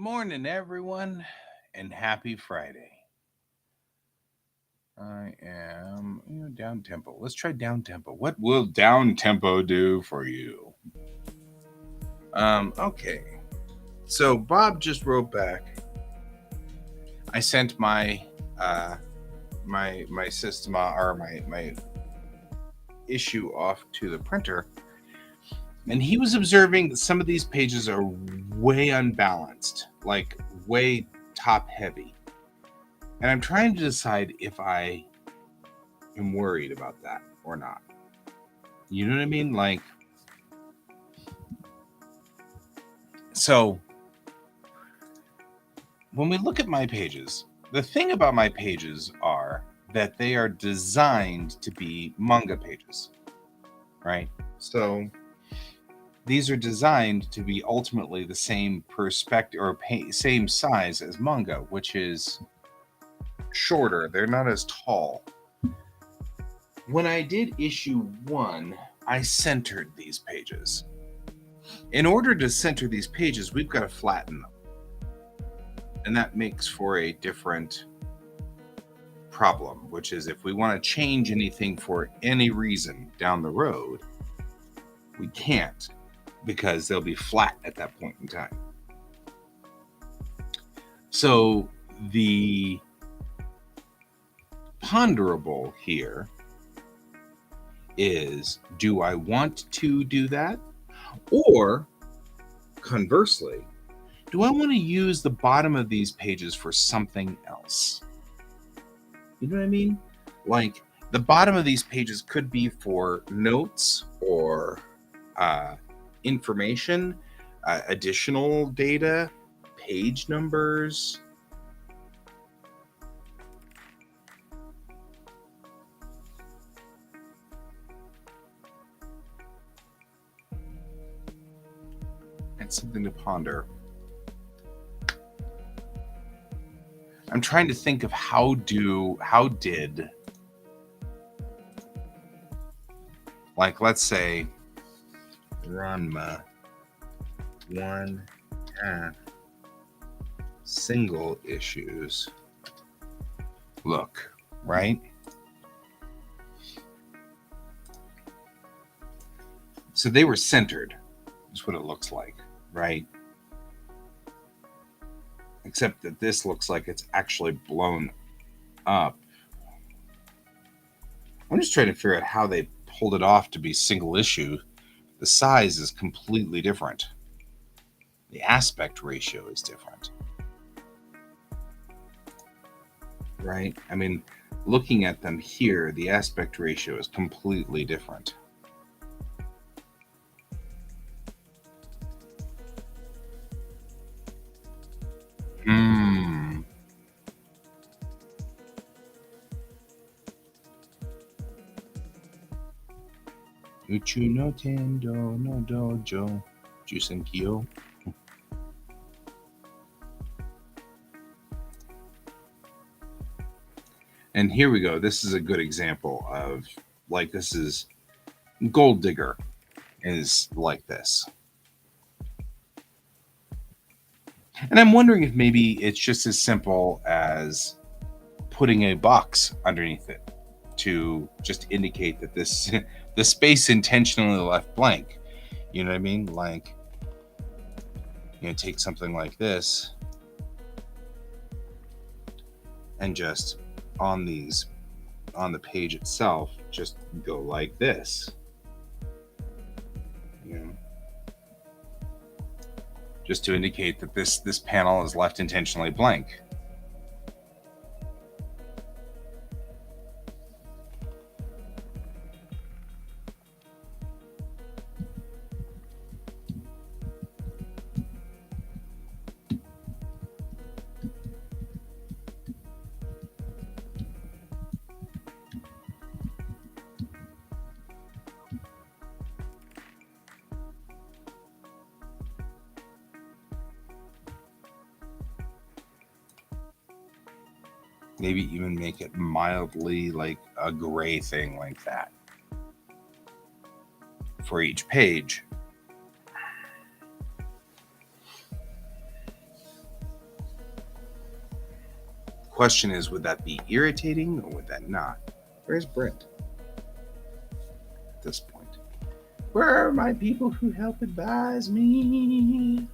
Morning, everyone, and happy Friday. I am down tempo. Let's try down tempo. What will down tempo do for you? Okay. So Bob just wrote back. I sent my system or my issue off to the printer, and he was observing that some of these pages are way unbalanced, like way top heavy. And I'm trying to decide if I am worried about that or not. You know what I mean? So when we look at my pages, the thing about my pages are that they are designed to be manga pages, right? So these are designed to be ultimately the same perspective or same size as manga, which is shorter. They're not as tall. When I did issue 1, I centered these pages. In order to center these pages, we've got to flatten them. And that makes for a different problem, which is if we want to change anything for any reason down the road, we can't because they'll be flat at that point in time. So the ponderable here is, do I want to do that? Or conversely, do I want to use the bottom of these pages for something else? You know what I mean? Like the bottom of these pages could be for notes or information, additional data, page numbers. It's something to ponder. I'm trying to think of how did, like, let's say Ranma 1/2 single issues look, right? So they were centered, is what it looks like, right? Except that this looks like it's actually blown up. I'm just trying to figure out how they pulled it off to be single issue. The size is completely different. The aspect ratio is different. Right? I mean, looking at them here, the aspect ratio is completely different. Uchu no tendo no dojo, Jusenkyo. And here we go. This is a good example of, like, this is Gold Digger is like this. And I'm wondering if maybe it's just as simple as putting a box underneath it to just indicate that this the space intentionally left blank. You know what I mean? Like, take something like this and just on the page itself, just go like this. Just to indicate that this panel is left intentionally blank. Maybe even make it mildly like a gray thing like that for each page. question is, would that be irritating or would that not? Where's Brent at this point? Where are my people who help advise me?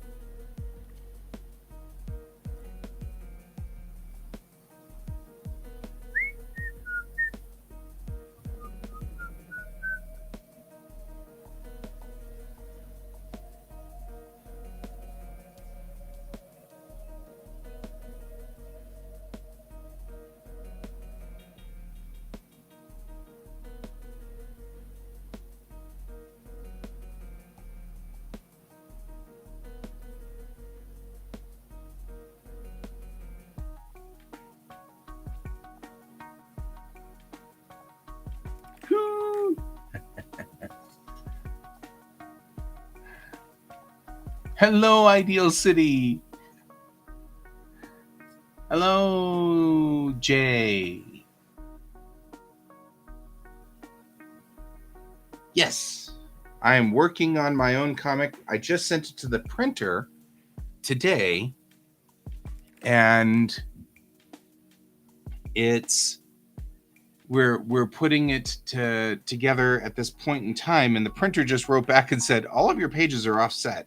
Hello, Ideal City. Hello, Jay. Yes, I am working on my own comic. I just sent it to the printer today, and we're putting it together at this point in time, and the printer just wrote back and said all of your pages are offset.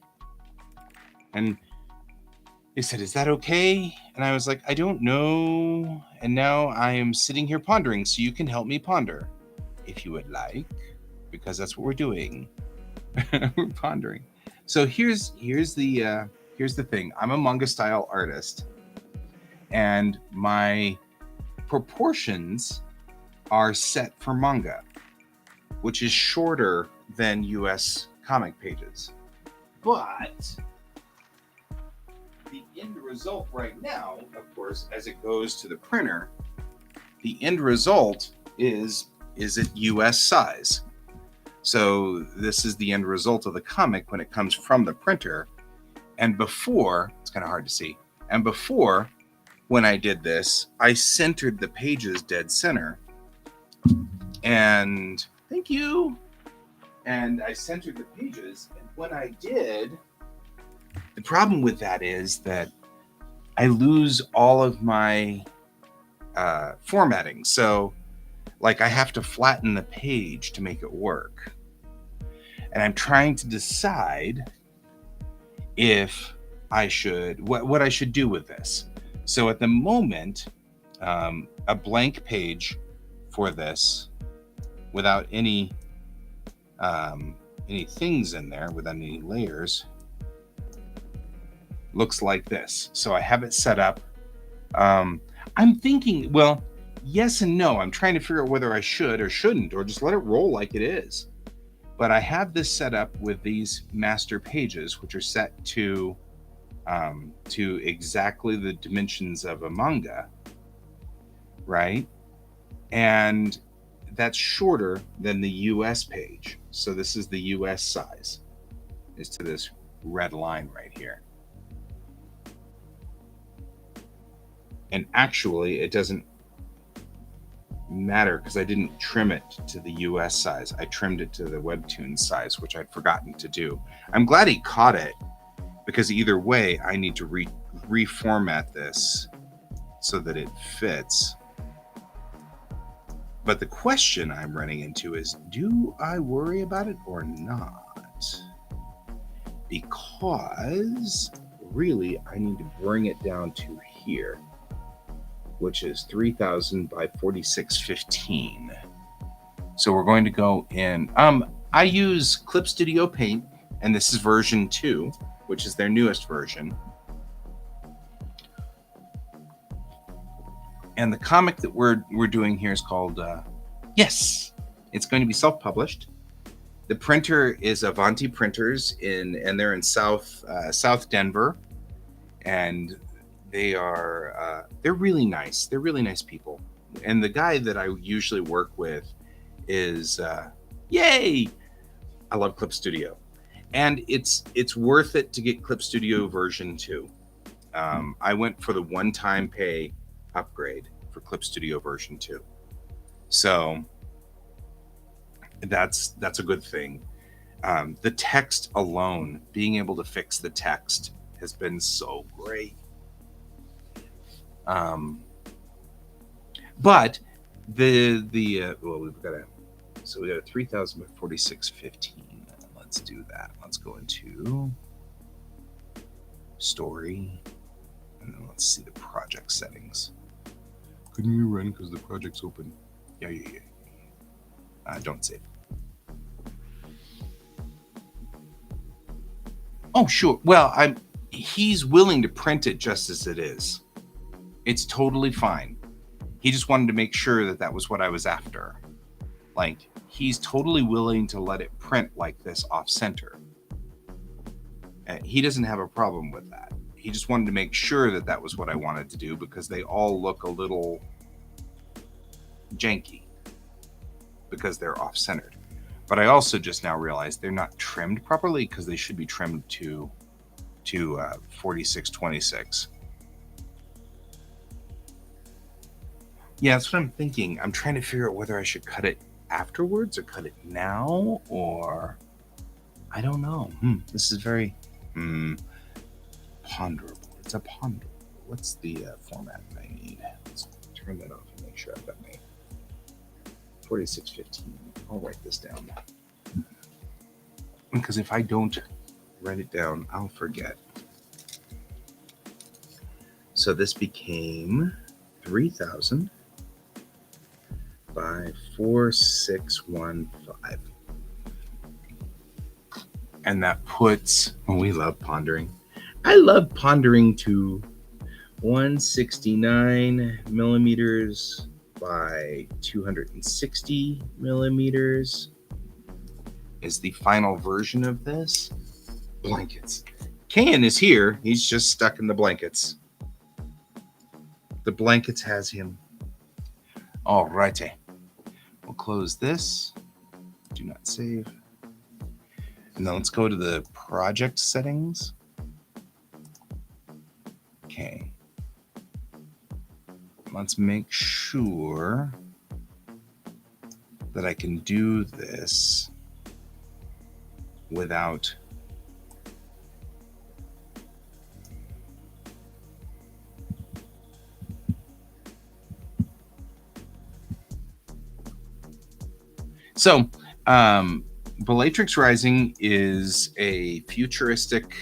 And they said, is that okay? And I was like, I don't know. And now I am sitting here pondering, so you can help me ponder if you would like, because that's what we're doing. We're pondering. So here's the thing. I'm a manga style artist, and my proportions are set for manga, which is shorter than US comic pages. But the end result right now, of course, as it goes to the printer, the end result is it US size. So this is the end result of the comic when it comes from the printer. And before, it's kind of hard to see, and before, when I did this, I centered the pages dead center. And thank you. And I centered the pages. And when I did, the problem with that is that I lose all of my formatting. So, like, I have to flatten the page to make it work. And I'm trying to decide if I should, what I should do with this. So at the moment, a blank page for this, without any things in there, without any layers, looks like this. So I have it set up. I'm thinking, well, yes and no. I'm trying to figure out whether I should or shouldn't, or just let it roll like it is. But I have this set up with these master pages, which are set to exactly the dimensions of a manga, right? And that's shorter than the US page. So this is the US size, is to this red line right here. And actually, it doesn't matter because I didn't trim it to the US size. I trimmed it to the Webtoon size, which I'd forgotten to do. I'm glad he caught it, because either way, I need to reformat this so that it fits. But the question I'm running into is, do I worry about it or not? Because really, I need to bring it down to here, which is 3000 by 4615. So we're going to go in. I use Clip Studio Paint, and this is version 2, which is their newest version. And the comic that we're doing here is called, yes, it's going to be self-published. The printer is Avanti Printers, and they're in South Denver, and they're really nice. They're really nice people. And the guy that I usually work with is, yay! I love Clip Studio, and it's worth it to get Clip Studio version 2. I went for the one-time pay upgrade for Clip Studio version 2. So that's a good thing. The text alone, being able to fix the text, has been so great. But well, we've got a 3000 by 4615. Let's do that. Let's go into story, and then let's see the project settings. Couldn't you run because the project's open? Yeah. Don't save. Oh, sure. Well, he's willing to print it just as it is. It's totally fine. He just wanted to make sure that was what I was after. Like, he's totally willing to let it print like this off center. He doesn't have a problem with that. He just wanted to make sure that was what I wanted to do, because they all look a little janky because they're off centered. But I also just now realized they're not trimmed properly, because they should be trimmed to 4626. Yeah, that's what I'm thinking. I'm trying to figure out whether I should cut it afterwards or cut it now, or I don't know. This is very ponderable. It's a ponderable. What's the format I need? Let's turn that off and make sure I've got my 4615. I'll write this down, because if I don't write it down, I'll forget. So this became 3000 by 4615. And that puts, we love pondering. I love pondering to 169 millimeters by 260 millimeters is the final version of this. Blankets. Ken is here. He's just stuck in the blankets. The blankets has him. Alrighty. We'll close this. Do not save. And then let's go to the project settings. Okay. Let's make sure that I can do this without Bellatrix Rising is a futuristic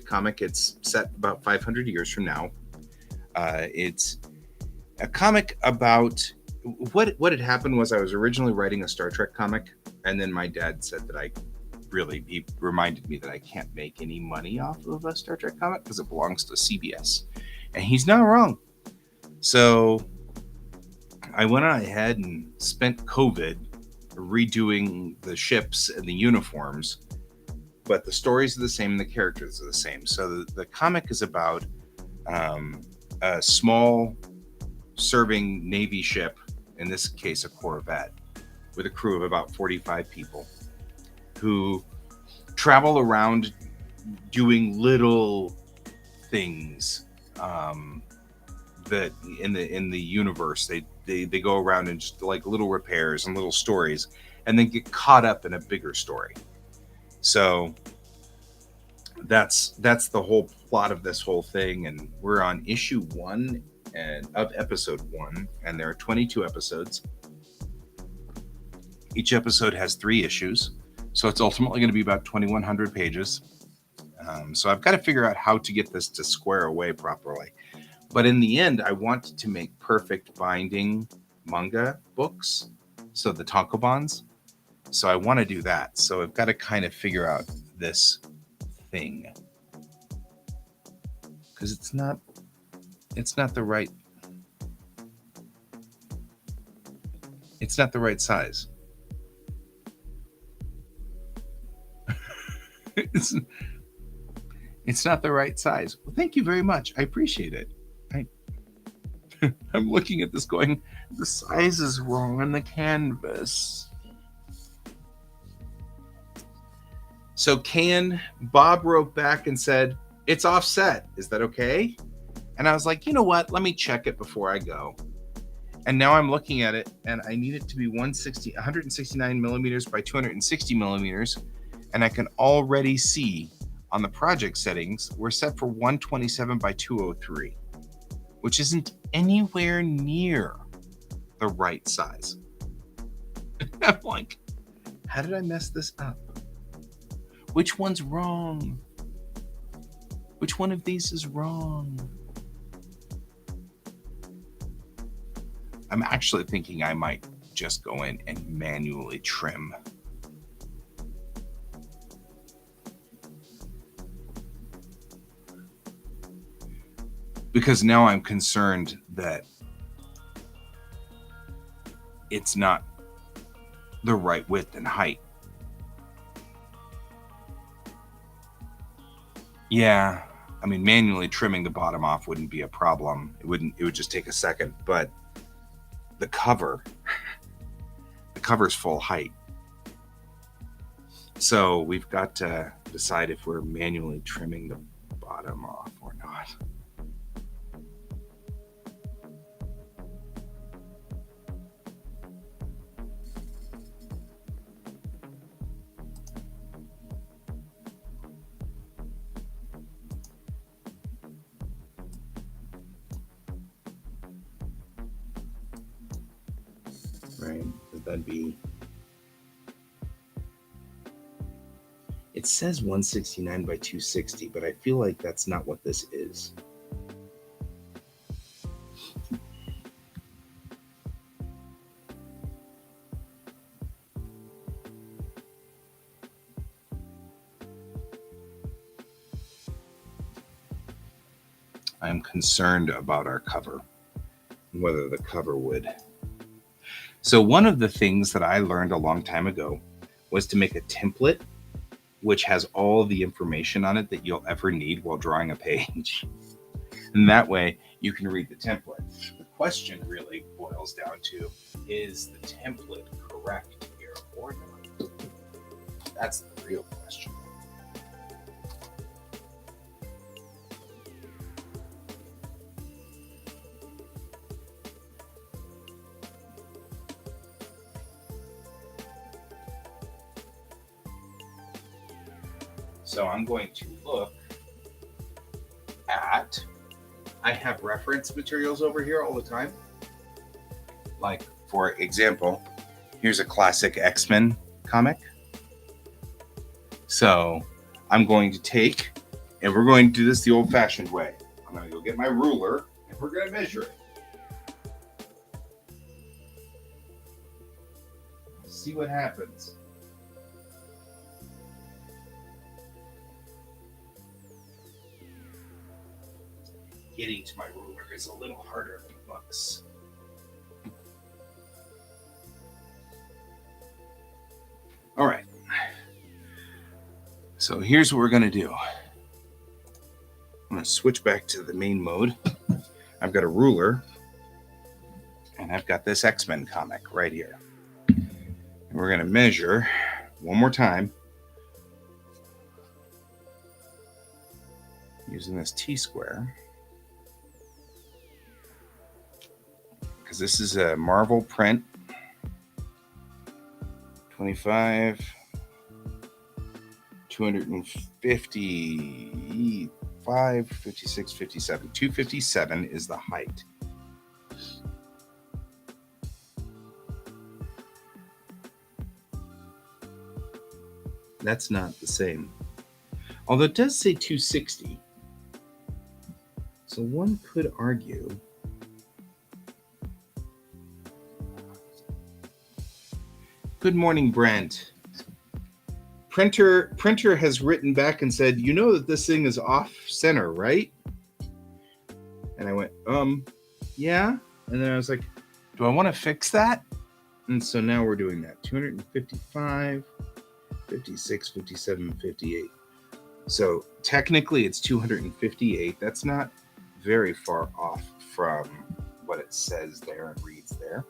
comic. It's set about 500 years from now. It's a comic about what had happened was I was originally writing a Star Trek comic, and then my dad said that he reminded me that I can't make any money off of a Star Trek comic because it belongs to CBS, and he's not wrong. So I went on ahead and spent COVID redoing the ships and the uniforms, but the stories are the same and the characters are the same. So the comic is about a small serving Navy ship, in this case a Corvette, with a crew of about 45 people who travel around doing little things that in the universe they go around and just like little repairs and little stories, and then get caught up in a bigger story. So that's the whole plot of this whole thing, and we're on issue 1 of episode 1, and there are 22 episodes. Each episode has 3 issues, so it's ultimately going to be about 2100 pages. So I've got to figure out how to get this to square away properly. But in the end, I want to make perfect binding manga books, so the tankobons. So I want to do that. So I've got to kind of figure out this thing, because it's not the right size. It's not the right size. Well, thank you very much. I appreciate it. I'm looking at this going, the size is wrong on the canvas. So Bob wrote back and said, it's offset. Is that okay? And I was like, you know what? Let me check it before I go. And now I'm looking at it, and I need it to be 169 millimeters by 260 millimeters. And I can already see on the project settings, we're set for 127 by 203. which isn't anywhere near the right size. I'm like, how did I mess this up? Which one's wrong? Which one of these is wrong? I'm actually thinking I might just go in and manually trim. Because now I'm concerned that it's not the right width and height. Yeah, I mean, manually trimming the bottom off wouldn't be a problem. It would just take a second, but the cover's full height. So we've got to decide if we're manually trimming the bottom off or not. Right? That'd be. It says 169 by 260, but I feel like that's not what this is. I'm concerned about our cover, whether the cover would. So one of the things that I learned a long time ago was to make a template which has all the information on it that you'll ever need while drawing a page. And that way you can read the template. The question really boils down to, is the template correct here or not? That's the real question. So I'm going to look at, I have reference materials over here all the time. Like, for example, here's a classic X-Men comic. So I'm going to take, and we're going to do this the old-fashioned way. I'm going to go get my ruler, and we're going to measure it. See what happens. Getting to my ruler is a little harder than it looks. All right. So here's what we're going to do. I'm going to switch back to the main mode. I've got a ruler, and I've got this X-Men comic right here. And we're going to measure one more time using this T-square. Because this is a Marvel print. 25, 255, 56, 57. 257 is the height. That's not the same. Although it does say 260. So one could argue good morning, Brent. Printer has written back and said, you know that this thing is off center, right? And I went, yeah. And then I was like, do I want to fix that? And so now we're doing that. 255, 56, 57, 58. So technically it's 258. That's not very far off from what it says there and reads there.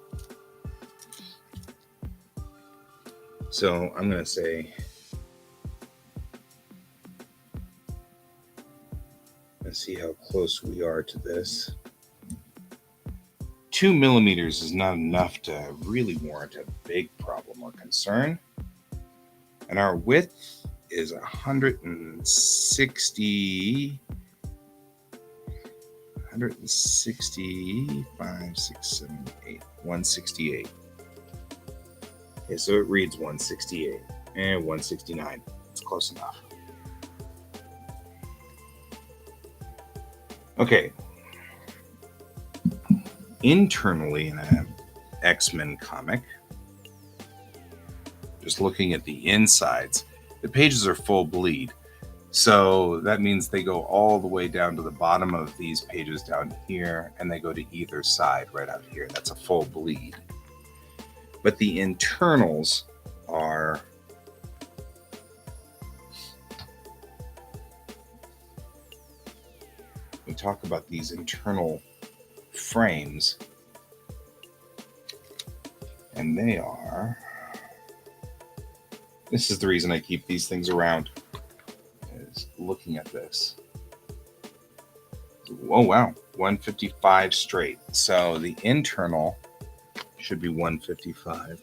So I'm going to say, let's see how close we are to this. 2 millimeters is not enough to really warrant a big problem or concern. And our width is 160 165, 6, 7, 8, 168. Okay, so it reads 168 and 169. It's close enough. Okay. Internally in an X-Men comic, just looking at the insides, the pages are full bleed. So that means they go all the way down to the bottom of these pages down here, and they go to either side right out here. That's a full bleed. But the internals are we talk about these internal frames, and they are, this is the reason I keep these things around, is looking at this. Oh wow, 155 straight. So the internal should be 155.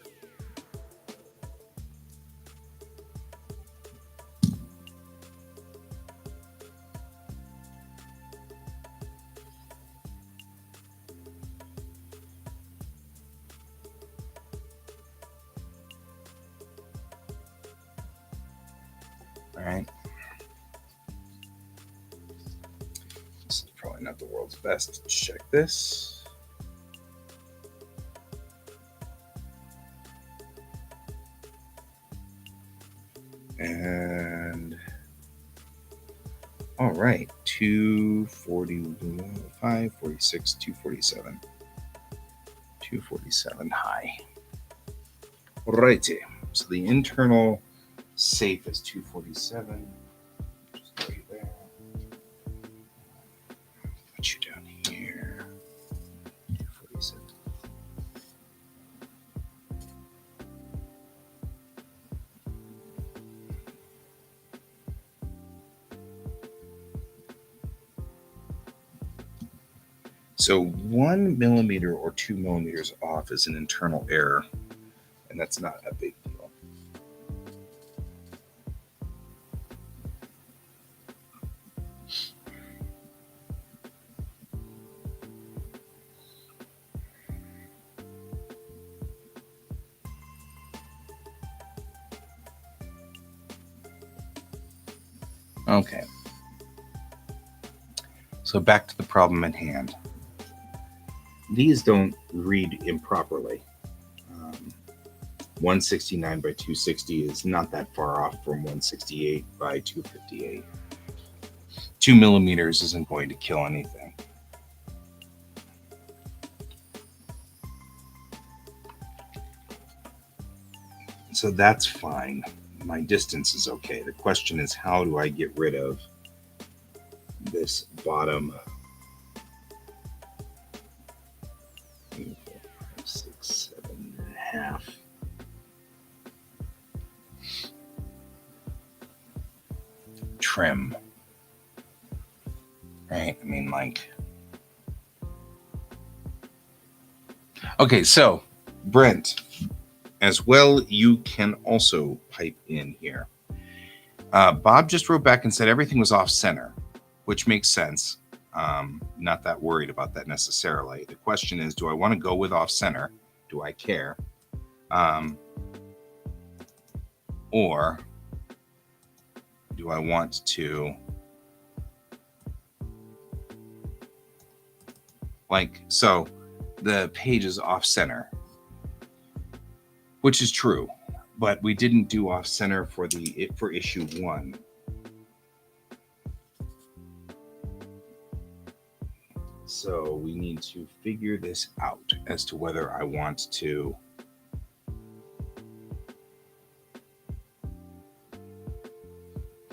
All right. This is probably not the world's best to check this. And all right, 245, 46, 247. 247 high. Alrighty. So the internal safe is 247. Just right there. Put you down here. 247. So 1 millimeter or 2 millimeters off is an internal error, and that's not a big deal. Okay. So back to the problem at hand. These don't read improperly. 169 by 260 is not that far off from 168 by 258. 2 millimeters isn't going to kill anything. So that's fine. My distance is okay. The question is, how do I get rid of this bottom 6, 7.5? Trim. Right? I mean, like. Okay, so, Brent, as well, you can also pipe in here. Bob just wrote back and said everything was off center, which makes sense. Not that worried about that necessarily. The question is, do I want to go with off center? Do I care? Or do I want to, like, so the page is off center, which is true, but we didn't do off center for issue 1. So we need to figure this out as to whether I want to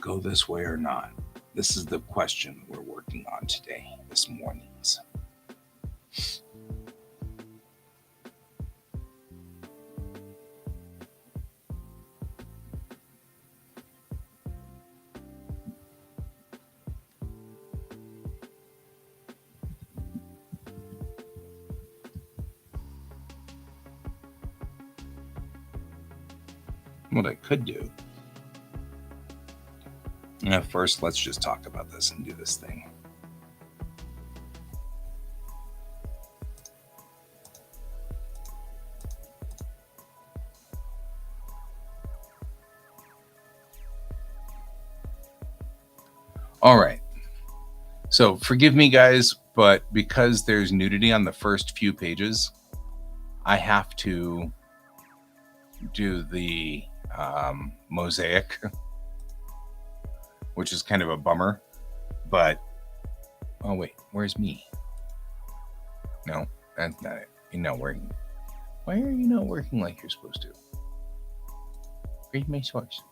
go this way or not. This is the question we're working on today, this morning. What I could do. First, let's just talk about this and do this thing. All right. So forgive me, guys, but because there's nudity on the first few pages, I have to do the mosaic, which is kind of a bummer. But, oh wait, where's me? No, that's not it. You're not working. Why are you not working like you're supposed to? Read my source.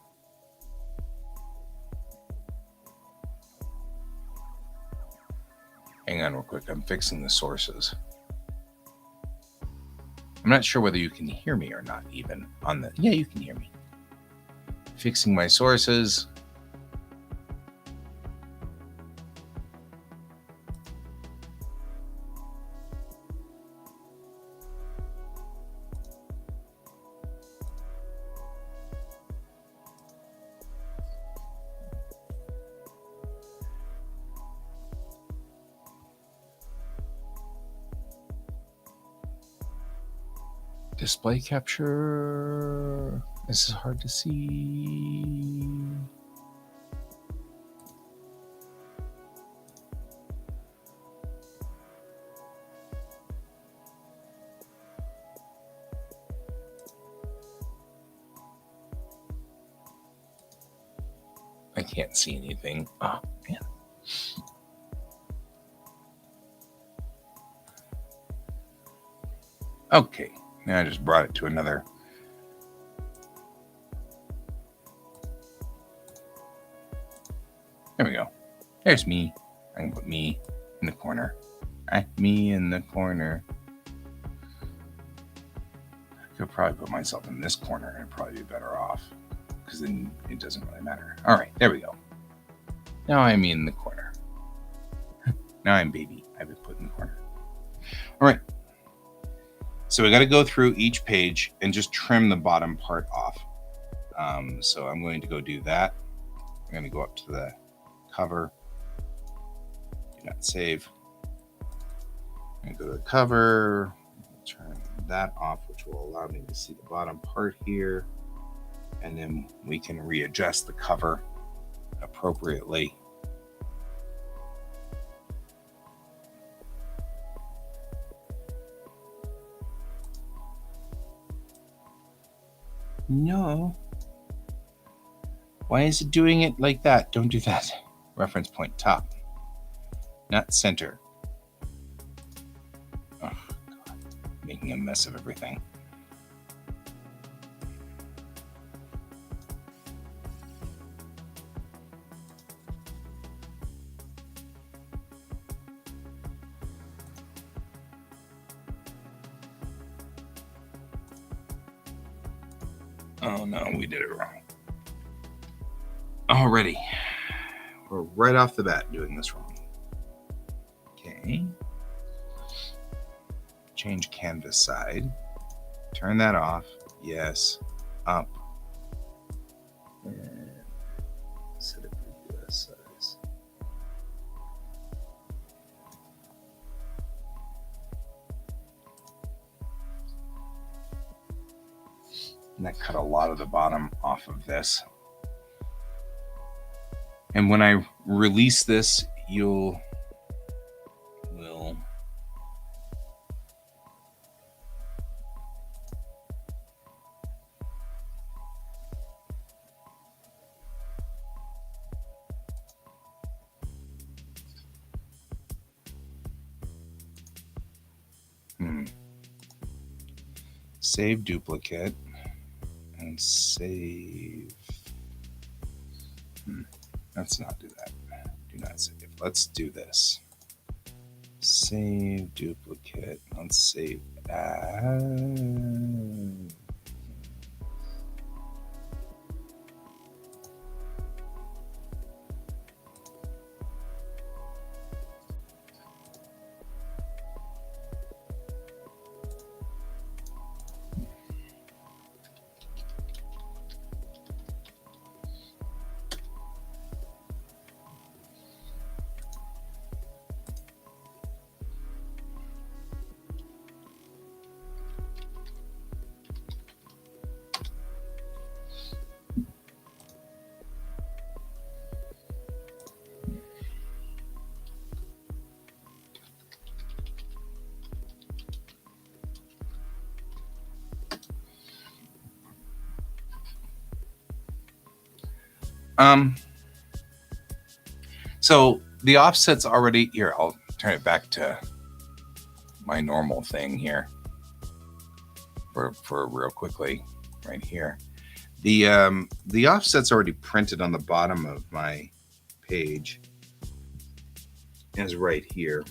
Hang on real quick. I'm fixing the sources. I'm not sure whether you can hear me or not even on the... Yeah, you can hear me. Fixing my sources. Display capture. This is hard to see. I can't see anything. Oh, man. Okay. Now I just brought it to another. There we go. There's me. I can put me in the corner. Me in the corner. I could probably put myself in this corner and probably be better off, because then it doesn't really matter. All right, there we go. Now I'm in the corner. Now I'm baby. I've been put in the corner. All right. So we got to go through each page and just trim the bottom part off. So I'm going to go do that. I'm going to go up to the cover. Do not save. I'm going to go to the cover. Turn that off, which will allow me to see the bottom part here. And then we can readjust the cover appropriately. No. Why is it doing it like that? Don't do that. Reference point top. Not center. Oh, God. Making a mess of everything. Oh no, we did it wrong. Already. We're right off the bat doing this wrong. Okay. Change canvas side. Turn that off. Yes. Up. And set it for US size. And that cut a lot of the bottom off of this. And when I release this, will save duplicate and save. Let's not do that. Do not save. Let's do this. Save duplicate. Let's save as. So the offset's already here. I'll turn it back to my normal thing here for real quickly right here. The offset's already printed on the bottom of my page as right here.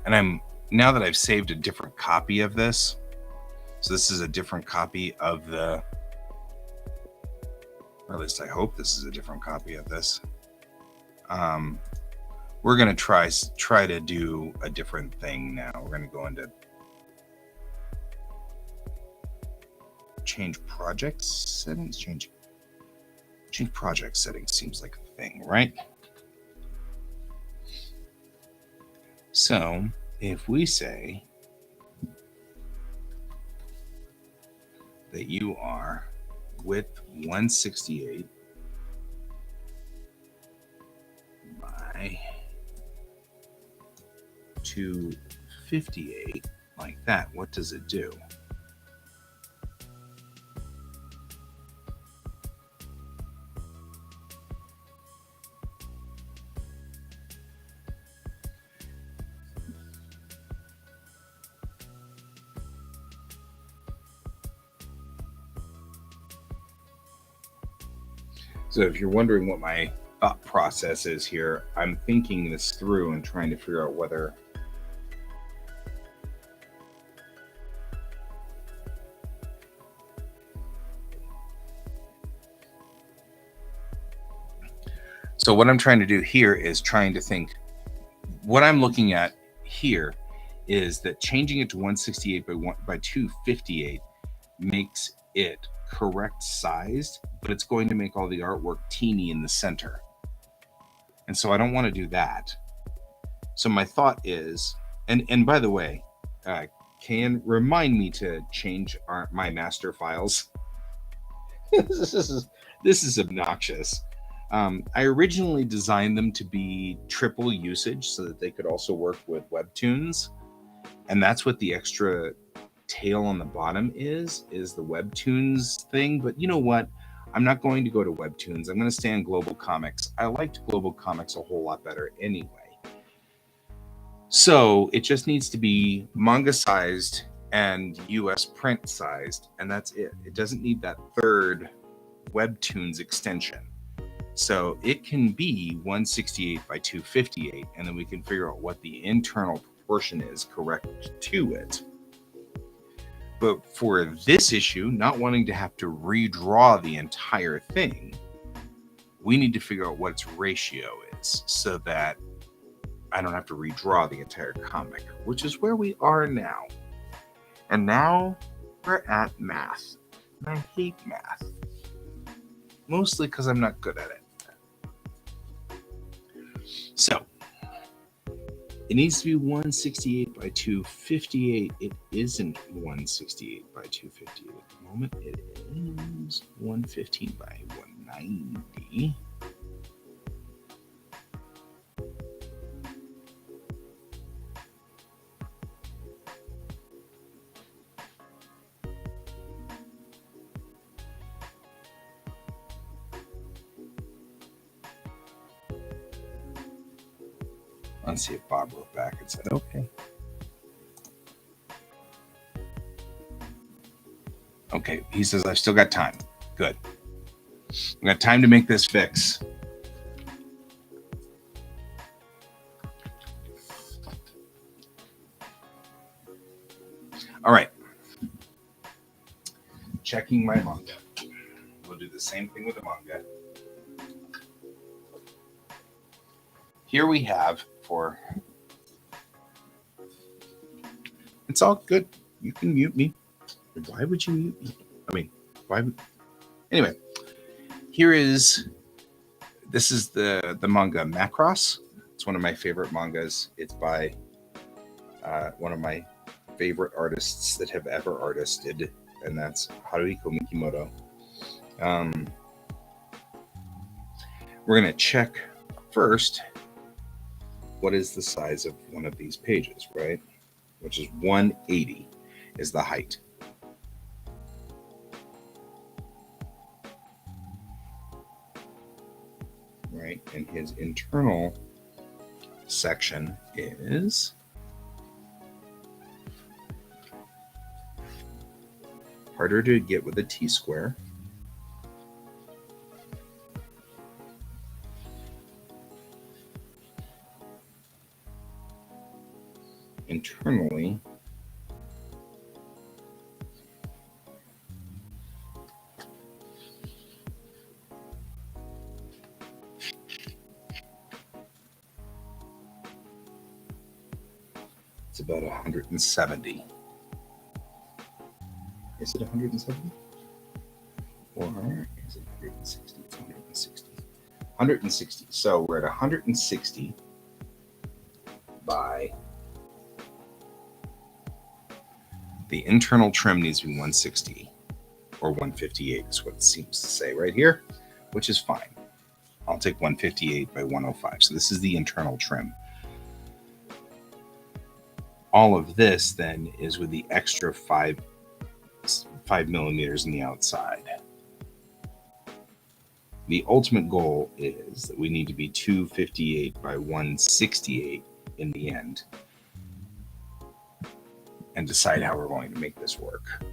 And now that I've saved a different copy of this, so this is a different copy of the, or at least I hope this is a different copy of this. We're gonna try to do a different thing now. We're gonna go into change project settings. Change project settings seems like a thing, right? So if we say that you are width 168 by 258, like that, what does it do? So if you're wondering what my thought process is here, I'm thinking this through and trying to figure out whether so what I'm trying to do here is trying to think, what I'm looking at here is that changing it to 168 by 258 makes it correct sized, but it's going to make all the artwork teeny in the center. And so I don't want to do that. So my thought is, and by the way, can remind me to change my master files. This is obnoxious. I originally designed them to be triple usage so that they could also work with Webtoons. And that's what the extra tail on the bottom is the Webtoons thing. But you know what? I'm not going to go to Webtoons. I'm going to stay on Global Comics. I liked Global Comics a whole lot better anyway. So it just needs to be manga sized and US print sized, and that's it. It doesn't need that third Webtoons extension. So it can be 168 by 258, and then we can figure out what the internal proportion is correct to it. But for this issue, not wanting to have to redraw the entire thing, we need to figure out what its ratio is so that I don't have to redraw the entire comic, which is where we are now. And now we're at math. And I hate math. Mostly because I'm not good at it. So it needs to be 168 by 258. It isn't 168 by 258 at the moment. It is 115 by 190. Let's see if Bob wrote back and said, okay. Okay, he says, I've still got time. Good. I've got time to make this fix. All right. Checking my manga. We'll do the same thing with the manga. Here we have for... It's all good. You can mute me. Why would you mute me? I mean, why would... Anyway, this is the manga Macross. It's one of my favorite mangas. It's by one of my favorite artists that have ever artisted, and that's Haruhiko Mikimoto. We're going to check first what is the size of one of these pages, right? Which is 180. is the height. Right? And his internal section is harder to get with a T-square. Internally, it's about 170. Is it 170? Or is it 160? It's 160. 160. So we're at 160 by the internal trim needs to be 160 or 158 is what it seems to say right here, which is fine. I'll take 158 by 105. So this is the internal trim. All of this then is with the extra 5 millimeters in the outside. The ultimate goal is that we need to be 258 by 168 in the end and decide how we're going to make this work.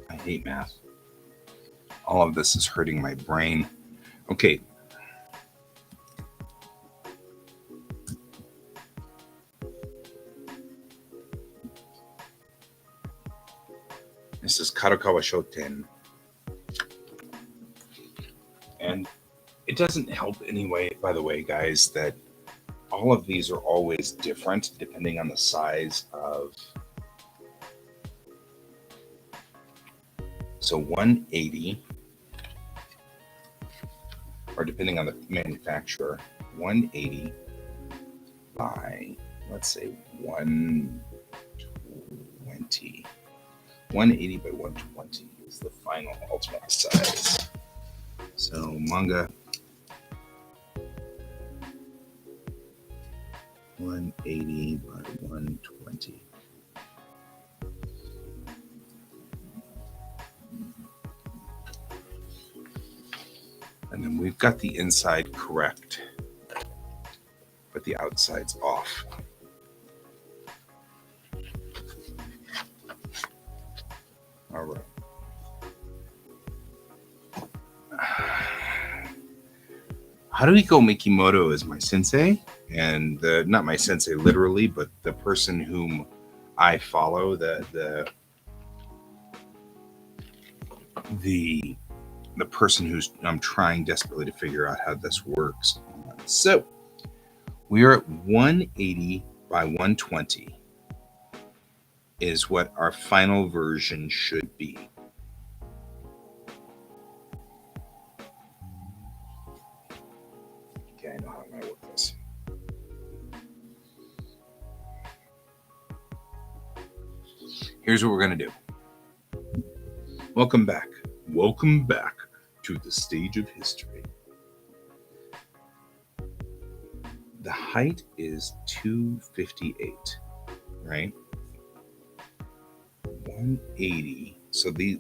I hate math. All of this is hurting my brain. Okay. This is Kadokawa Shoten. And it doesn't help anyway, by the way, guys, that all of these are always different depending on the size of. So 180, or depending on the manufacturer, 180 by, let's say, 120. 180 by 120 is the final ultimate size. So manga 180 by 120. And then we've got the inside correct, but the outside's off. All right. Haruhiko Mikimoto is my sensei, and not my sensei literally, but the person whom I follow, the person who's I'm trying desperately to figure out how this works. So we are at 180 by 120 is what our final version should be. Okay, I know how I'm going to work this. Here's what we're going to do. Welcome back. Welcome back to the stage of history. The height is 258, right? 180. So the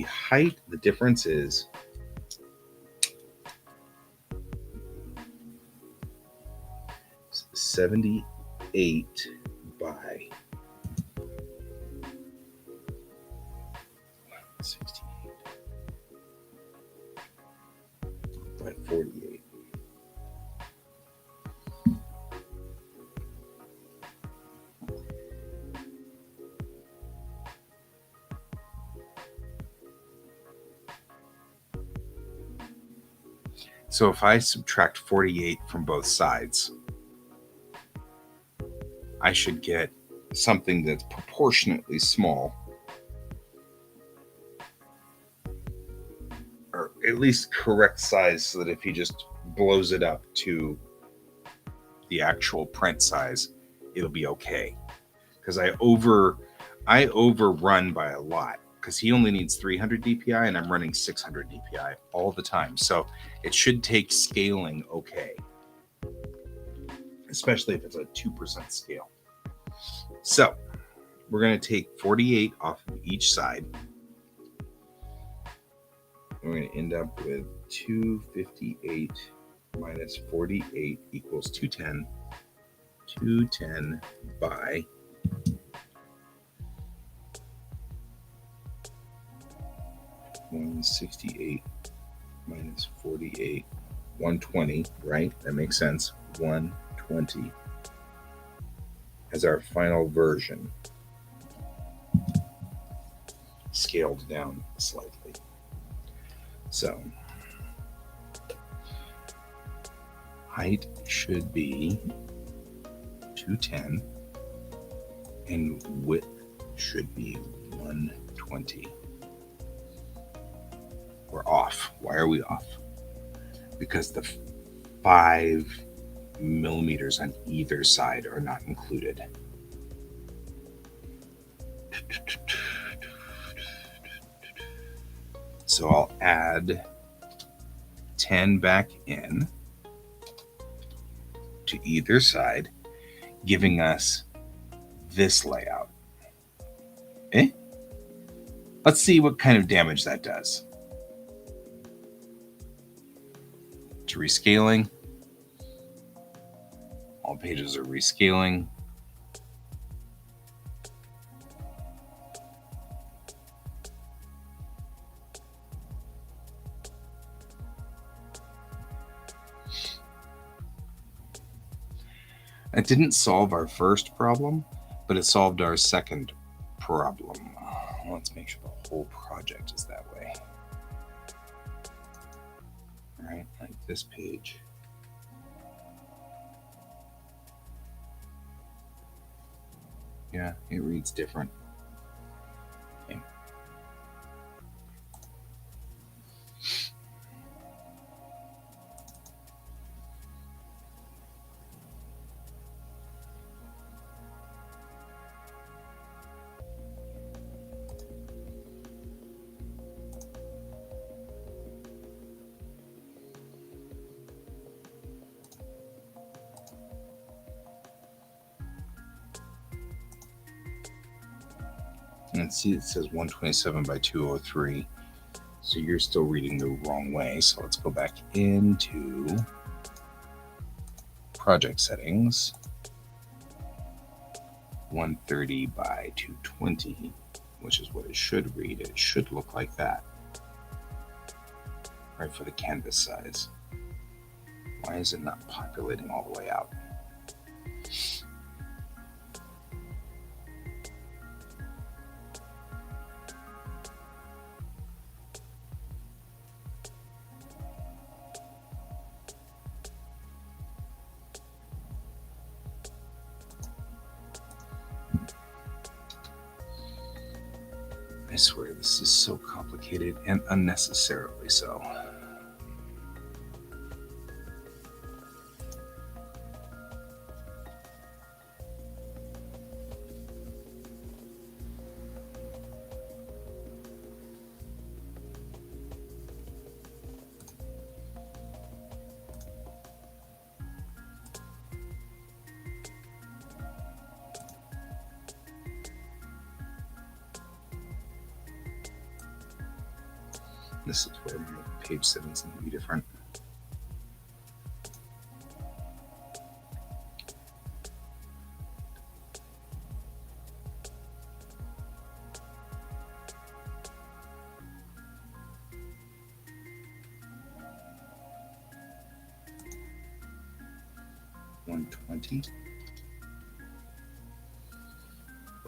height, the difference is 78 by 68 by 48. So if I subtract 48 from both sides, I should get something that's proportionately small. Or at least correct size so that if he just blows it up to the actual print size, it'll be okay. Because I overrun by a lot, because he only needs 300 DPI and I'm running 600 DPI all the time. So it should take scaling okay, especially if it's a 2% scale. So we're going to take 48 off of each side. We're going to end up with 258 minus 48 equals 210. 210 by 168 minus 48, 120, right? That makes sense. 120 as our final version, scaled down slightly. So height should be 210 and width should be 120. We're off. Why are we off? Because the 5 millimeters on either side are not included. So I'll add 10 back in to either side, giving us this layout. Okay? Let's see what kind of damage that does. It's rescaling. All pages are rescaling. It didn't solve our first problem, but it solved our second problem. Let's make sure the whole project is that way. All right, like this page. Yeah, it reads different. Okay. And see, it says 127 by 203. So you're still reading the wrong way. So let's go back into project settings. 130 by 220, which is what it should read. It should look like that. Right, for the canvas size. Why is it not populating all the way out? I swear this is so complicated and unnecessarily so. This is where my page settings need to be different. $120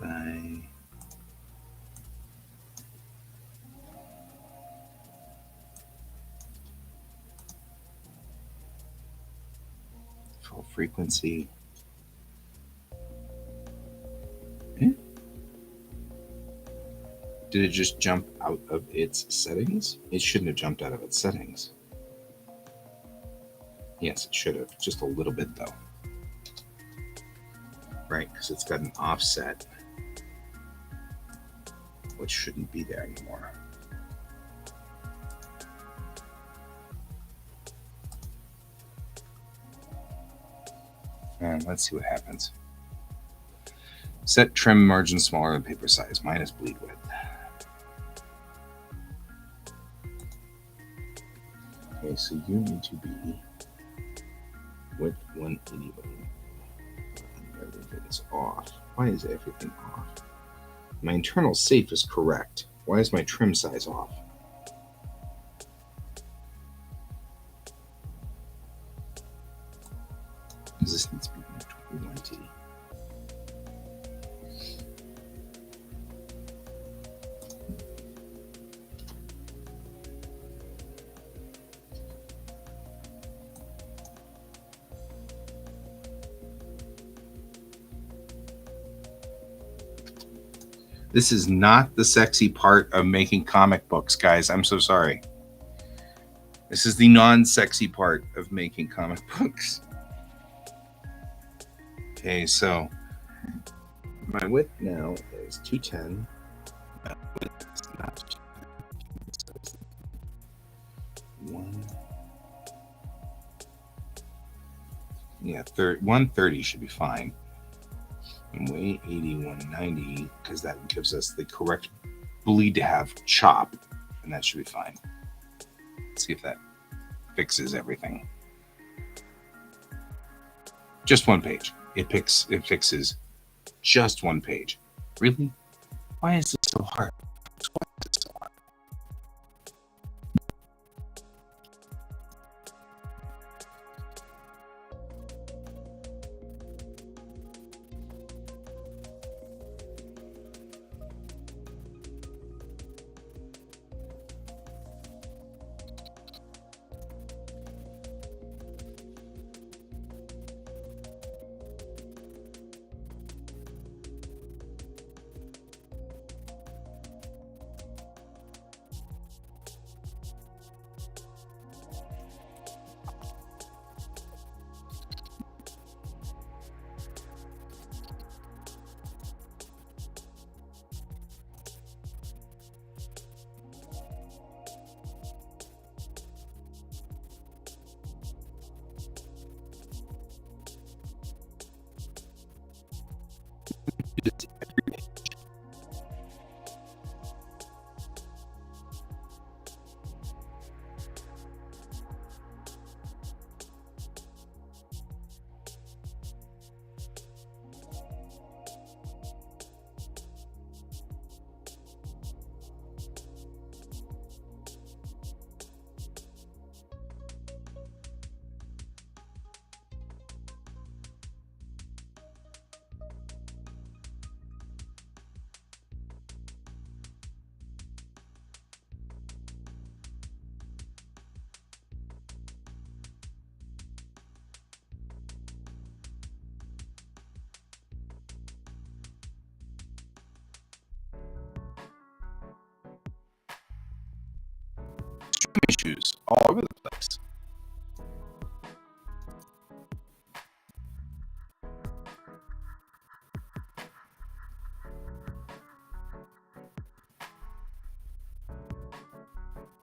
by full frequency. Did it just jump out of its settings? It shouldn't have jumped out of its settings. Yes, it should have. Just a little bit, though. Right, because it's got an offset, which shouldn't be there anymore. And let's see what happens. Set trim margin smaller than paper size, minus bleed width. Okay, so you need to be with 180. Everything is off. Why is everything off? My internal safe is correct. Why is my trim size off? Because this needs to be 120. This is not the sexy part of making comic books, guys. I'm so sorry. This is the non-sexy part of making comic books. Okay, so my width now is 210. My width is not 1. Yeah, 130 should be fine. And weight 80, 190, because that gives us the correct bleed to have chop, and that should be fine. Let's see if that fixes everything. Just one page. It fixes just one page. Really? Why is this so hard? Why is this so hard? Issues all over the place.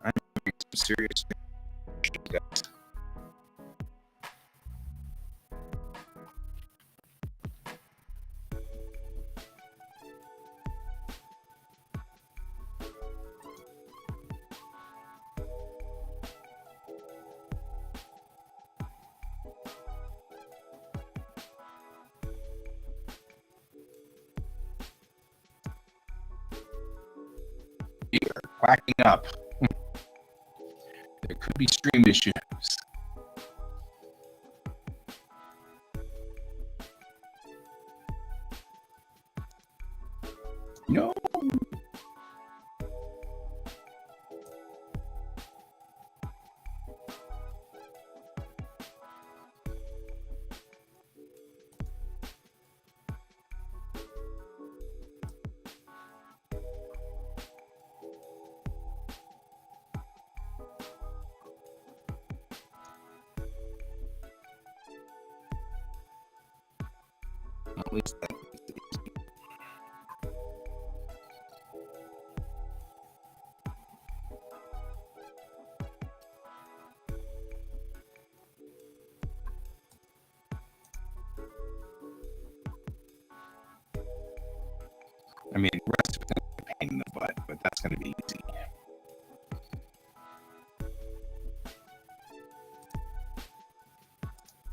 I'm having some serious issues, guys. You are quacking up. There could be stream issues. No. At least that makes it easy. I mean, the rest of it's going to be a pain in the butt, but that's going to be easy.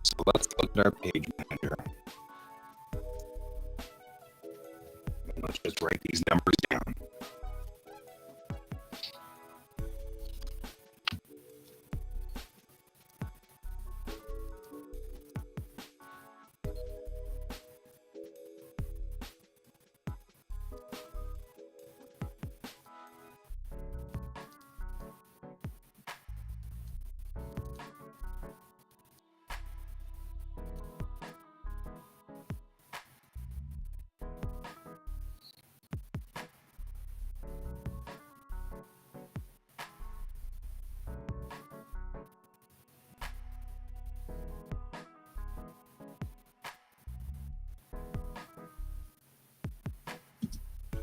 So let's look at our page manager. And let's just write these numbers down.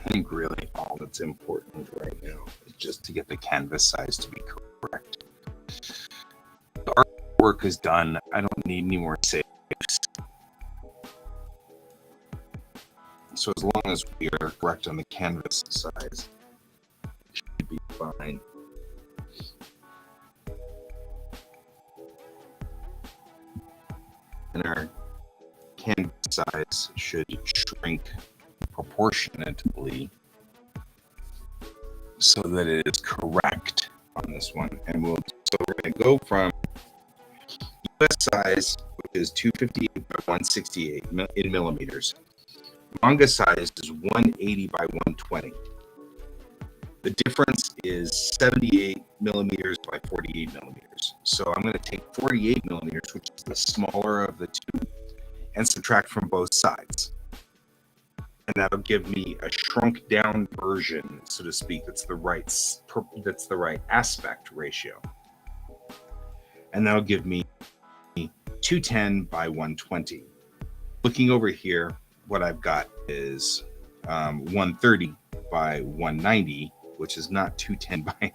I think really all that's important right now is just to get the canvas size to be correct. The artwork is done. I don't need any more saves. So as long as we are correct on the canvas size, it should be fine. And our canvas size should shrink proportionately so that it is correct on this one. And so we're going to go from US size, which is 258 by 168 in millimeters. Manga size is 180 by 120. The difference is 78 millimeters by 48 millimeters. So I'm going to take 48 millimeters, which is the smaller of the two, and subtract from both sides. And that'll give me a shrunk down version, so to speak. That's the right aspect ratio. And that'll give me 210 by 120. Looking over here, what I've got is 130 by 190, which is not 210 by,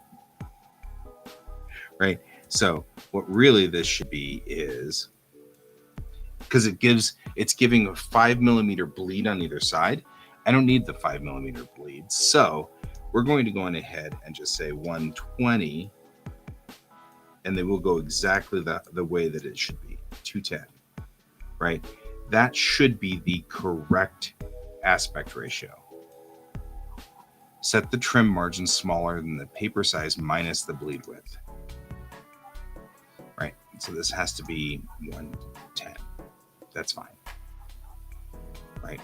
right? So what really this should be is, because it's giving a 5 millimeter bleed on either side. I don't need the 5 millimeter bleed. So we're going to go on ahead and just say 120, and then we'll go exactly the way that it should be, 210, right? That should be the correct aspect ratio. Set the trim margin smaller than the paper size minus the bleed width. Right, so this has to be 110. That's fine. Right.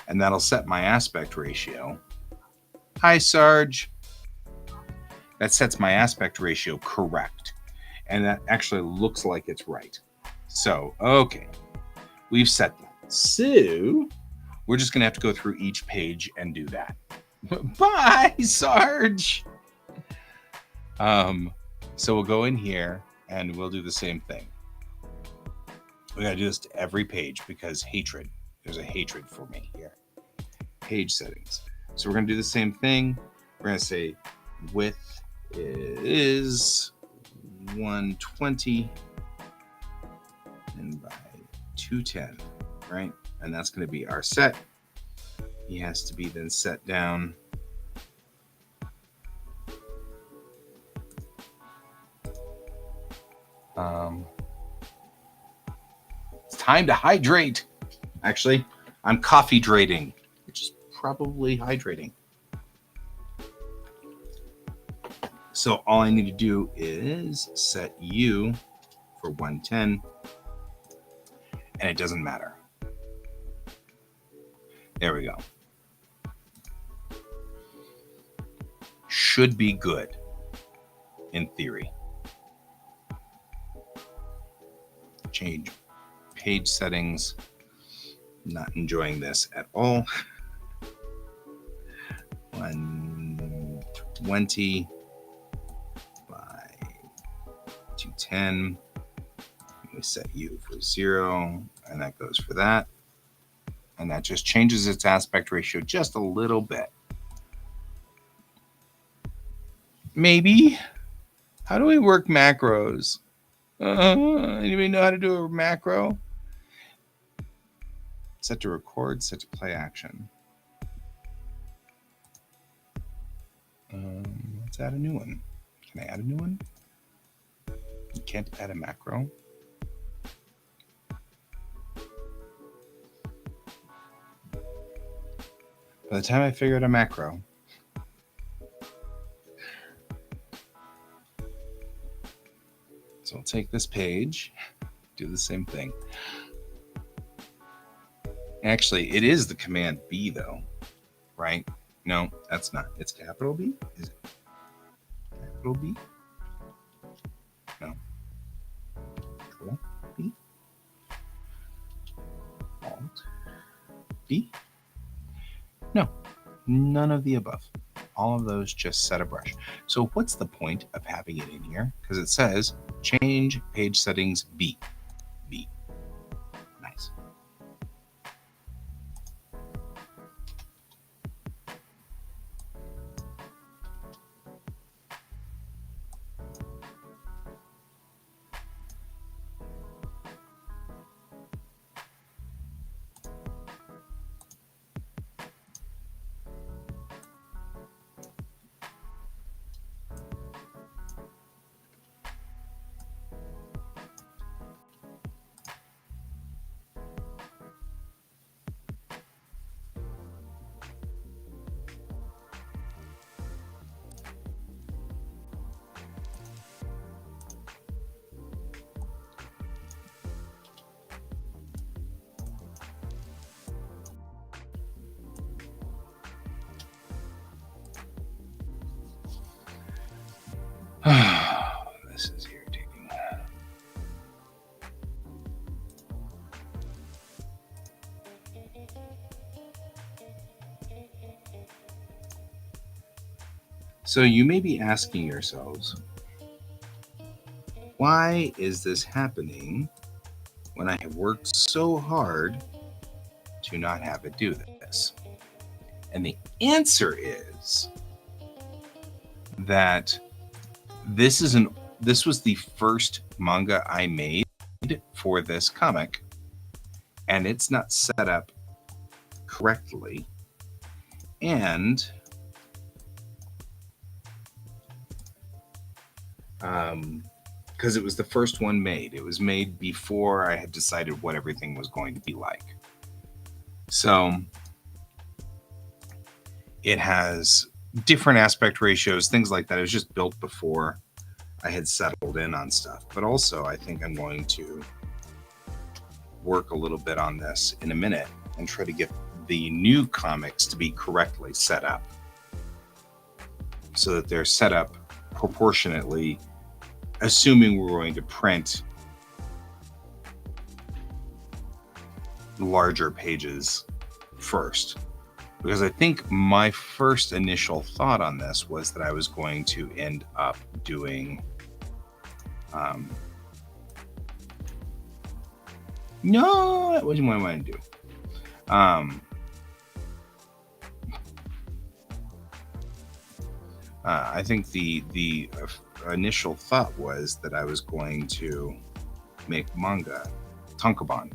And that'll set my aspect ratio. Hi, Sarge. That sets my aspect ratio correct. And that actually looks like it's right. So, okay. We've set that. So, we're just going to have to go through each page and do that. Bye, Sarge. So we'll go in here and we'll do the same thing. We got to do this to every page because hatred. There's a hatred for me here. Page settings. So we're going to do the same thing. We're going to say width is 120 and by 210, right? And that's going to be our set. He has to be then set down. It's time to hydrate. Actually, I'm coffee drating, which is probably hydrating. So all I need to do is set U for 110, and it doesn't matter. There we go. Should be good in theory. Change page settings. Not enjoying this at all. 120 by 210. We set U for 0, and that goes for that. And that just changes its aspect ratio just a little bit. Maybe. How do we work macros? Anybody know how to do a macro? Set to record, set to play action. Let's add a new one. Can I add a new one? You can't add a macro. By the time I figure out a macro, so I'll take this page, do the same thing. Actually, it is the command B though, right? No, that's not. It's capital B? Is it capital B? No. Control B? Alt B? No, none of the above. All of those just set a brush. So what's the point of having it in here? Because it says change page settings B. B. Nice. This is irritating. So you may be asking yourselves, why is this happening when I have worked so hard to not have it do this? And the answer is that this was the first manga I made for this comic, and it's not set up correctly. And because it was the first one made. It was made before I had decided what everything was going to be like. So it has different aspect ratios, things like that. It was just built before I had settled in on stuff. But also, I think I'm going to work a little bit on this in a minute and try to get the new comics to be correctly set up so that they're set up proportionately, assuming we're going to print larger pages first. Because I think my first initial thought on this was that I was going to end up doing no, that wasn't what I wanted to do. I think the initial thought was that I was going to make manga tankobon.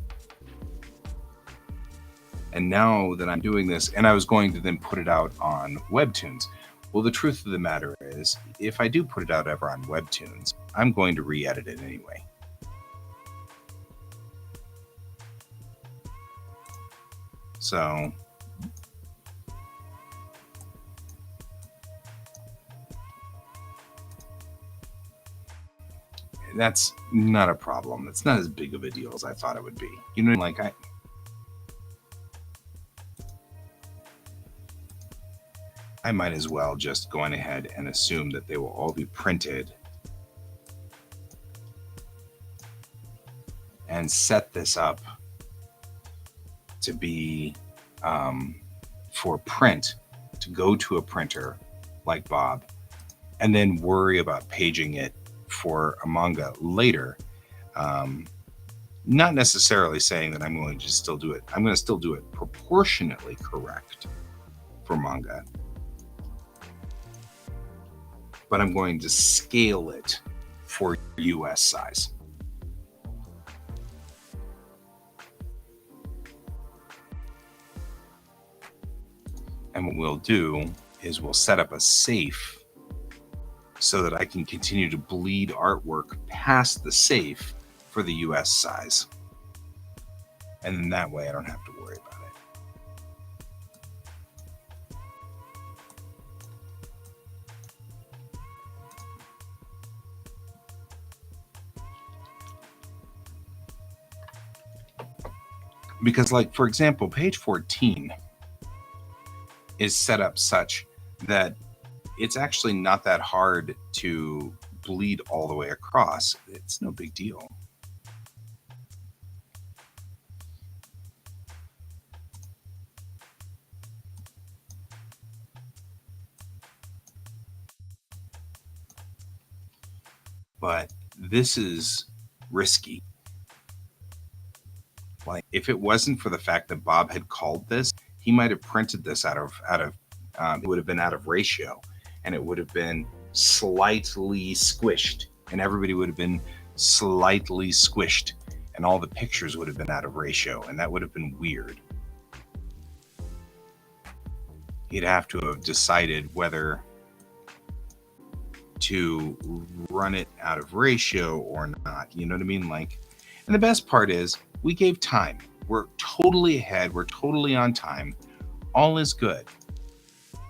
And now that I'm doing this, and I was going to then put it out on Webtoons. Well, the truth of the matter is, if I do put it out ever on Webtoons, I'm going to re-edit it anyway. So that's not a problem. It's not as big of a deal as I thought it would be. You know, like I might as well just go on ahead and assume that they will all be printed and set this up to be for print, to go to a printer like Bob, and then worry about paging it for a manga later, Not necessarily saying that I'm going to still do it. I'm going to still do it proportionately correct for manga, but I'm going to scale it for US size. And what we'll do is we'll set up a safe so that I can continue to bleed artwork past the safe for the US size. And then that way I don't have to worry about it. Because, like, for example, page 14 is set up such that it's actually not that hard to bleed all the way across. It's no big deal. But this is risky. Like, if it wasn't for the fact that Bob had called this, he might have printed this out of it would have been out of ratio, and it would have been slightly squished, and everybody would have been slightly squished, and all the pictures would have been out of ratio, and that would have been weird. He'd have to have decided whether to run it out of ratio or not. You know what I mean? Like, and the best part is we gave time. We're totally ahead. We're totally on time. All is good.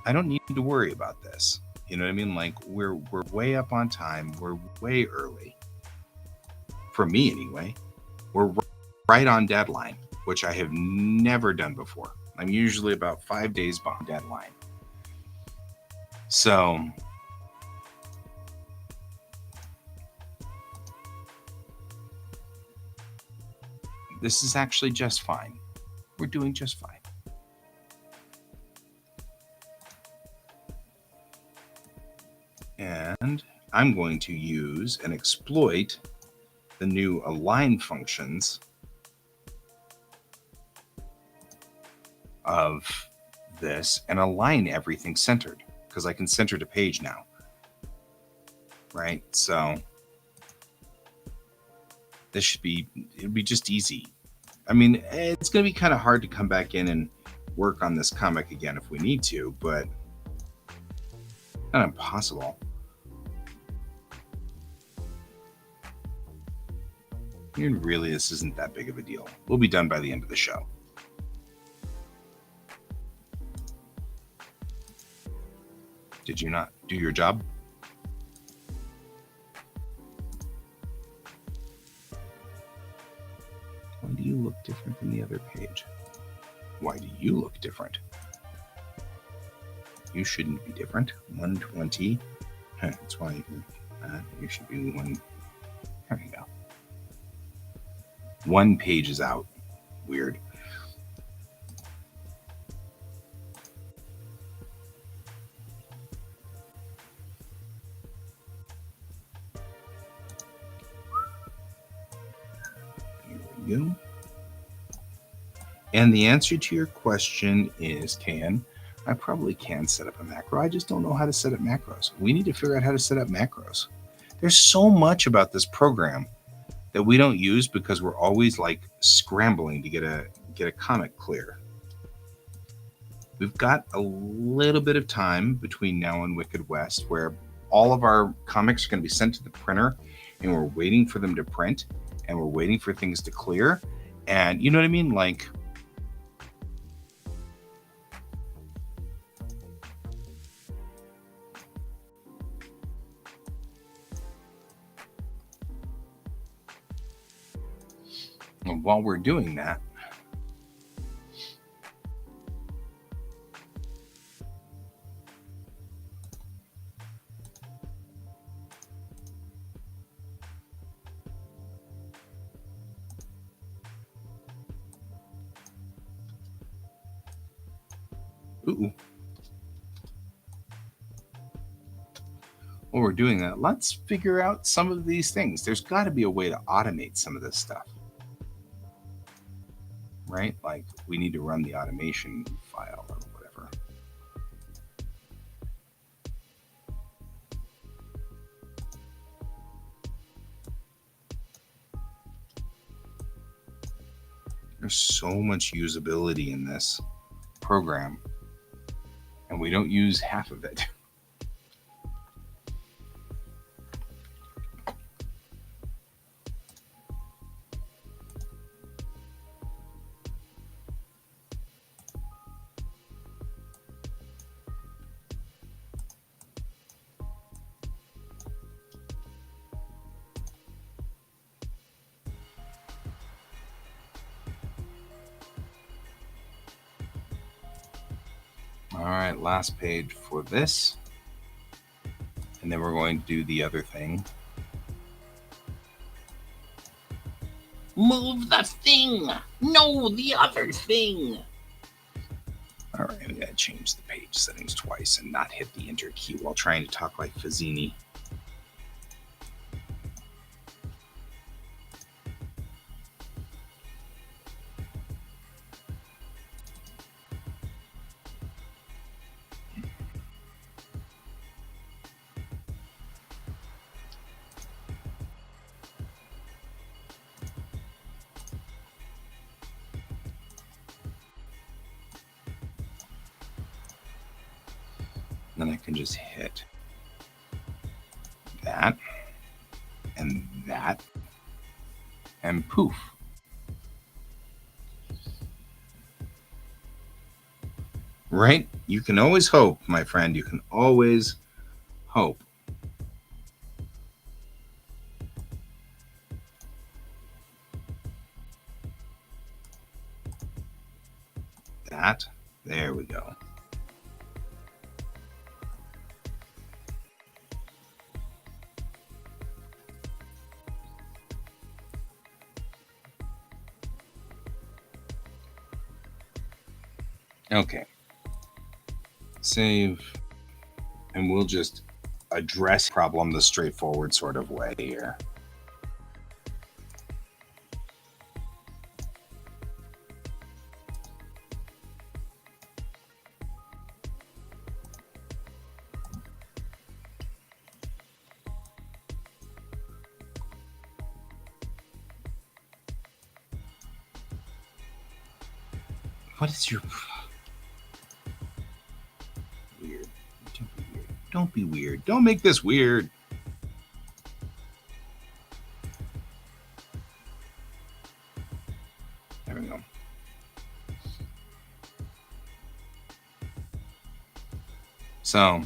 I don't need to worry about this. You know what I mean? Like, we're way up on time. We're way early. For me, anyway. We're right on deadline, which I have never done before. I'm usually about 5 days behind deadline. So this is actually just fine. We're doing just fine. And I'm going to use and exploit the new align functions of this and align everything centered, because I can center the page now. Right? So this should be, it'll be just easy. I mean, it's going to be kind of hard to come back in and work on this comic again if we need to, but not impossible. And really, this isn't that big of a deal. We'll be done by the end of the show. Did you not do your job? Why do you look different than the other page? Why do you look different? You shouldn't be different. 120. That's why you should be one. There you go. One page is out. Weird. Here we go. And the answer to your question is, I probably can set up a macro. I just don't know how to set up macros. We need to figure out how to set up macros. There's so much about this program that we don't use because we're always like scrambling to get a comic clear. We've got a little bit of time between now and Wicked West where all of our comics are going to be sent to the printer and we're waiting for them to print and we're waiting for things to clear. And you know what I mean? Like, and while we're doing that, while we're doing that, let's figure out some of these things. There's got to be a way to automate some of this stuff. right? Like we need to run the automation file or whatever. There's so much usability in this program, and we don't use half of it. All right, last page for this. And then we're going to do the other thing. Move the thing! No, the other thing! All right, I'm going to change the page settings twice and not hit the enter key while trying to talk like Fazzini. Then I can just hit that and that and poof. Right? You can always hope, my friend. You can always hope. That. There we go. Okay. Save. And we'll just address the problem the straightforward sort of way here. What is your... Weird. Don't be weird. Don't be weird. Don't make this weird. There we go. So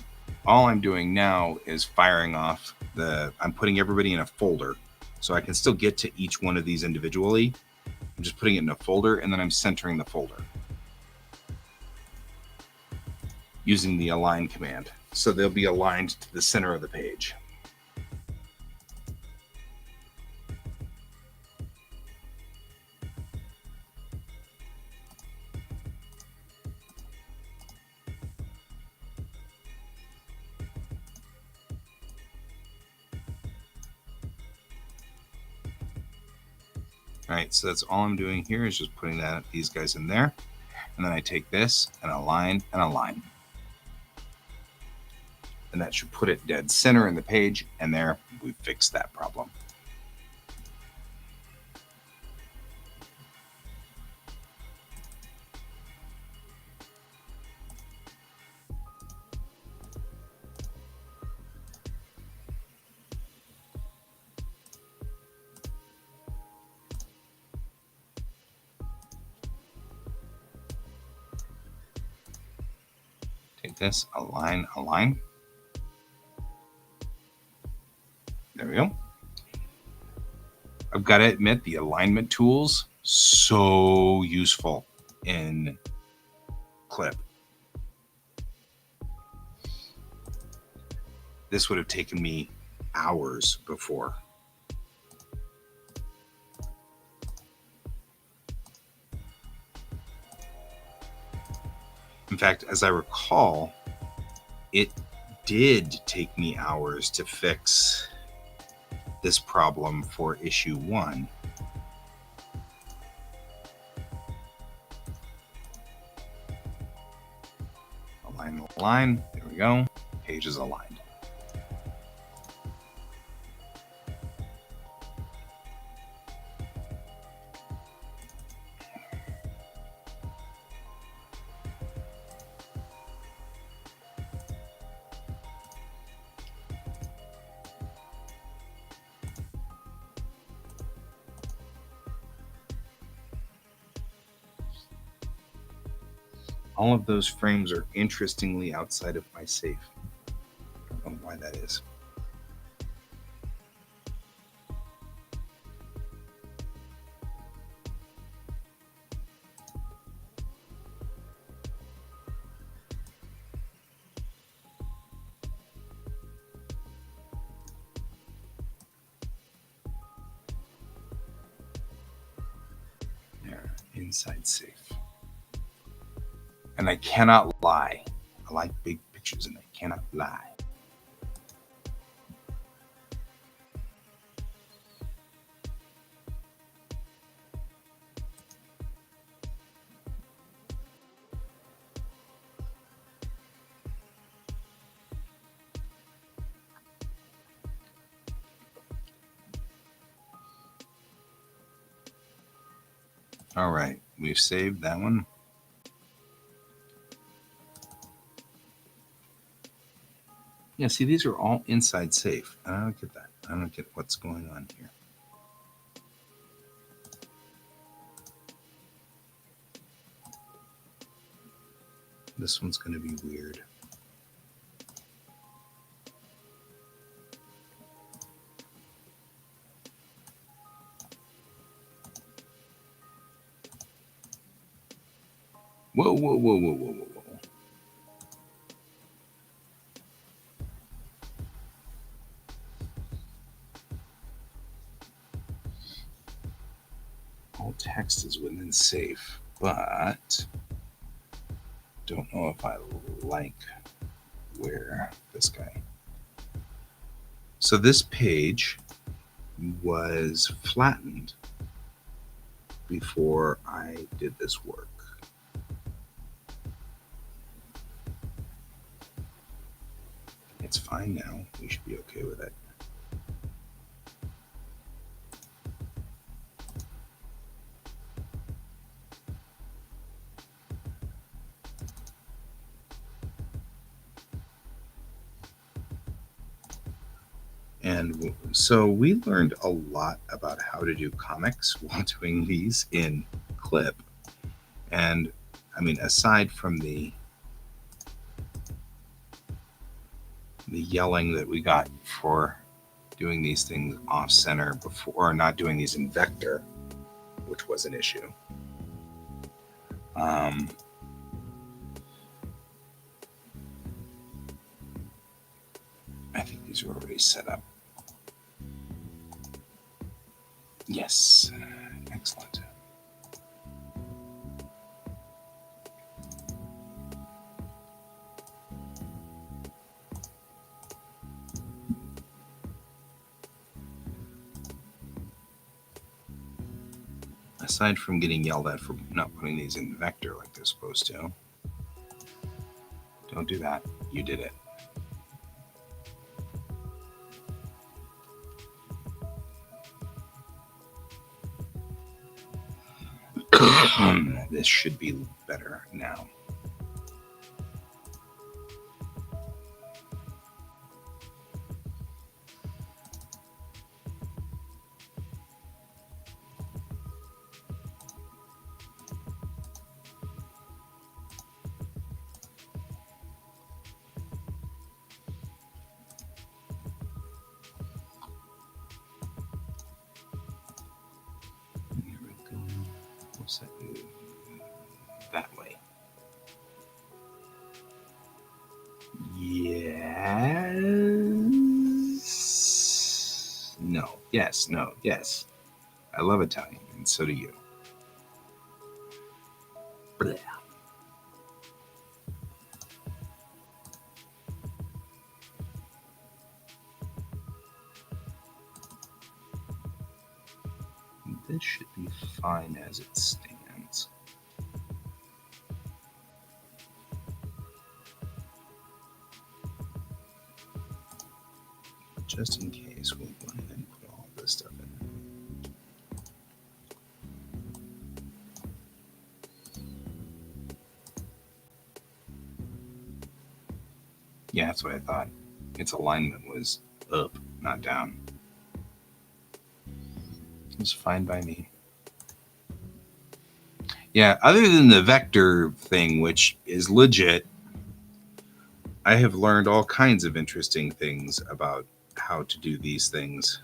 all I'm doing now is firing off I'm putting everybody in a folder so I can still get to each one of these individually. I'm just putting it in a folder and then I'm centering the folder using the align command. So they'll be aligned to the center of the page. All right, so that's all I'm doing here is just putting these guys in there. And then I take this and align and align. And that should put it dead center in the page. And there, we fixed that problem. Take this, align, align. There we go. I've got to admit, the alignment tools, so useful in Clip. This would have taken me hours before. In fact, as I recall, it did take me hours to fix this problem for issue 1. line. There we go. Page is aligned. All of those frames are interestingly outside of my safe. I don't know why that is. There, inside safe. And I cannot lie. I like big pictures and I cannot lie. All right, we've saved that one. Yeah, see, these are all inside safe. I don't get that. I don't get what's going on here. This one's going to be weird. Whoa, whoa, whoa, whoa, whoa, whoa, whoa. All text is within safe, but don't know if I like where this guy. So this page was flattened before I did this work. It's fine now. We should be okay with it. And so we learned a lot about how to do comics while doing these in Clip. And I mean, aside from the yelling that we got for doing these things off center before, or not doing these in vector, which was an issue. I think these are already set up. Yes, excellent. Aside from getting yelled at for not putting these in vector like they're supposed to. Don't do that. You did it. This should be better now. Here we go. What's that move? That way. Yes. No. Yes. No. Yes. I love Italian, and so do you. Blah. This should be fine as it stands. just in case, we'll go ahead and put all this stuff in. Yeah, that's what I thought. Its alignment was up, not down. It's fine by me. Yeah, other than the vector thing, which is legit, I have learned all kinds of interesting things about how to do these things.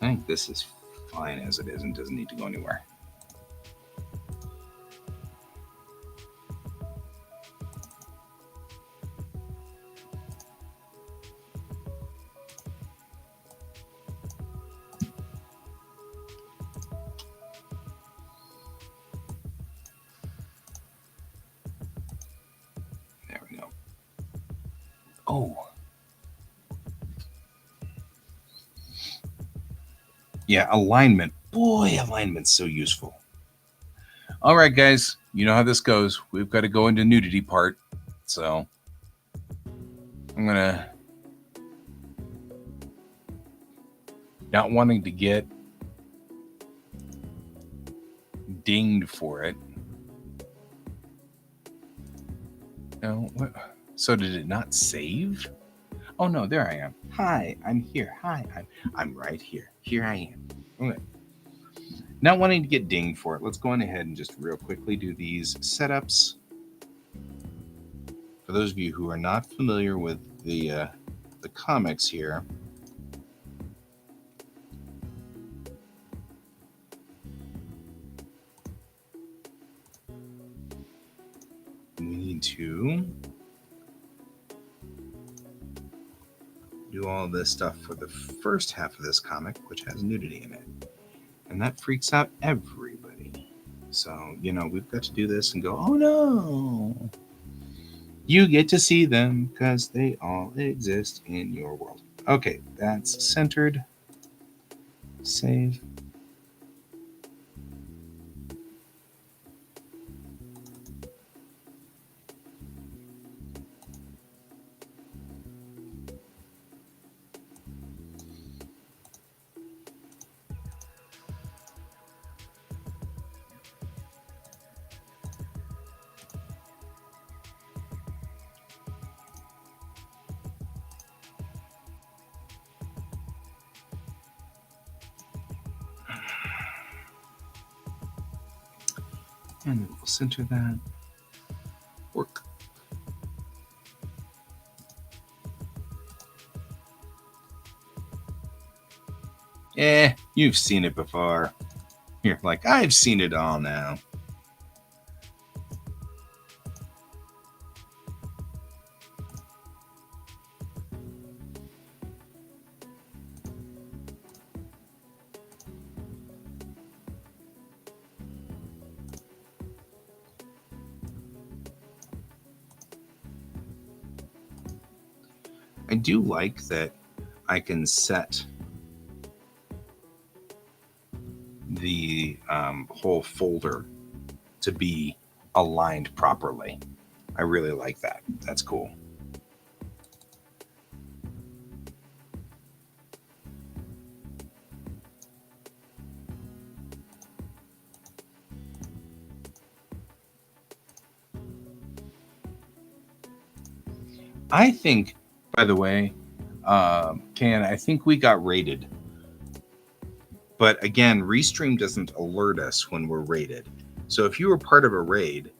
I think this is fine as it is and doesn't need to go anywhere. There we go. Oh. Yeah, alignment. Boy, alignment's so useful. All right, guys. You know how this goes. We've got to go into nudity part. So I'm going to... Not wanting to get dinged for it. No, what? So did it not save? Oh no, there I am. Hi, I'm here. Hi, I'm right here. Here I am. Okay. Not wanting to get dinged for it, let's go on ahead and just real quickly do these setups. For those of you who are not familiar with the comics here, we need to do all this stuff for the first half of this comic, which has nudity in it. And that freaks out everybody. So, you know, we've got to do this and go, oh no. You get to see them because they all exist in your world. Okay, that's centered. Save. And then we'll center that. Work. You've seen it before. You're like, I've seen it all now. I do like that I can set the whole folder to be aligned properly. I really like that. That's cool. I think, by the way, I think we got rated. But again, Restream doesn't alert us when we're rated. So if you were part of a raid,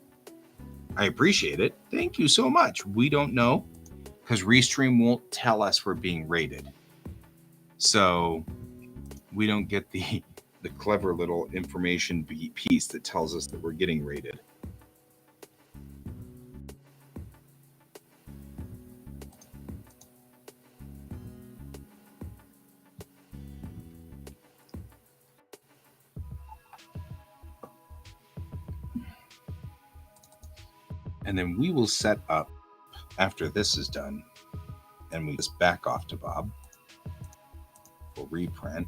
I appreciate it. Thank you so much. We don't know because Restream won't tell us we're being rated. So we don't get the clever little information piece that tells us that we're getting rated. And then we will set up after this is done, and we just back off to Bob. We'll reprint.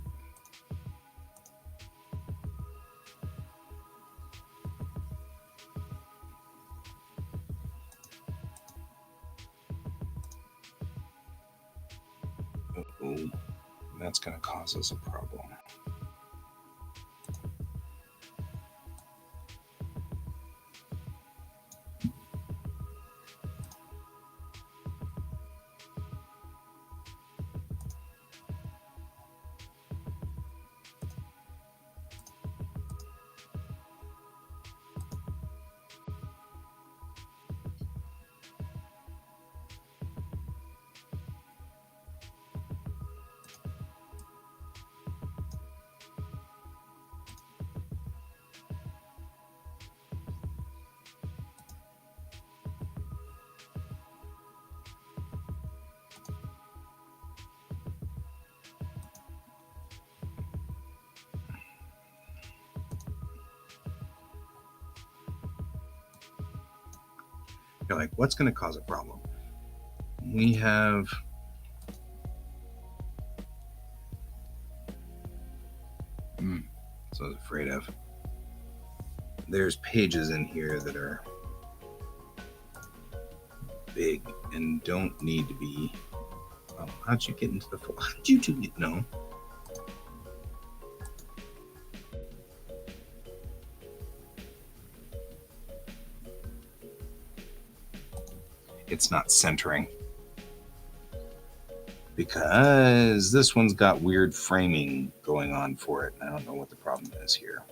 that's going to cause us a problem. You're like, what's going to cause a problem? We have so I was afraid of. There's pages in here that are big and don't need to be. Oh, how'd you get into the? How'd you two get? No. It's not centering because this one's got weird framing going on for it. I don't know what the problem is here.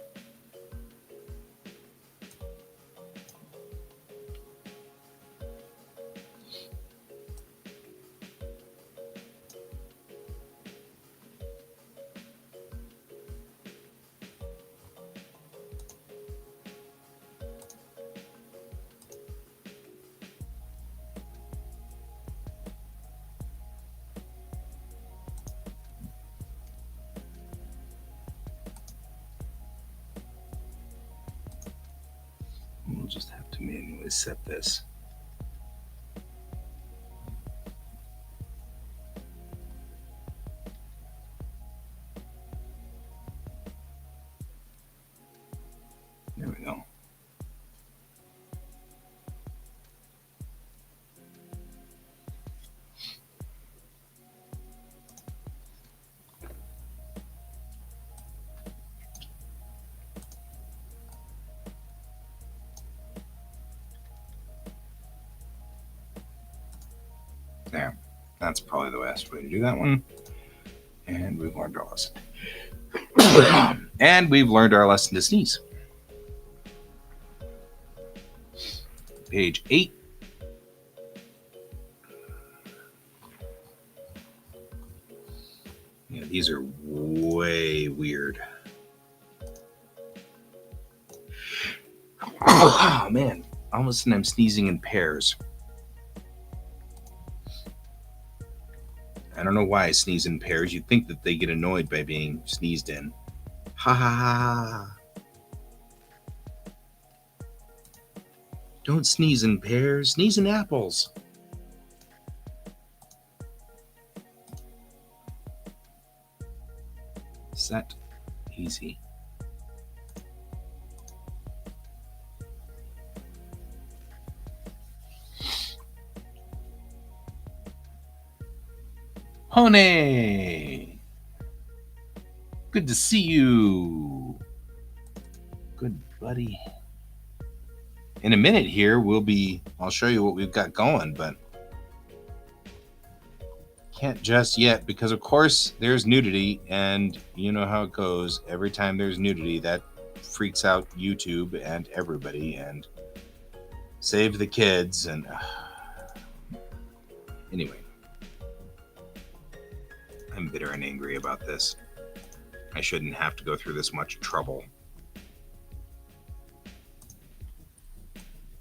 We'll just have to manually set this. There we go. There. That's probably the best way to do that one. And we've learned our lesson. And we've learned our lesson to sneeze. Page 8. Yeah, these are way weird. Oh, man. All of a sudden I'm sneezing in pairs. I don't know why I sneeze in pairs. You'd think that they get annoyed by being sneezed in. Ha ha ha. Don't sneeze in pairs. Sneeze in apples. Set. Easy. Hone! Good to see you. Good buddy. In a minute here, I'll show you what we've got going, but can't just yet because, of course, there's nudity, and you know how it goes. Every time there's nudity, that freaks out YouTube and everybody, and save the kids, and anyway. I'm bitter and angry about this. I shouldn't have to go through this much trouble.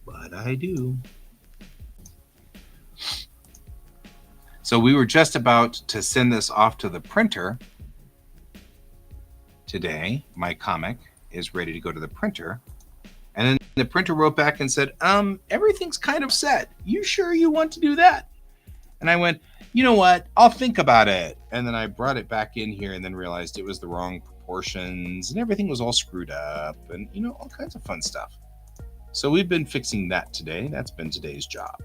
But I do. So we were just about to send this off to the printer. Today, my comic is ready to go to the printer. And then the printer wrote back and said, everything's kind of set. You sure you want to do that? And I went, you know what? I'll think about it. And then I brought it back in here and then realized it was the wrong proportions and everything was all screwed up and, all kinds of fun stuff. So we've been fixing that today. That's been today's job.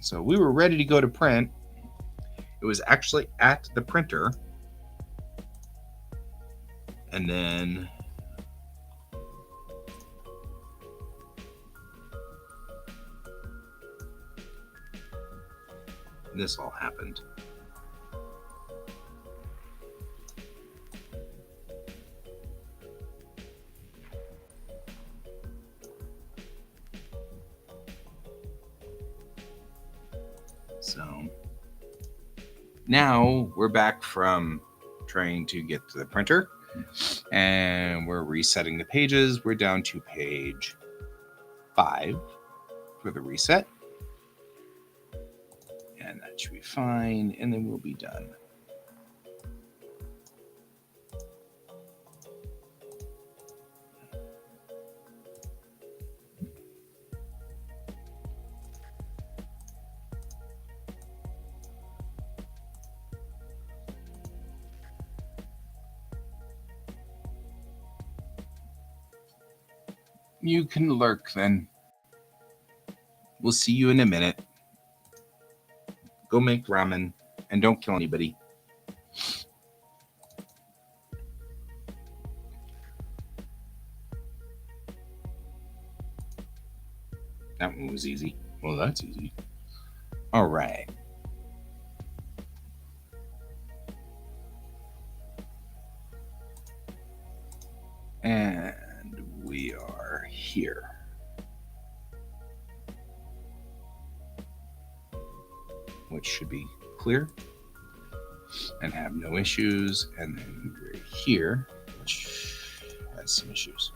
So we were ready to go to print It was actually at the printer. And then this all happened. So now we're back from trying to get to the printer and we're resetting the pages. We're down to page 5 for the reset. And that should be fine. And then we'll be done. You can lurk then. We'll see you in a minute. Go make ramen and don't kill anybody. That one was easy. Well, that's easy. All right. And we are here. Which should be clear and have no issues. And then we're here, which has some issues.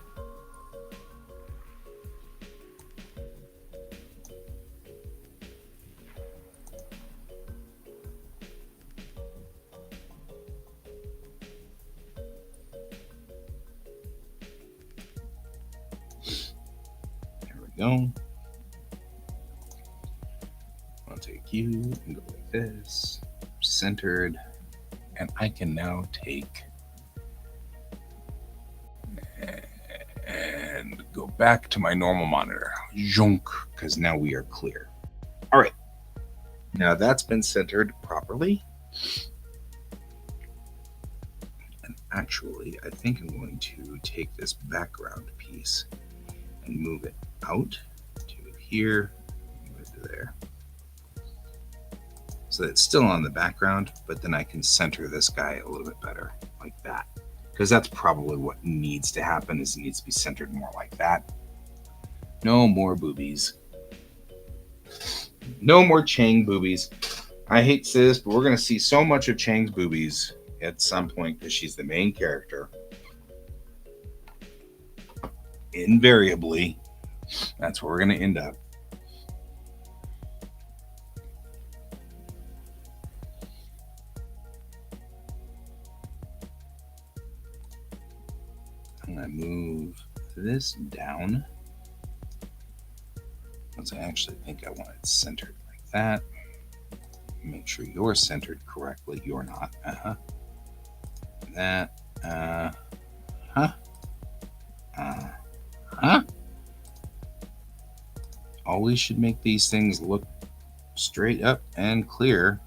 There we go. I'll take you and go like this, centered, and I can now take and go back to my normal monitor. Zonk, because now we are clear. All right. Now that's been centered properly. And actually, I think I'm going to take this background piece and move it out to here, move it to there. So it's still on the background, but then I can center this guy a little bit better, like that. Because that's probably what needs to happen, is it needs to be centered more like that. No more boobies. No more Chang boobies. I hate this, but we're going to see so much of Chang's boobies at some point because she's the main character. Invariably, that's where we're going to end up. I'm going to move this down. Because I actually think I want it centered like that. Make sure you're centered correctly. You're not. That. Always should make these things look straight up and clear.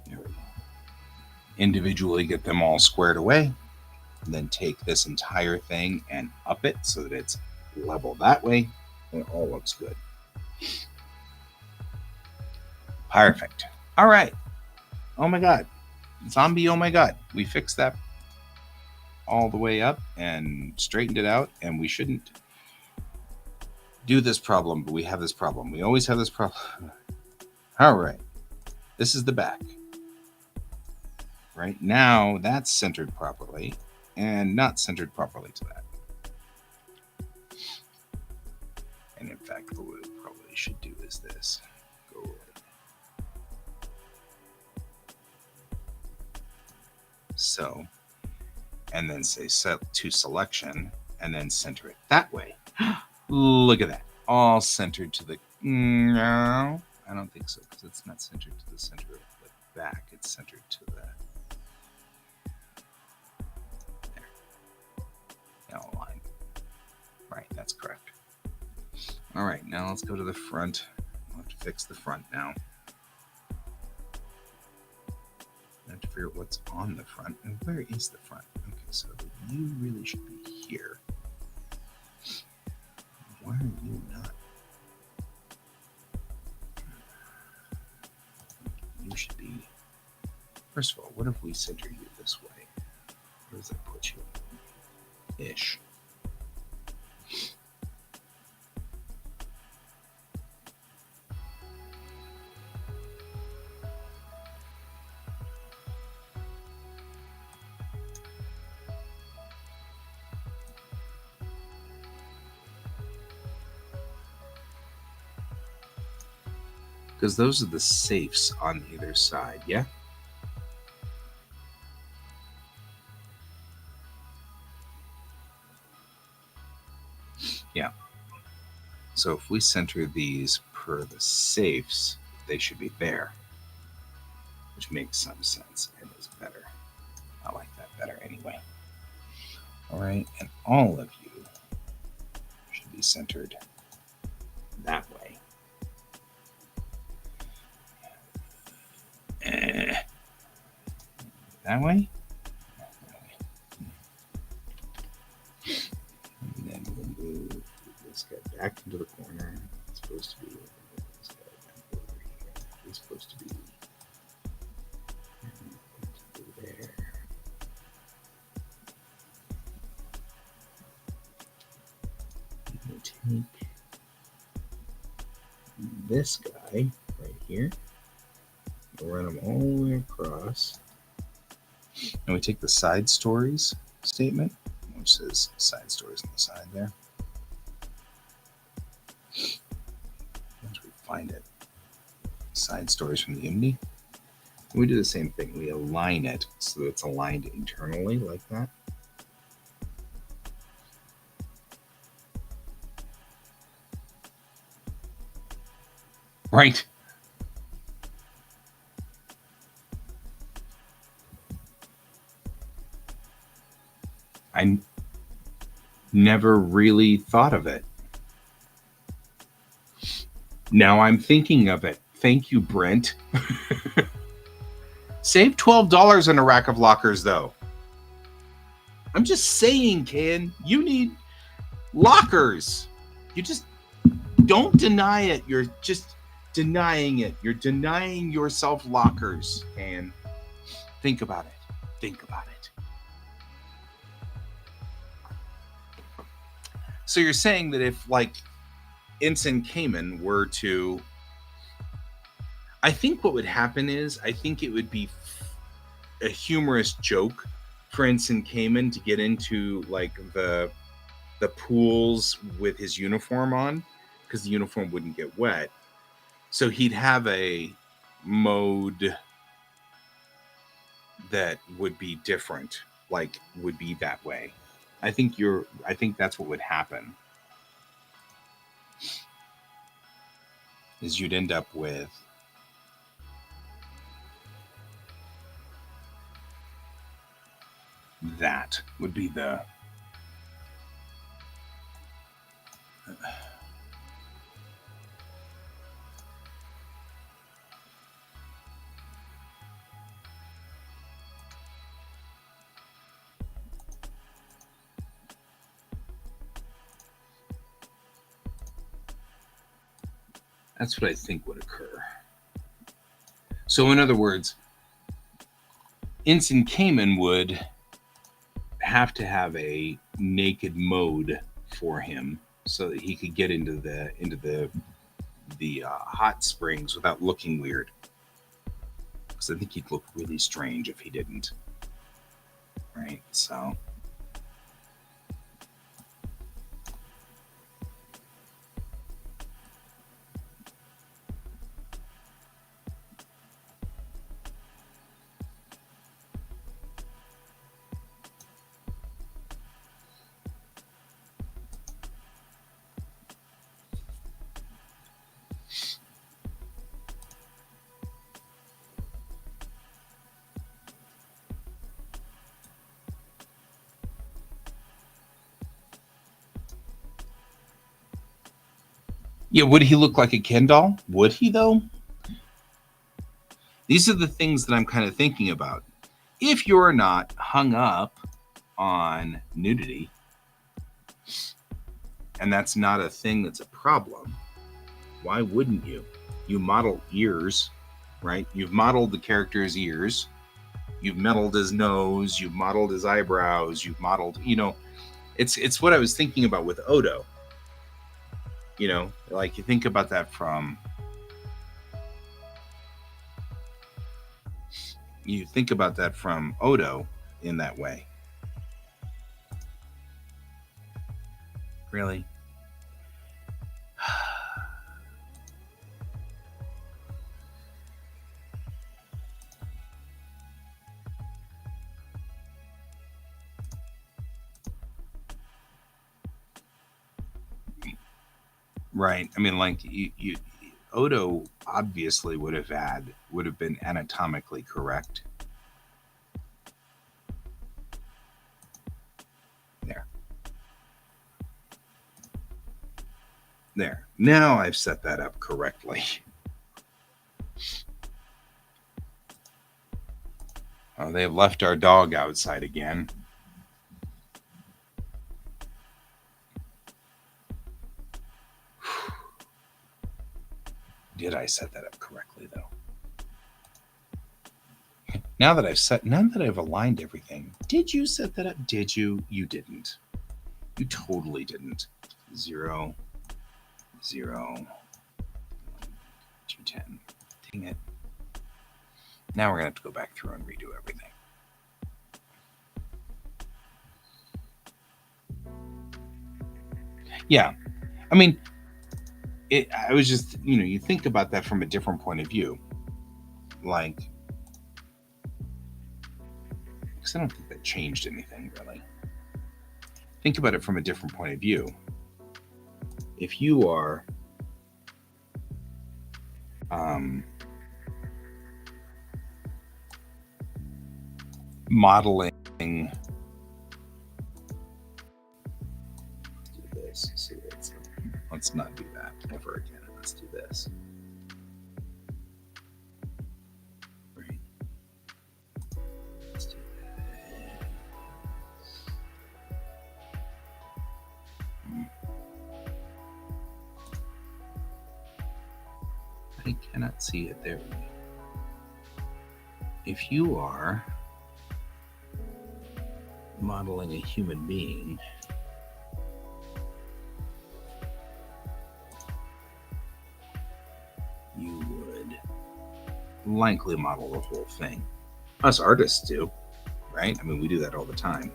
There we go. Individually get them all squared away. And then take this entire thing and up it so that it's level that way. And it all looks good. Perfect. All right. Oh my God. Zombie, oh my God. We fixed that all the way up and straightened it out. And we shouldn't do this problem, but we have this problem. We always have this problem. All right. This is the back. Right now, that's centered properly and not centered properly to that. And in fact, what we probably should do is this. Go right. So, and then say set to selection and then center it that way. Look at that. All centered to the, no, I don't think so, because it's not centered to the center of the back. It's centered to the, Right, that's correct. All right, now let's go to the front. I'll have to fix the front now. I have to figure out what's on the front. And where is the front? Okay, so you really should be here. Why are you not? You should be. First of all, what if we center you this way? Where does that put you? Ish. Because those are the safes on either side, yeah? Yeah. So if we center these per the safes, they should be there. Which makes some sense and is better. I like that better anyway. All right, and all of you should be centered that way. That way? And then we'll move this guy back into the corner. It's supposed to be this guy back over here. He's supposed to be there. We'll take this guy right here. We'll run him all the way across. And we take the side stories statement, which says side stories on the side there. Once we find it, side stories from the Unity. And we do the same thing. We align it so that it's aligned internally like that. Right. I never really thought of it. Now I'm thinking of it. Thank you, Brent. Save $12 on a rack of lockers, though. I'm just saying, Ken, you need lockers. You just don't deny it. You're just denying it. You're denying yourself lockers, Ken. Think about it. Think about it. So you're saying that if, like, Ensign Cayman were to... I think what would happen is, I think it would be a humorous joke for Ensign Cayman to get into, like, the pools with his uniform on, because the uniform wouldn't get wet. So he'd have a mode that would be different, like, would be that way. I think that's what would happen. Is you'd end up with that would be the that's what I think would occur. So in other words, Ensign Cayman would have to have a naked mode for him so that he could get into the hot springs without looking weird. Because I think he'd look really strange if he didn't. Right? So... Yeah, would he look like a Ken doll? Would he though? These are the things that I'm kind of thinking about. If you're not hung up on nudity, and that's not a thing that's a problem, why wouldn't you? You model ears, right? You've modeled the character's ears. You've modeled his nose. You've modeled his eyebrows. You've modeled, it's what I was thinking about with Odo. Like you think about that from Odo in that way. Really? Right. I mean, like Odo obviously would have been anatomically correct. There. Now I've set that up correctly. Oh, they've left our dog outside again. Did I set that up correctly though? Now that I've aligned everything, did you set that up? Did you? You didn't. You totally didn't. 0, 0, 210. Dang it. Now we're gonna have to go back through and redo everything. Yeah. I mean, I was just, you think about that from a different point of view. Like, because I don't think that changed anything really. Think about it from a different point of view. If you are modeling let's not do that ever again. Let's do this. Right. Let's do that. I cannot see it there. If you are modeling a human being, you would likely model the whole thing. Us artists do, right? I mean, we do that all the time.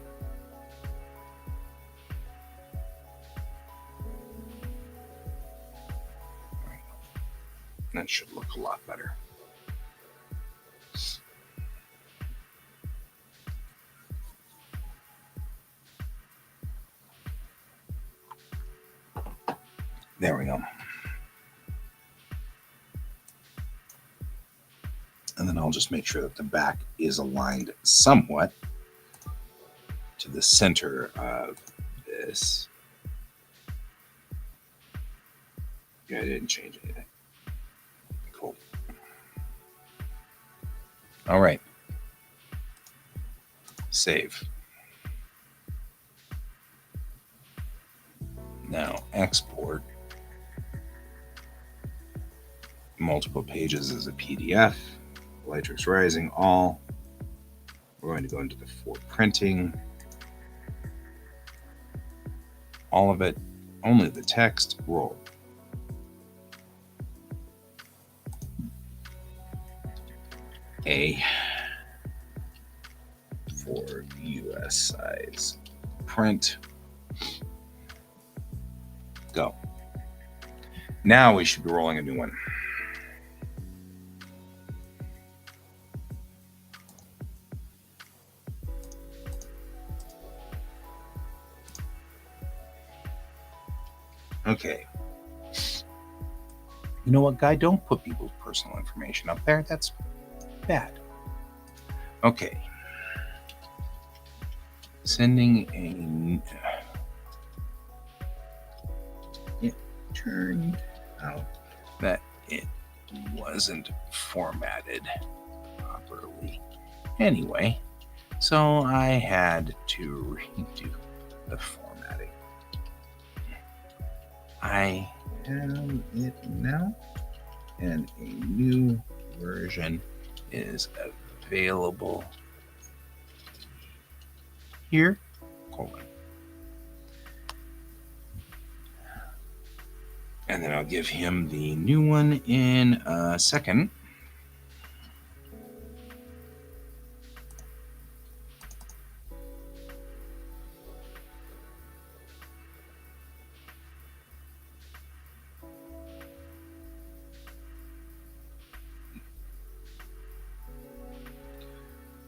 That should look a lot better. There we go. And then I'll just make sure that the back is aligned somewhat to the center of this. Yeah, I didn't change anything. Cool. All right. Save. Now export multiple pages as a PDF. Lightrix Rising all. We're going to go into the for printing. All of it, only the text, roll. A for US size print. Go. Now we should be rolling a new one. Okay. You know what, guy? Don't put people's personal information up there. That's bad. Okay. Sending a turn out that it wasn't formatted properly. Anyway, so I had to redo the formatting. I have it now, and a new version is available here. Hold on. And then I'll give him the new one in a second.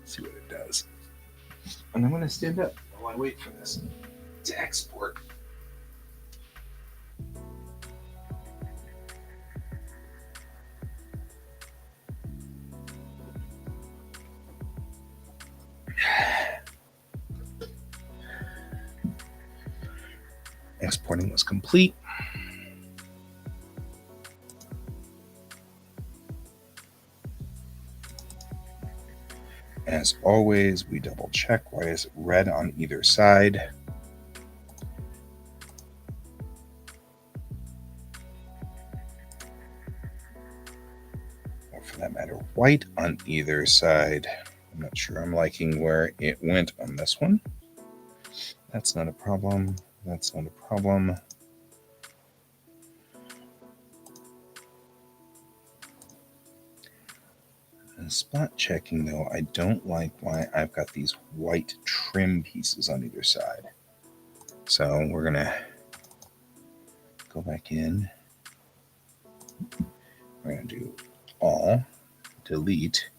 See what it does. And I'm going to stand up while I wait for this to export. Exporting was complete. As always, we double check. Why is it red on either side? Or for that matter, white on either side. I'm not sure I'm liking where it went on this one. That's not a problem. That's not a problem. And spot checking, though, I don't like why I've got these white trim pieces on either side. So we're going to go back in. We're going to do all, delete,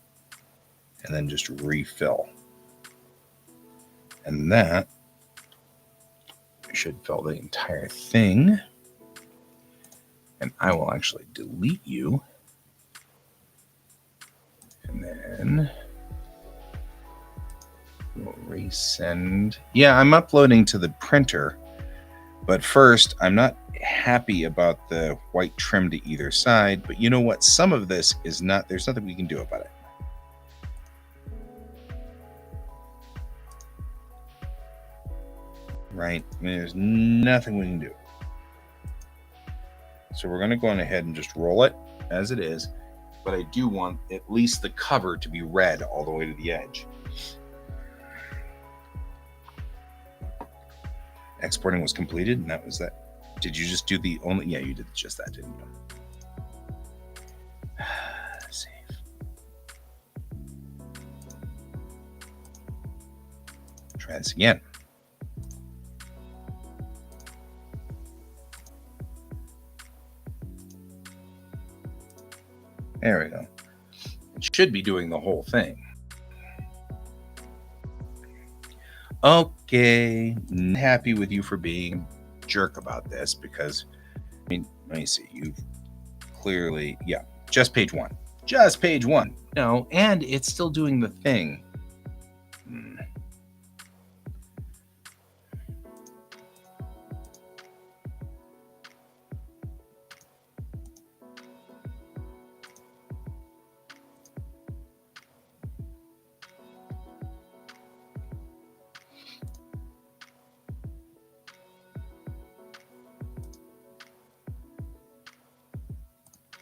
and then just refill. And that should fill the entire thing. And I will actually delete you. And then we'll resend. Yeah, I'm uploading to the printer. But first, I'm not happy about the white trim to either side. But you know what? Some of this is not, there's nothing we can do about it. Right? I mean, there's nothing we can do. So we're going to go on ahead and just roll it as it is. But I do want at least the cover to be red all the way to the edge. Exporting was completed, and that was that. Did you just do the only? Yeah, you did just that, didn't you? Save. Try this again. There we go. It should be doing the whole thing. Okay, happy with you for being a jerk about this because, I mean, let me see. You've clearly, yeah, just page one. Just page one. No, and it's still doing the thing.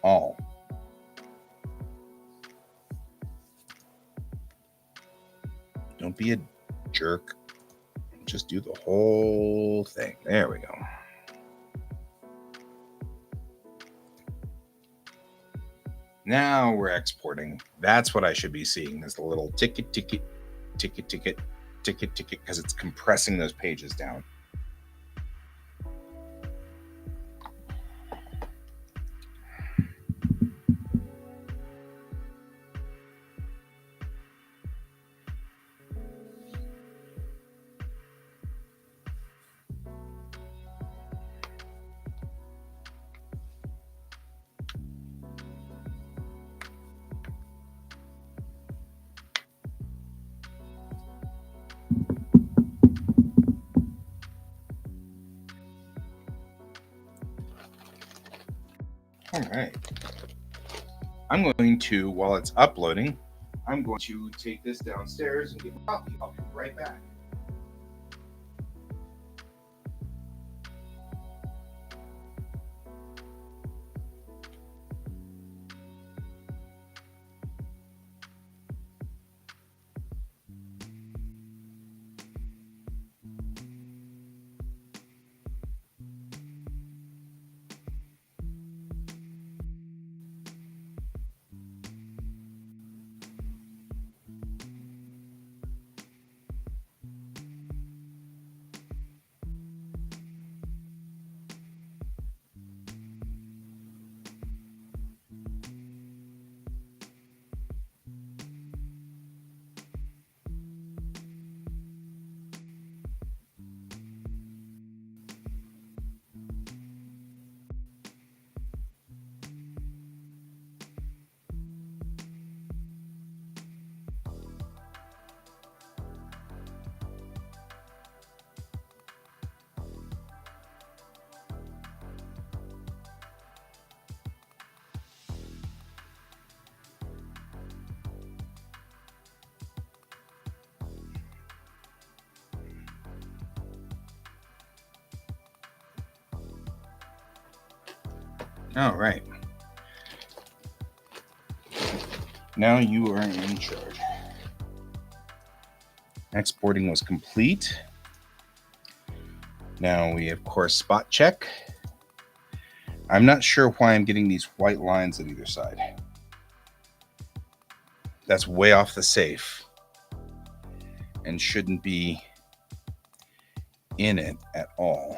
All. Don't be a jerk. Just do the whole thing. There we go. Now we're exporting. That's what I should be seeing is the little ticket, because it's compressing those pages down. I'm going to, while it's uploading, I'm going to take this downstairs and get coffee. I'll be right back. All right. Now you are in charge. Exporting was complete. Now we, of course, spot check. I'm not sure why I'm getting these white lines on either side. That's way off the safe and shouldn't be in it at all.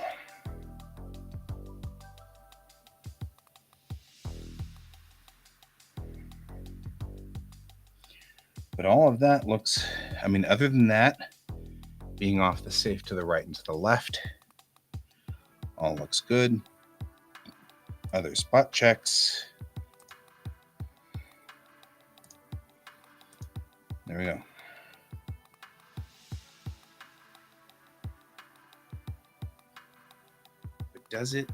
But all of that looks, I mean, other than that, being off the safe to the right and to the left, all looks good. Other spot checks. There we go. But does it?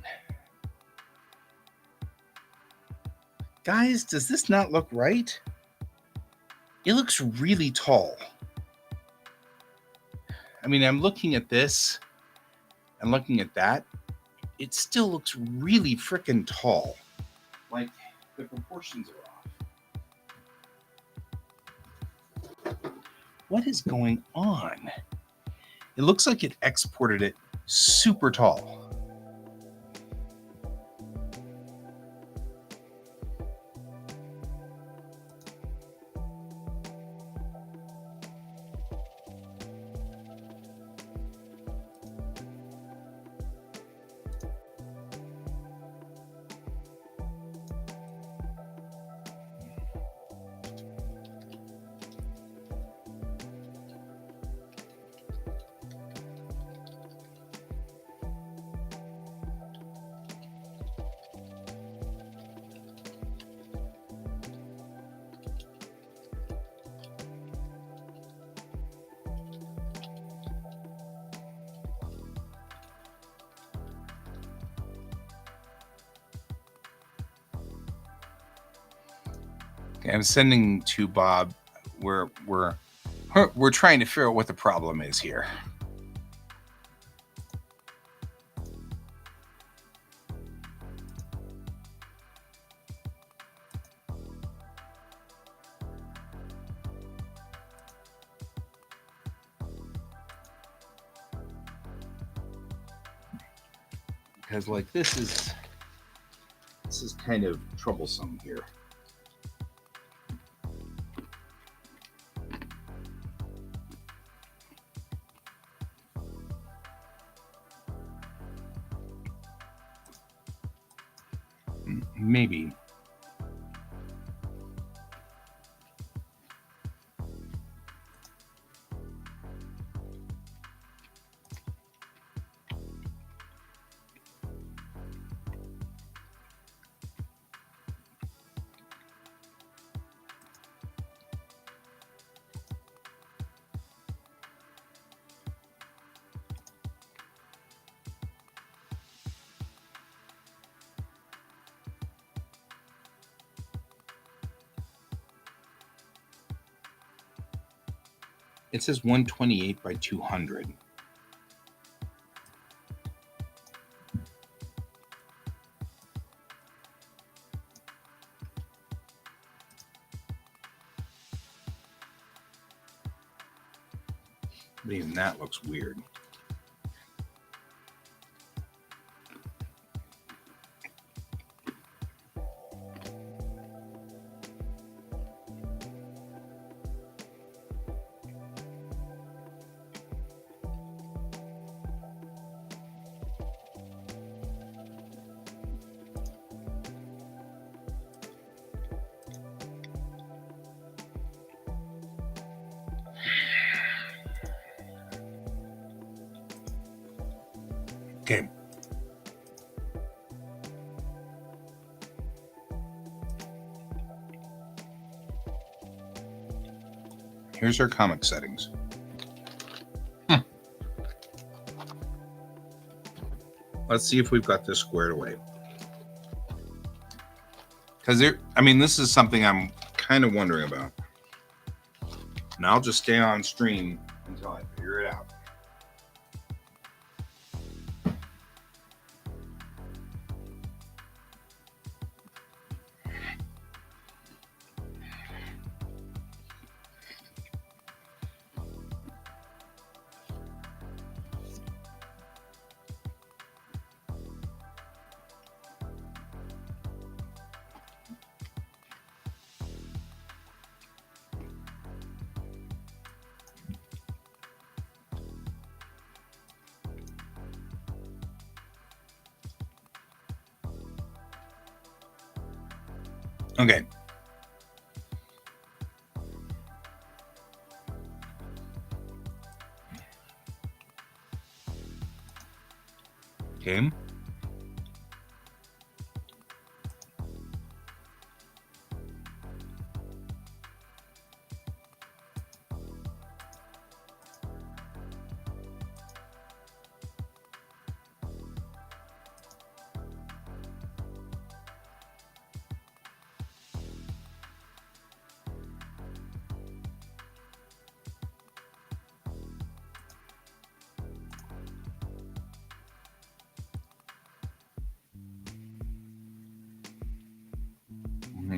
Guys, does this not look right? It looks really tall. I mean, I'm looking at this and looking at that. It still looks really freaking tall. Like, the proportions are off. What is going on? It looks like it exported it super tall. I'm sending to Bob. We're trying to figure out what the problem is here. Because like this is kind of troublesome here. Maybe. It says 128 by 200. But even that looks weird. Okay. Here's our comic settings. Let's see if we've got this squared away. Because this is something I'm kind of wondering about. And I'll just stay on stream until I figure it out. Okay. Okay.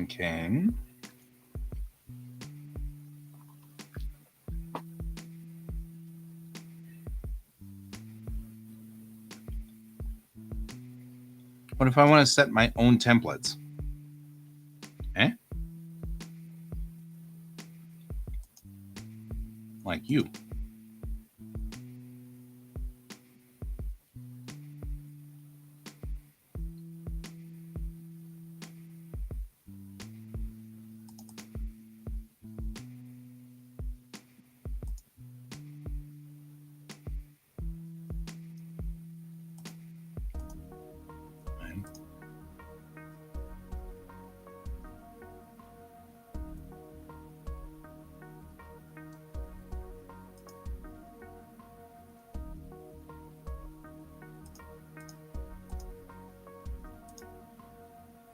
Okay. What if I want to set my own templates? Like you.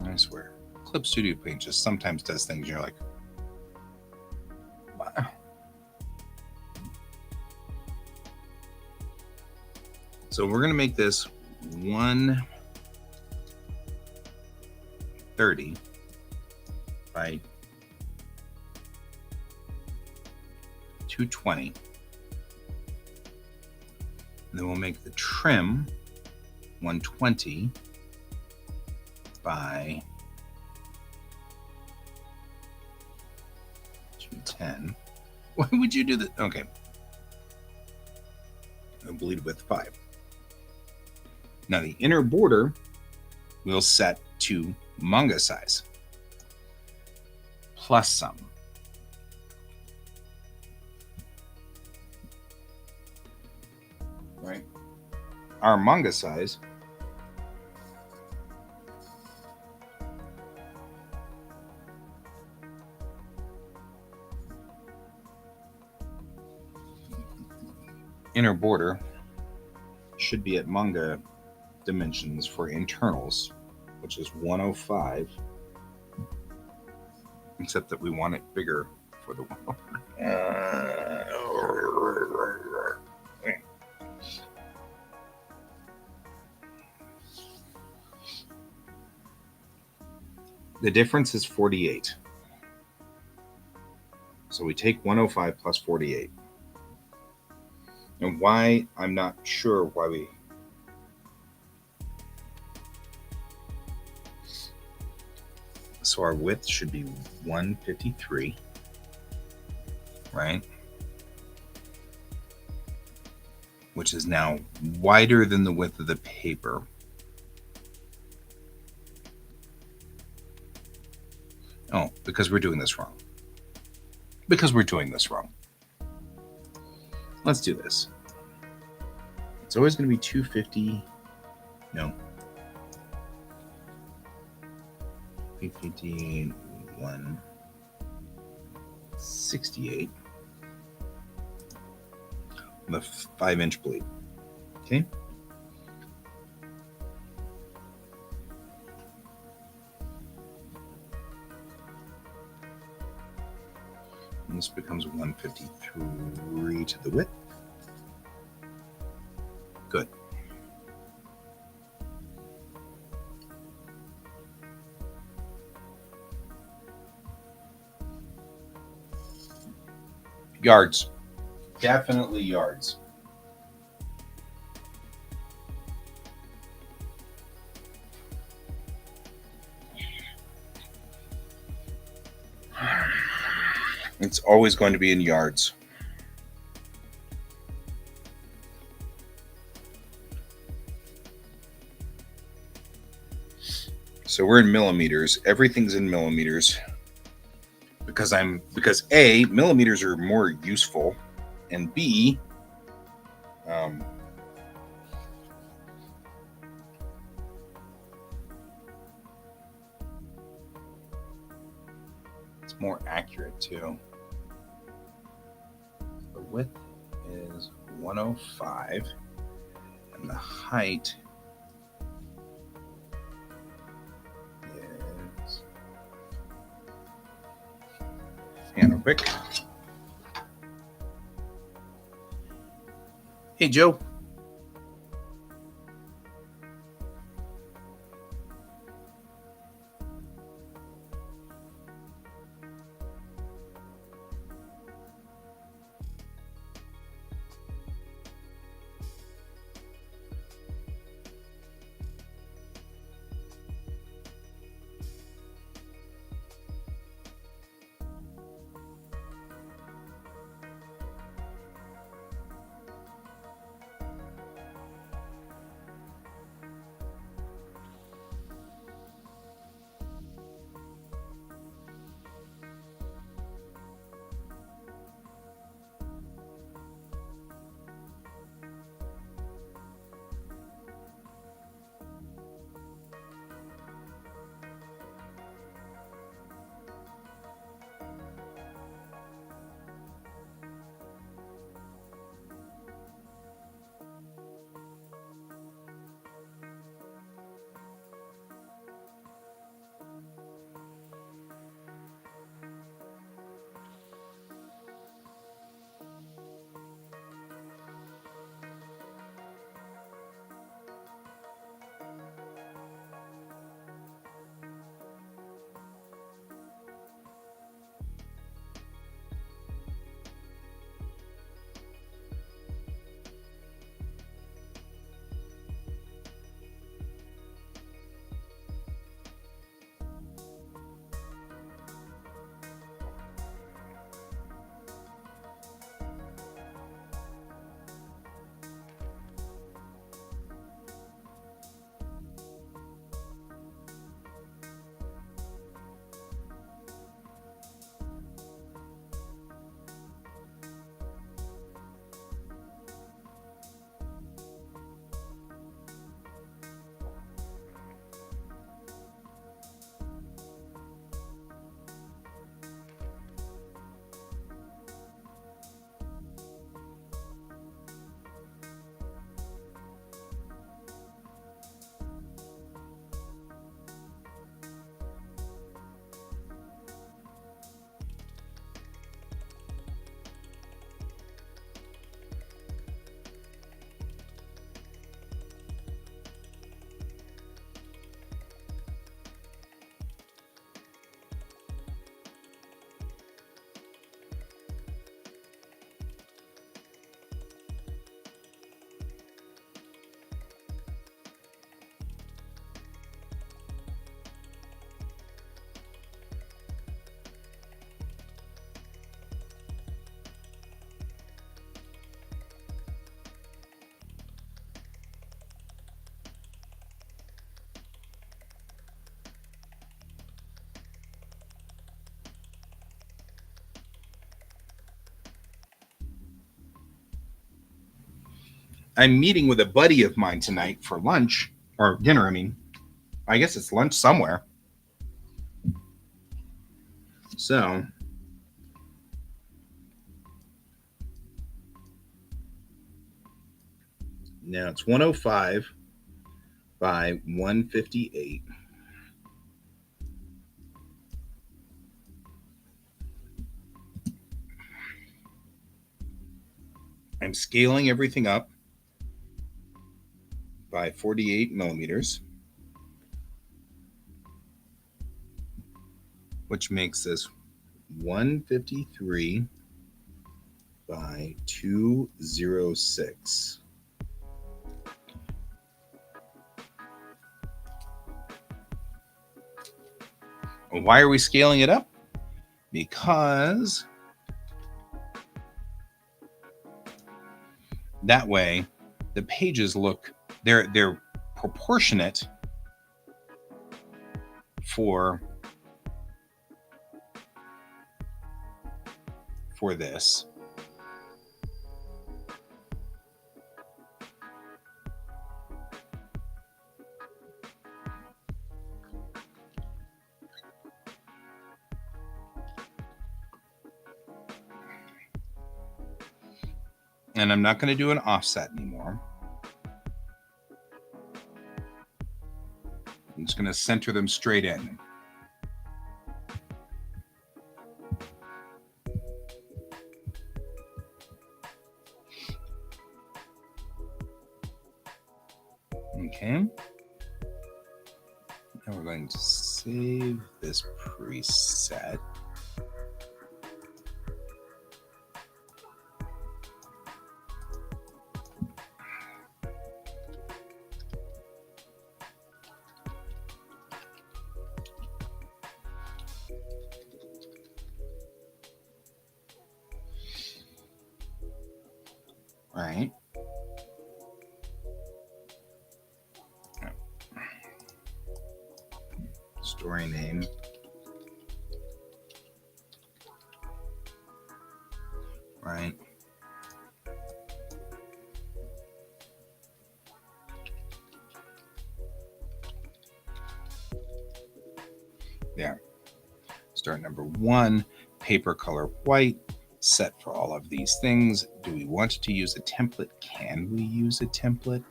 I swear. Clip Studio Paint just sometimes does things you're like, wow. So we're going to make this 130 by 220. And then we'll make the trim 120 by 210. Why would you do that? Okay. I'll bleed with 5. Now the inner border we'll set to manga size plus some. Right? Our manga size inner border should be at manga dimensions for internals, which is 105, except that we want it bigger for the 105. The difference is 48. So we take 105 plus 48. And why, I'm not sure why we... So our width should be 153, right? Which is now wider than the width of the paper. Oh, because we're doing this wrong. Because we're doing this wrong. Let's do this. It's always going to be 250. No. 250, 168. The 5-inch bleed. Okay. And this becomes 153 to the width. Good. Yards. Definitely yards. It's always going to be in yards. So we're in millimeters. Everything's in millimeters. Because A, millimeters are more useful, and B, it's more accurate too. The width is 105, and the height is... Hang on quick. Hey, Joe. I'm meeting with a buddy of mine tonight for lunch or dinner. I mean, I guess it's lunch somewhere. So now it's 105 by 158. I'm scaling everything up by 48 millimeters, which makes this 153 by 206. Why are we scaling it up? Because that way the pages look, they're proportionate for this. And I'm not going to do an offset anymore. I'm just going to center them straight in. Okay. Now we're going to save this preset. Right. Story name. Right. There. Start number 1, paper color white, set for all of these things. Do we want to use a template? Can we use a template?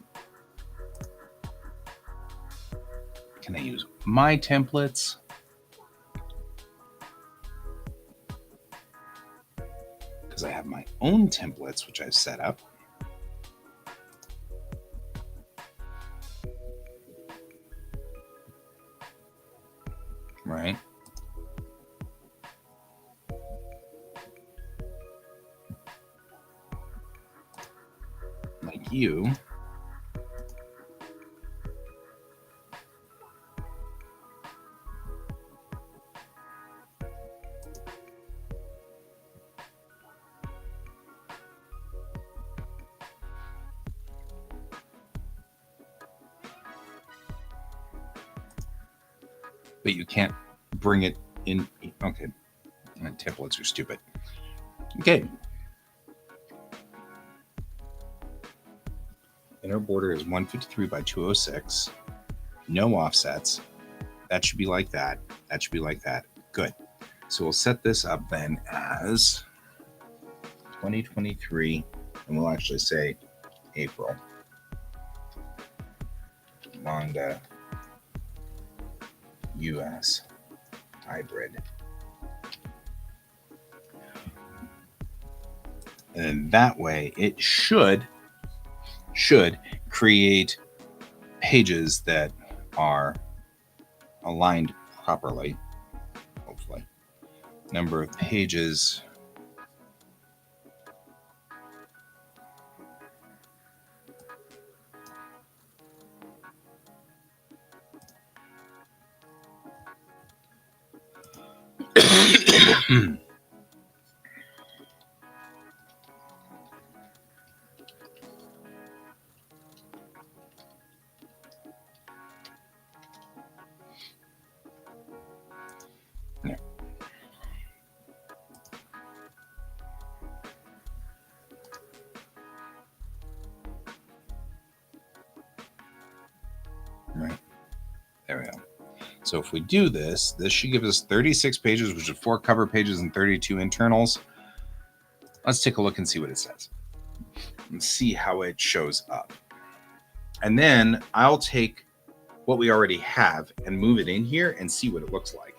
Can I use my templates? Because I have my own templates, which I've set up. Right. Like you. But you can't bring it in. Okay. Templates are stupid. Okay. Inner border is 153 by 206. No offsets. That should be like that. That should be like that. Good. So we'll set this up then as 2023, and we'll actually say April. Manga US hybrid. And that way it should create pages that are aligned properly, hopefully. Number of pages. There we go. So if we do this, this should give us 36 pages, which is 4 cover pages and 32 internals. Let's take a look and see what it says. And see how it shows up. And then I'll take what we already have and move it in here and see what it looks like.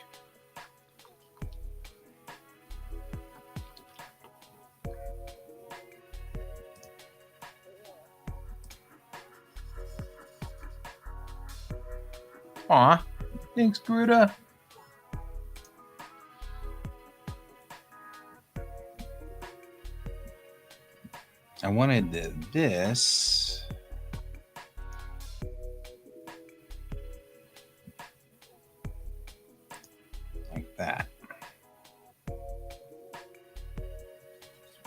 Aw, thanks, Gruda. I wanted this. Like that.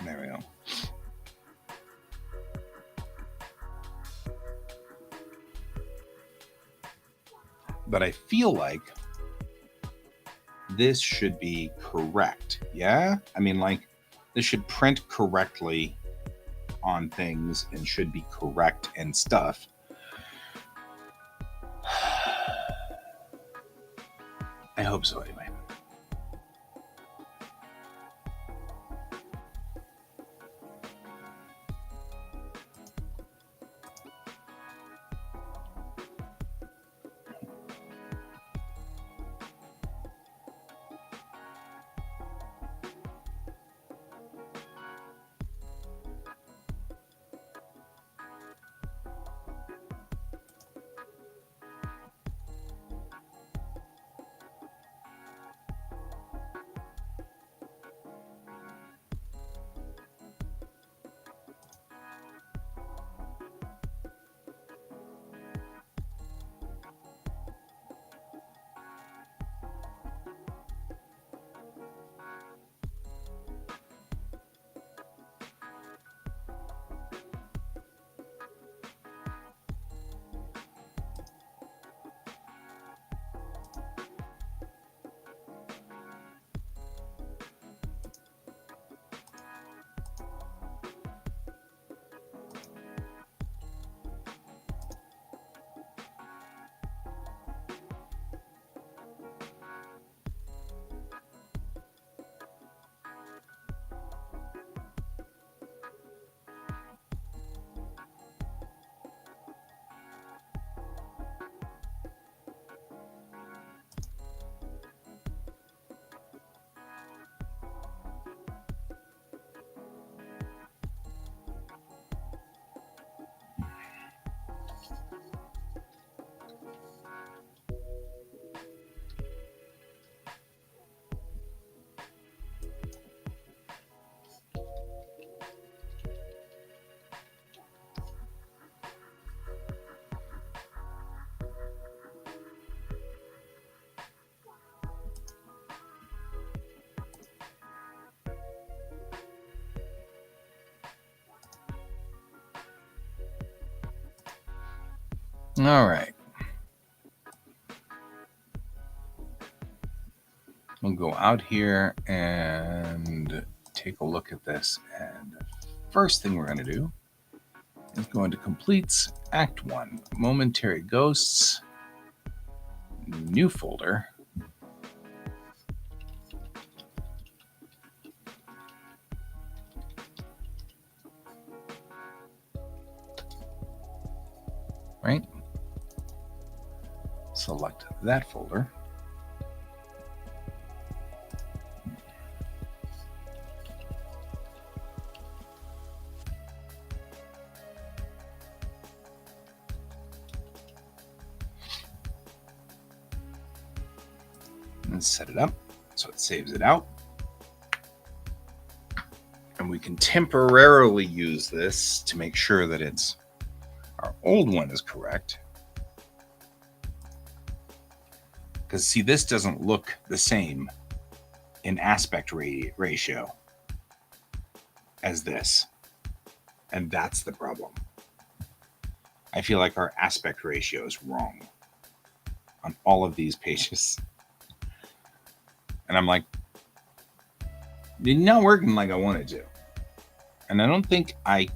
There we go. But I feel like this should be correct. Yeah? I mean, like, this should print correctly on things and should be correct and stuff. I hope so, anyway. All right. We'll go out here and take a look at this. And first thing we're going to do is go into Completes, Act 1, Momentary Ghosts, new folder. Right? Select that folder. And set it up so it saves it out. And we can temporarily use this to make sure that it's our old one is correct. Because see, this doesn't look the same in aspect ratio as this. And that's the problem. I feel like our aspect ratio is wrong on all of these pages. And I'm like, it's not working like I wanted to. And I don't think I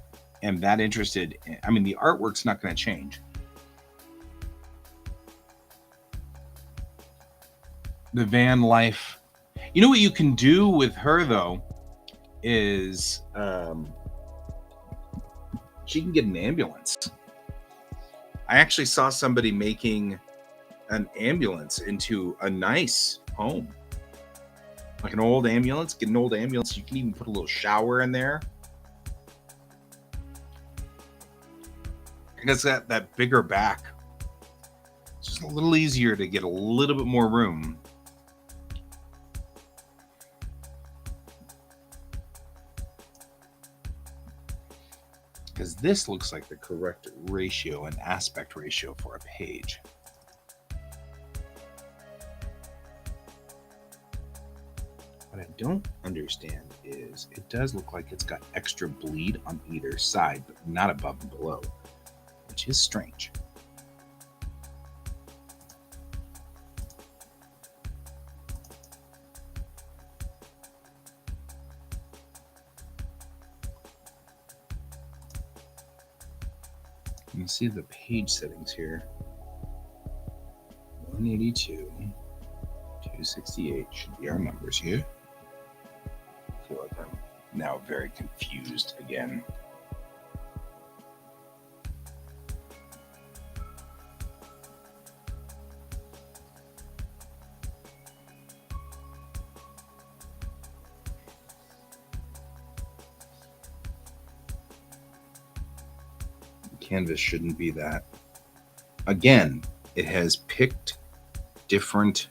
am that interested in, I mean, the artwork's not going to change. The van life. You know what you can do with her though is she can get an ambulance. I actually saw somebody making an ambulance into a nice home. Like an old ambulance, get an old ambulance. You can even put a little shower in there. Because that bigger back, it's just a little easier to get a little bit more room. Because this looks like the correct ratio and aspect ratio for a page. What I don't understand is it does look like it's got extra bleed on either side, but not above and below, which is strange. You can see the page settings here. 182, 268 should be our numbers here. I feel like I'm now very confused again. Canvas shouldn't be that. Again, it has picked different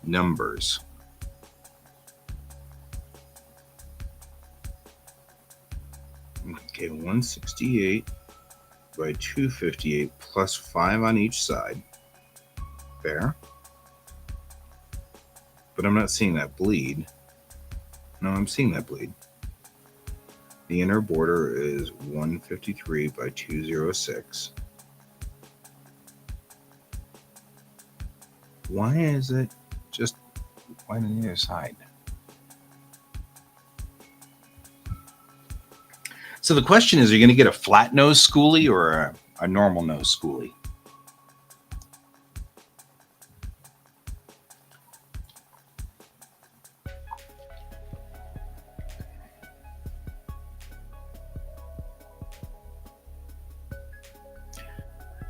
numbers. Okay, 168 by 258 plus 5 on each side. Fair. But I'm not seeing that bleed. No, I'm seeing that bleed. The inner border is 153 by 206. Why is it just white on the other side? So the question is, are you going to get a flat nose schoolie or a normal nose schoolie?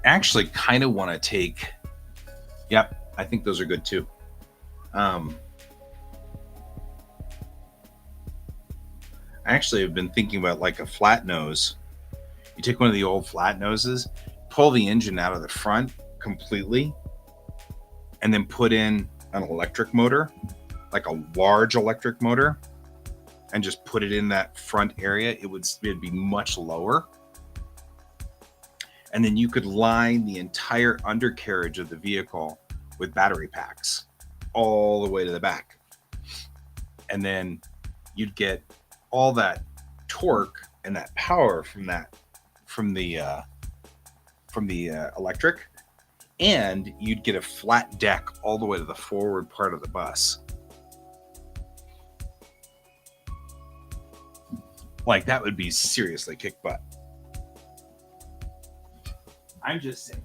Actually kind of want to take, yep, I think those are good too. I actually have been thinking about like a flat nose. You take one of the old flat noses, pull the engine out of the front completely, and then put in an electric motor, like a large electric motor, and just put it in that front area. It'd be much lower. And then you could line the entire undercarriage of the vehicle with battery packs all the way to the back. And then you'd get all that torque and that power from the electric, and you'd get a flat deck all the way to the forward part of the bus. Like that would be seriously kick butt. I'm just saying.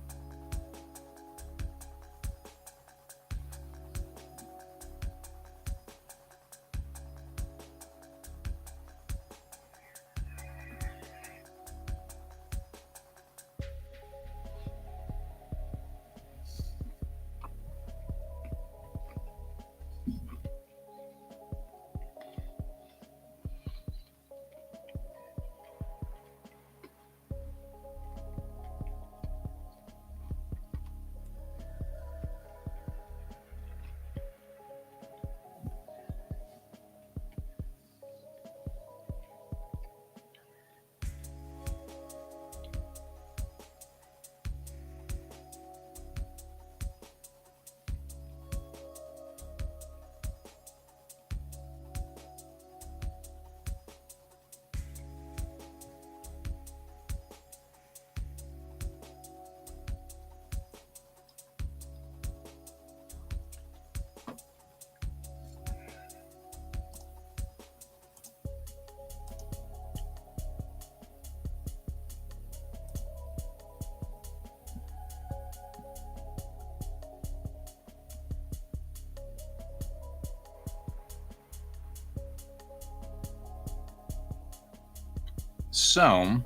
So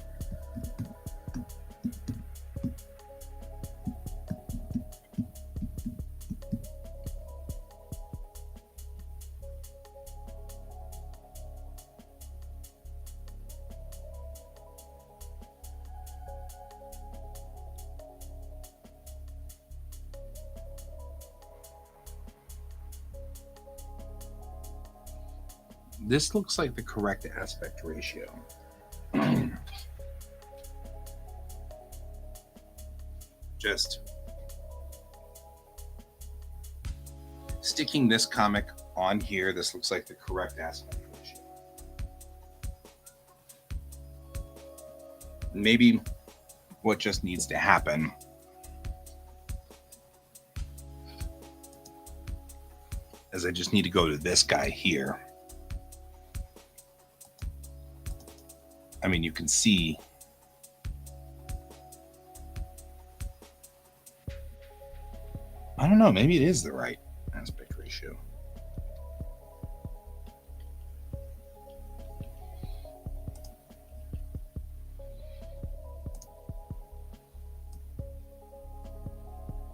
this looks like the correct aspect ratio. Just sticking this comic on here, this looks like the correct aspect ratio. Maybe what just needs to happen is I just need to go to this guy here. I mean, you can see I don't know, maybe it is the right aspect ratio.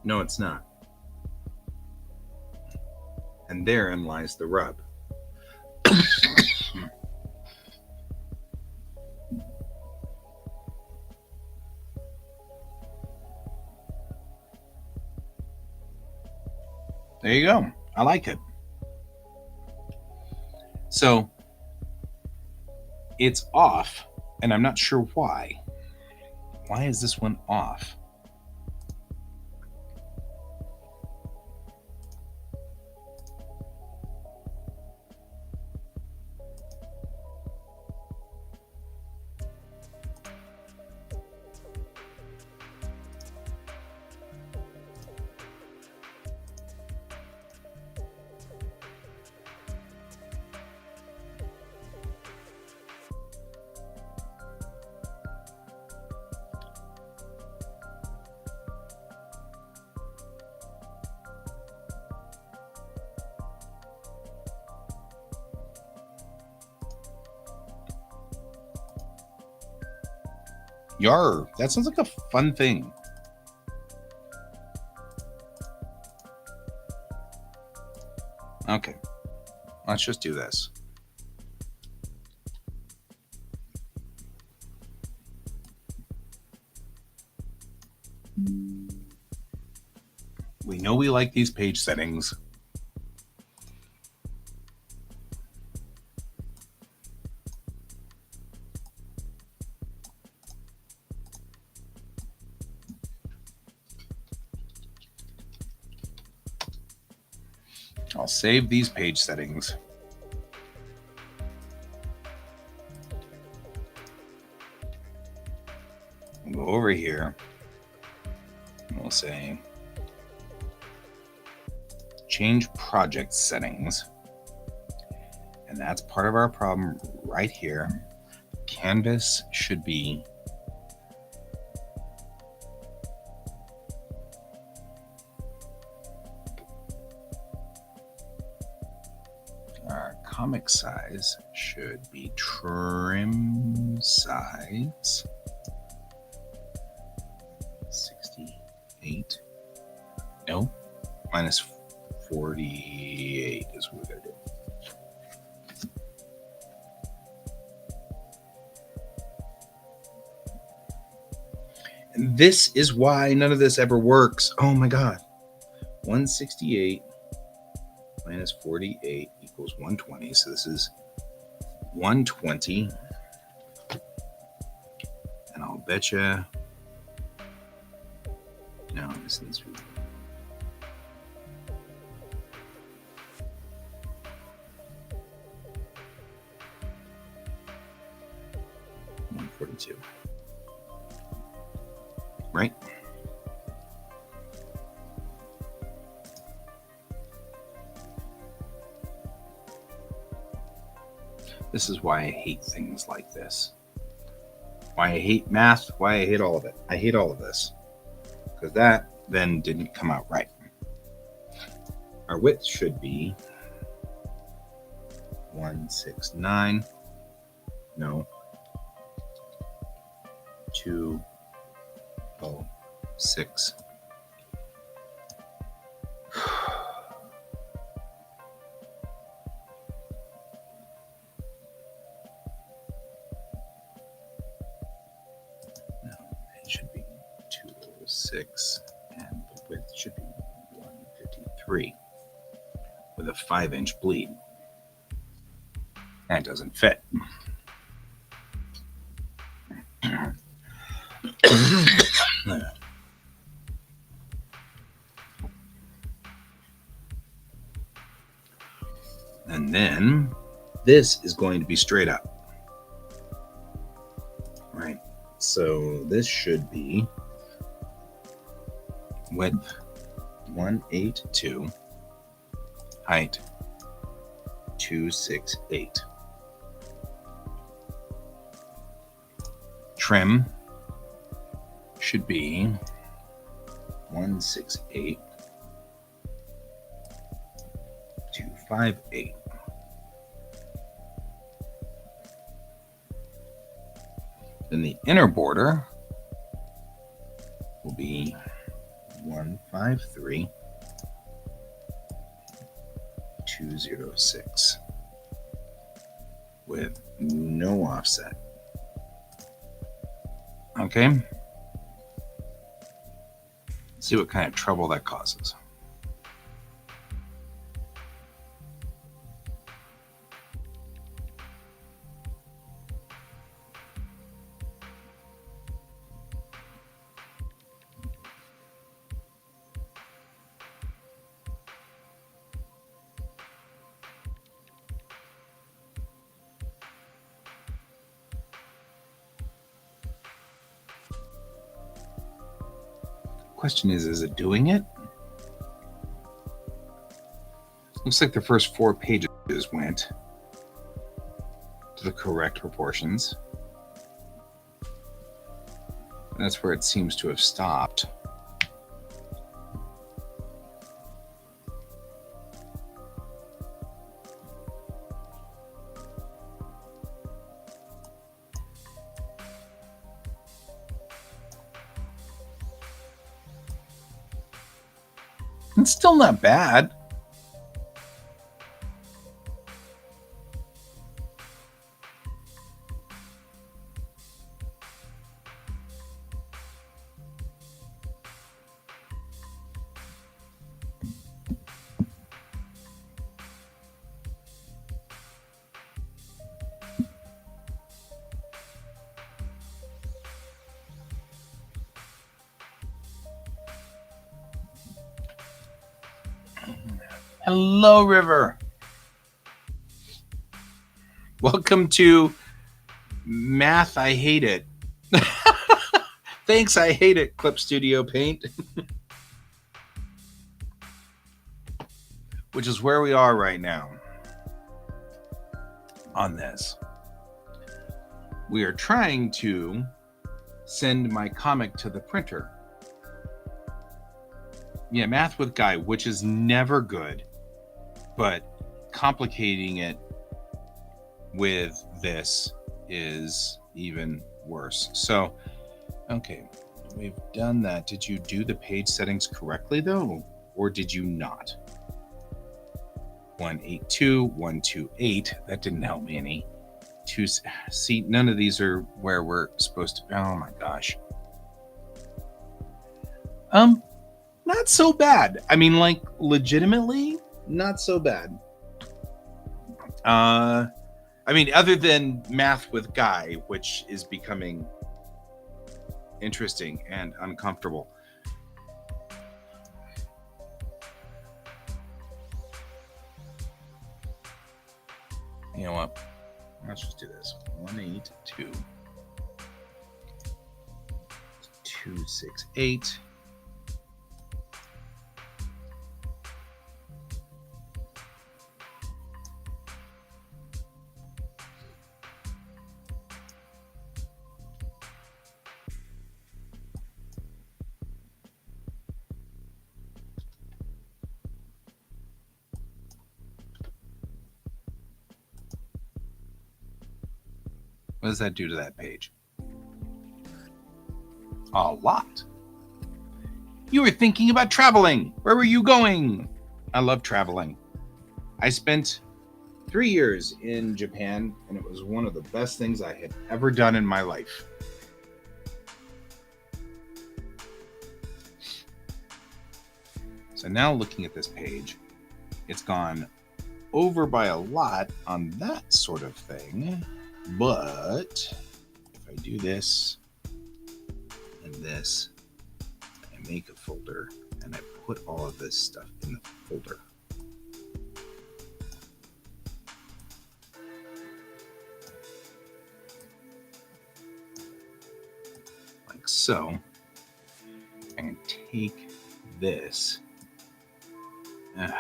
No, it's not. And therein lies the rub. There you go. I like it. So it's off, and I'm not sure why. Why is this one off? Yar, that sounds like a fun thing. Okay, let's just do this. We know we like these page settings. I'll save these page settings. We'll go over here. We'll say change project settings. And that's part of our problem right here. Canvas should be our comic size should be trim size 68. No, minus 48 is what we're going to do. And this is why none of this ever works. Oh my God. 168 minus 48 equals 120. So this is 120. And I'll bet you. No, this needs to be. $142. Right? This is why I hate things like this. Why I hate math, why I hate all of it. I hate all of this. Because that then didn't come out right. Our width should be 169. No. 206. No, it should be 206, and the width should be 153 with a 5-inch bleed. That doesn't fit. And then this is going to be straight up. Right. So this should be width 182, height 268. Trim should be 168, 258. Then the inner border will be 153, 206 with no offset. Okay. Let's see what kind of trouble that causes. Question is it doing it? Looks like the first 4 pages went to the correct proportions. And that's where it seems to have stopped. It's still not bad. Hello, River. Welcome to Math I Hate It. Thanks, I hate it, Clip Studio Paint. Which is where we are right now on this. We are trying to send my comic to the printer. Yeah, Math with Guy, which is never good, but complicating it with this is even worse. So, okay, we've done that. Did you do the page settings correctly though, or did you not? 182, 128, that didn't help me any. See, none of these are where we're supposed to. Oh my gosh. Not so bad. I mean, like, legitimately, not so bad. I mean, other than Math with Guy, which is becoming interesting and uncomfortable. You know what? Let's just do this. 182, 268. What does that do to that page? A lot. You were thinking about traveling. Where were you going? I love traveling. I spent 3 years in Japan, and it was one of the best things I had ever done in my life. So now looking at this page, it's gone over by a lot on that sort of thing. But if I do this and this, I make a folder and I put all of this stuff in the folder. Like so. I can take this. I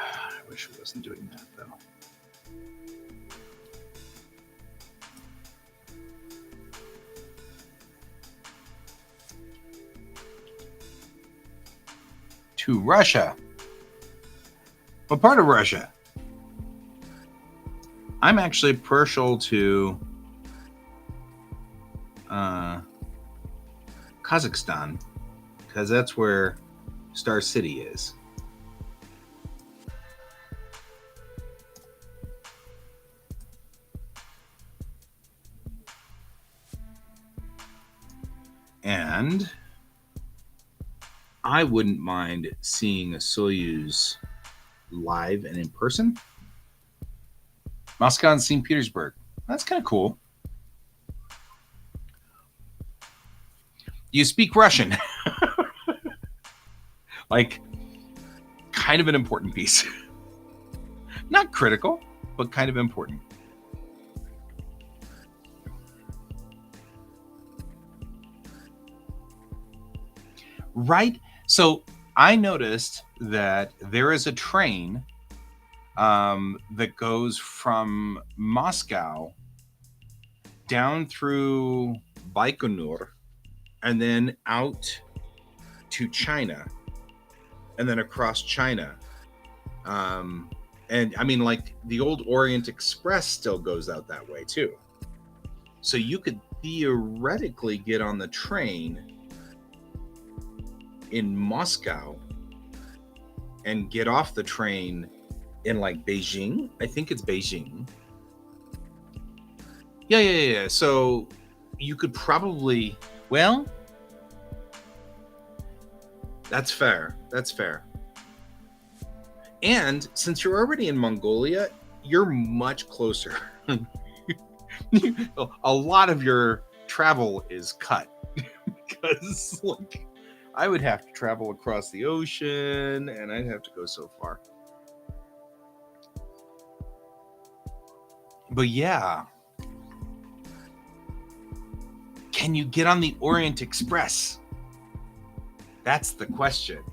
wish I wasn't doing that though. To Russia. What part of Russia? I'm actually partial to Kazakhstan because that's where Star City is. And I wouldn't mind seeing a Soyuz live and in person. Moscow and St. Petersburg. That's kind of cool. You speak Russian. Like, kind of an important piece. Not critical, but kind of important. Right? So I noticed that there is a train that goes from Moscow down through Baikonur and then out to China and then across China. And I mean, like the old Orient Express still goes out that way too. So you could theoretically get on the train in Moscow and get off the train in like Beijing. I think it's Beijing. Yeah. So you could probably, well, that's fair. And since you're already in Mongolia, you're much closer. A lot of your travel is cut because like I would have to travel across the ocean and I'd have to go so far. But yeah. Can you get on the Orient Express? That's the question.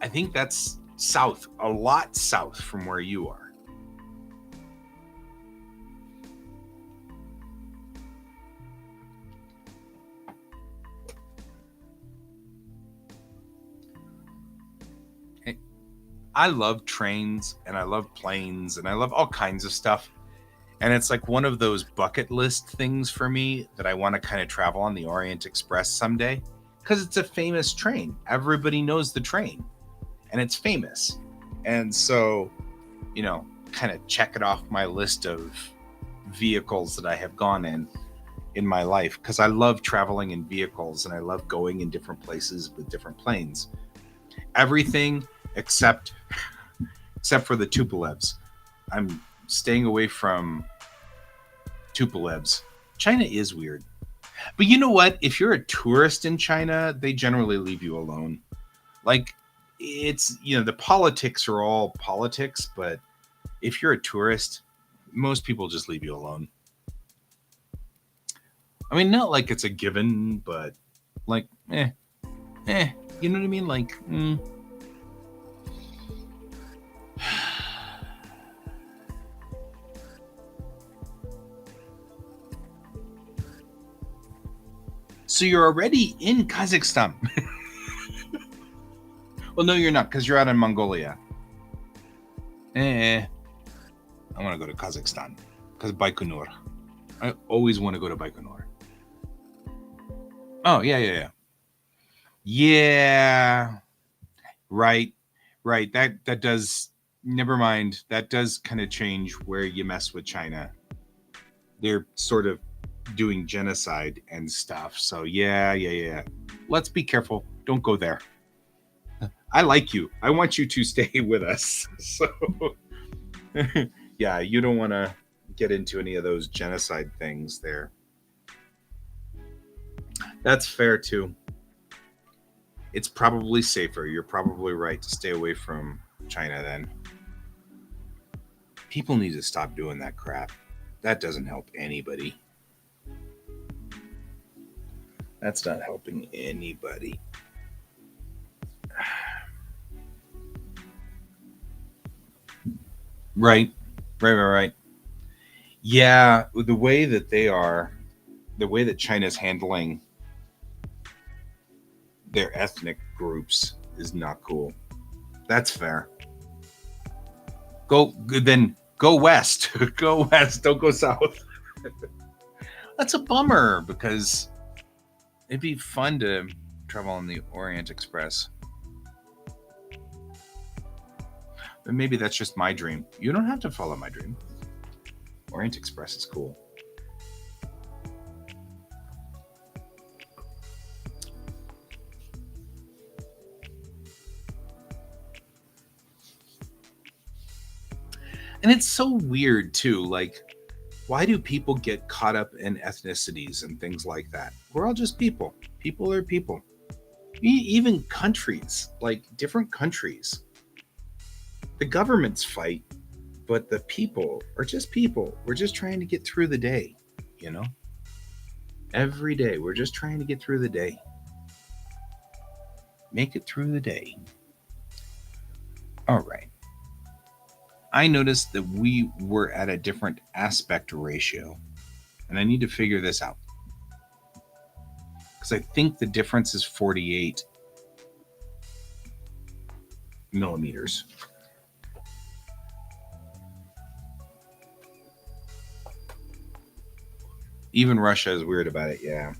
I think that's south, a lot south from where you are. I love trains and I love planes and I love all kinds of stuff. And it's like one of those bucket list things for me that I want to kind of travel on the Orient Express someday because it's a famous train. Everybody knows the train and it's famous. And so, you know, kind of check it off my list of vehicles that I have gone in my life because I love traveling in vehicles and I love going in different places with different planes. Everything except for the Tupolevs. I'm staying away from Tupolevs. China is weird. But you know what? If you're a tourist in China, they generally leave you alone. Like, it's, you know, the politics are all politics, but if you're a tourist, most people just leave you alone. I mean, not like it's a given, but like, you know what I mean? Like, So you're already in Kazakhstan. Well, no, you're not, because you're out in Mongolia. I want to go to Kazakhstan, because Baikonur. I always want to go to Baikonur. Oh, yeah. Yeah. Right. That does, never mind. That does kind of change where you mess with China. They're sort of doing genocide and stuff. So yeah. Let's be careful. Don't go there. I like you. I want you to stay with us. So yeah, you don't want to get into any of those genocide things there. That's fair too. It's probably safer. You're probably right to stay away from China then. People need to stop doing that crap. That doesn't help anybody. That's not helping anybody. Right. Yeah, the way that they are, the way that China's handling their ethnic groups is not cool. That's fair. Go west. Go west. Don't go south. That's a bummer because it'd be fun to travel on the Orient Express. But maybe that's just my dream. You don't have to follow my dream. Orient Express is cool. And it's so weird too. Like, why do people get caught up in ethnicities and things like that? We're all just people. People are people. Even countries, like different countries. The governments fight, but the people are just people. We're just trying to get through the day, you know? Every day, we're just trying to get through the day. Make it through the day. All right. I noticed that we were at a different aspect ratio, and I need to figure this out. Because I think the difference is 48 millimeters. Even Russia is weird about it, yeah.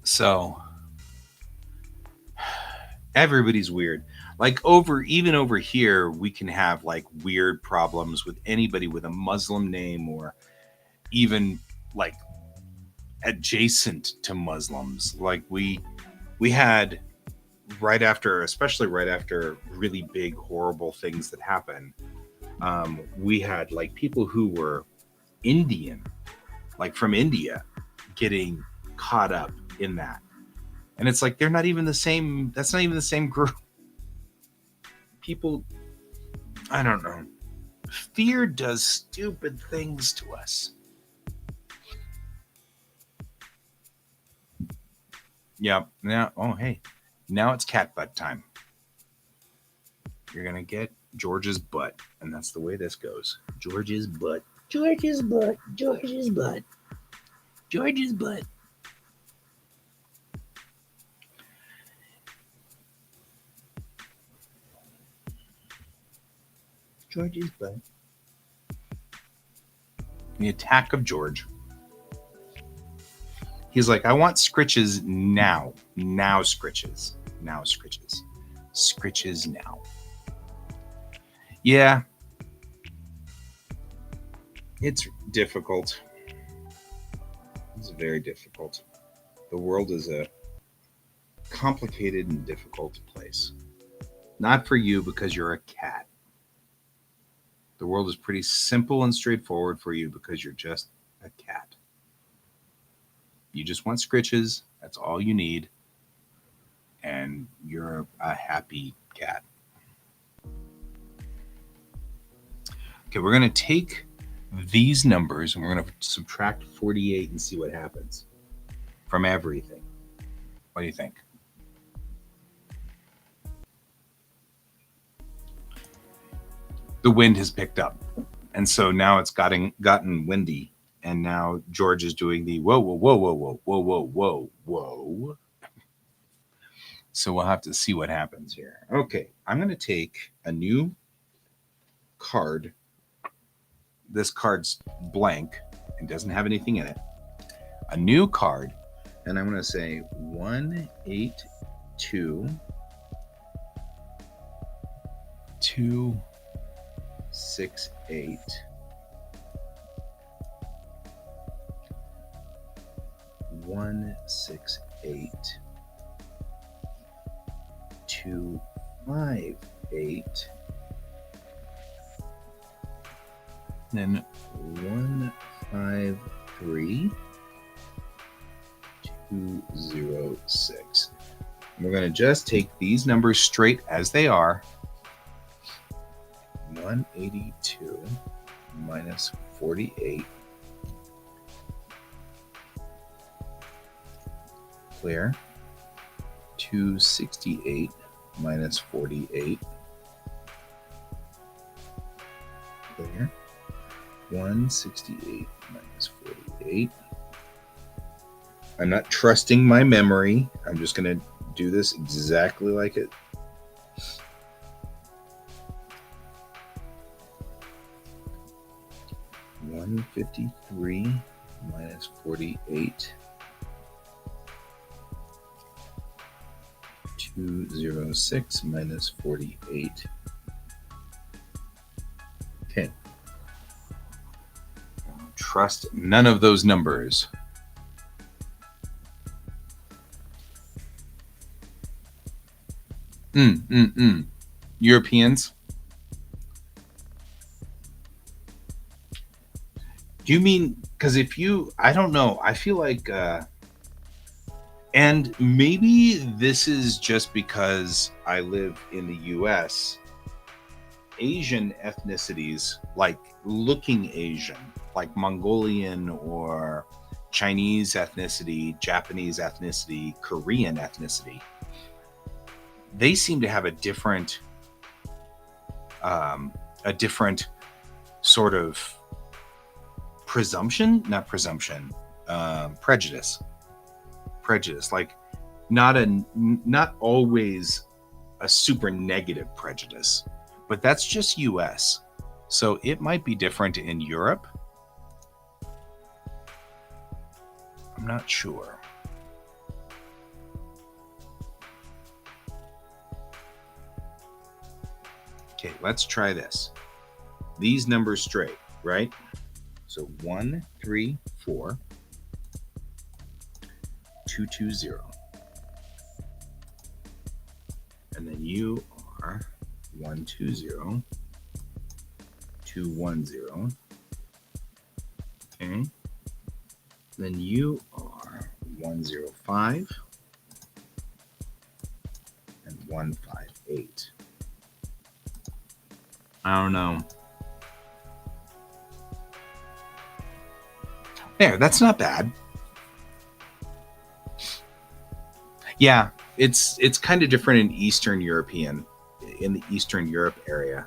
So everybody's weird. Like even over here, we can have like weird problems with anybody with a Muslim name or even like adjacent to Muslims. Like we had especially right after really big horrible things that happened. We had like people who were Indian, like from India, getting caught up in that. And it's like they're not even the same. That's not even the same group. People, I don't know. Fear does stupid things to us. Yeah. Now, oh, hey. Now it's cat butt time. You're going to get George's butt. And that's the way this goes. George's butt. George's butt. George's butt. George's butt. George's butt. The Attack of George. He's like, I want scritches now. Now scritches. Now scritches. Scritches now. Yeah. It's difficult. It's very difficult. The world is a complicated and difficult place. Not for you because you're a cat. The world is pretty simple and straightforward for you because you're just a cat. You just want scritches. That's all you need. And you're a happy cat. Okay, we're going to take these numbers and we're going to subtract 48 and see what happens from everything. What do you think? The wind has picked up. And so now it's gotten windy. And now George is doing the whoa. So we'll have to see what happens here. Okay, I'm going to take a new card. This card's blank and doesn't have anything in it. A new card, and I'm going to say 182 268 168 258 then 153 206. We're going to just take these numbers straight as they are. 182 minus 48. Clear. 268 minus 48. Clear. 168 minus 48. I'm not trusting my memory. I'm just going to do this exactly like it. $153 minus 48. 206 minus 48. Okay. Trust none of those numbers. Europeans. Do you mean, because if you, I don't know, I feel like, and maybe this is just because I live in the US, Asian ethnicities, like looking Asian, like Mongolian or Chinese ethnicity, Japanese ethnicity, Korean ethnicity, they seem to have a different sort of prejudice, like not always a super negative prejudice, but that's just US. So it might be different in Europe. I'm not sure. Okay, let's try this. These numbers straight, right? So 134 220. And then you are 120 210. Okay. Then you are 105 and 158. I don't know. There, that's not bad. Yeah, it's kind of different in Eastern European, in the Eastern Europe area.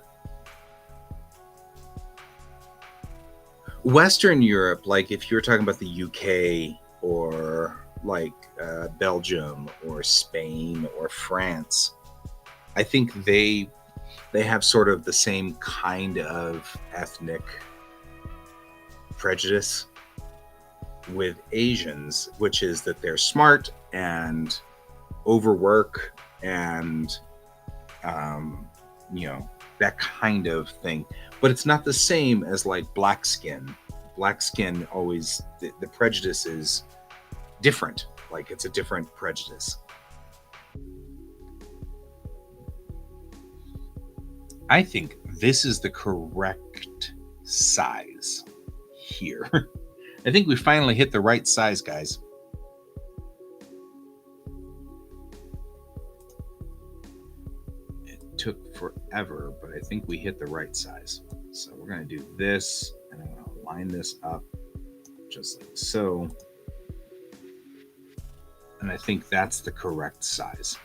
Western Europe, like if you're talking about the UK or like Belgium or Spain or France, I think they have sort of the same kind of ethnic prejudice with Asians, which is that they're smart and overwork and that kind of thing. But it's not the same as like black skin. Black skin always, the prejudice is different. Like it's a different prejudice. I think this is the correct size here. I think we finally hit the right size, guys. It took forever, but I think we hit the right size. So we're going to do this, and I'm going to line this up just like so. And I think that's the correct size.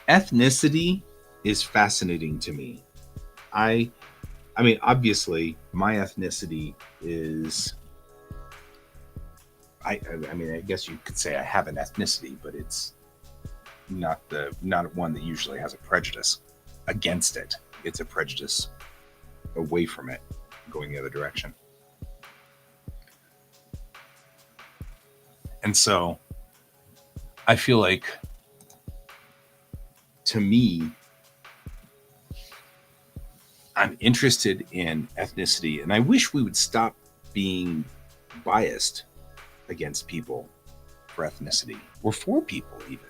Ethnicity is fascinating to me. I mean, obviously, my ethnicity is. I mean, I guess you could say I have an ethnicity, but it's not one that usually has a prejudice. against it. It's a prejudice away from it, going the other direction. And so I feel like, to me, I'm interested in ethnicity, and I wish we would stop being biased against people for ethnicity, or for people even.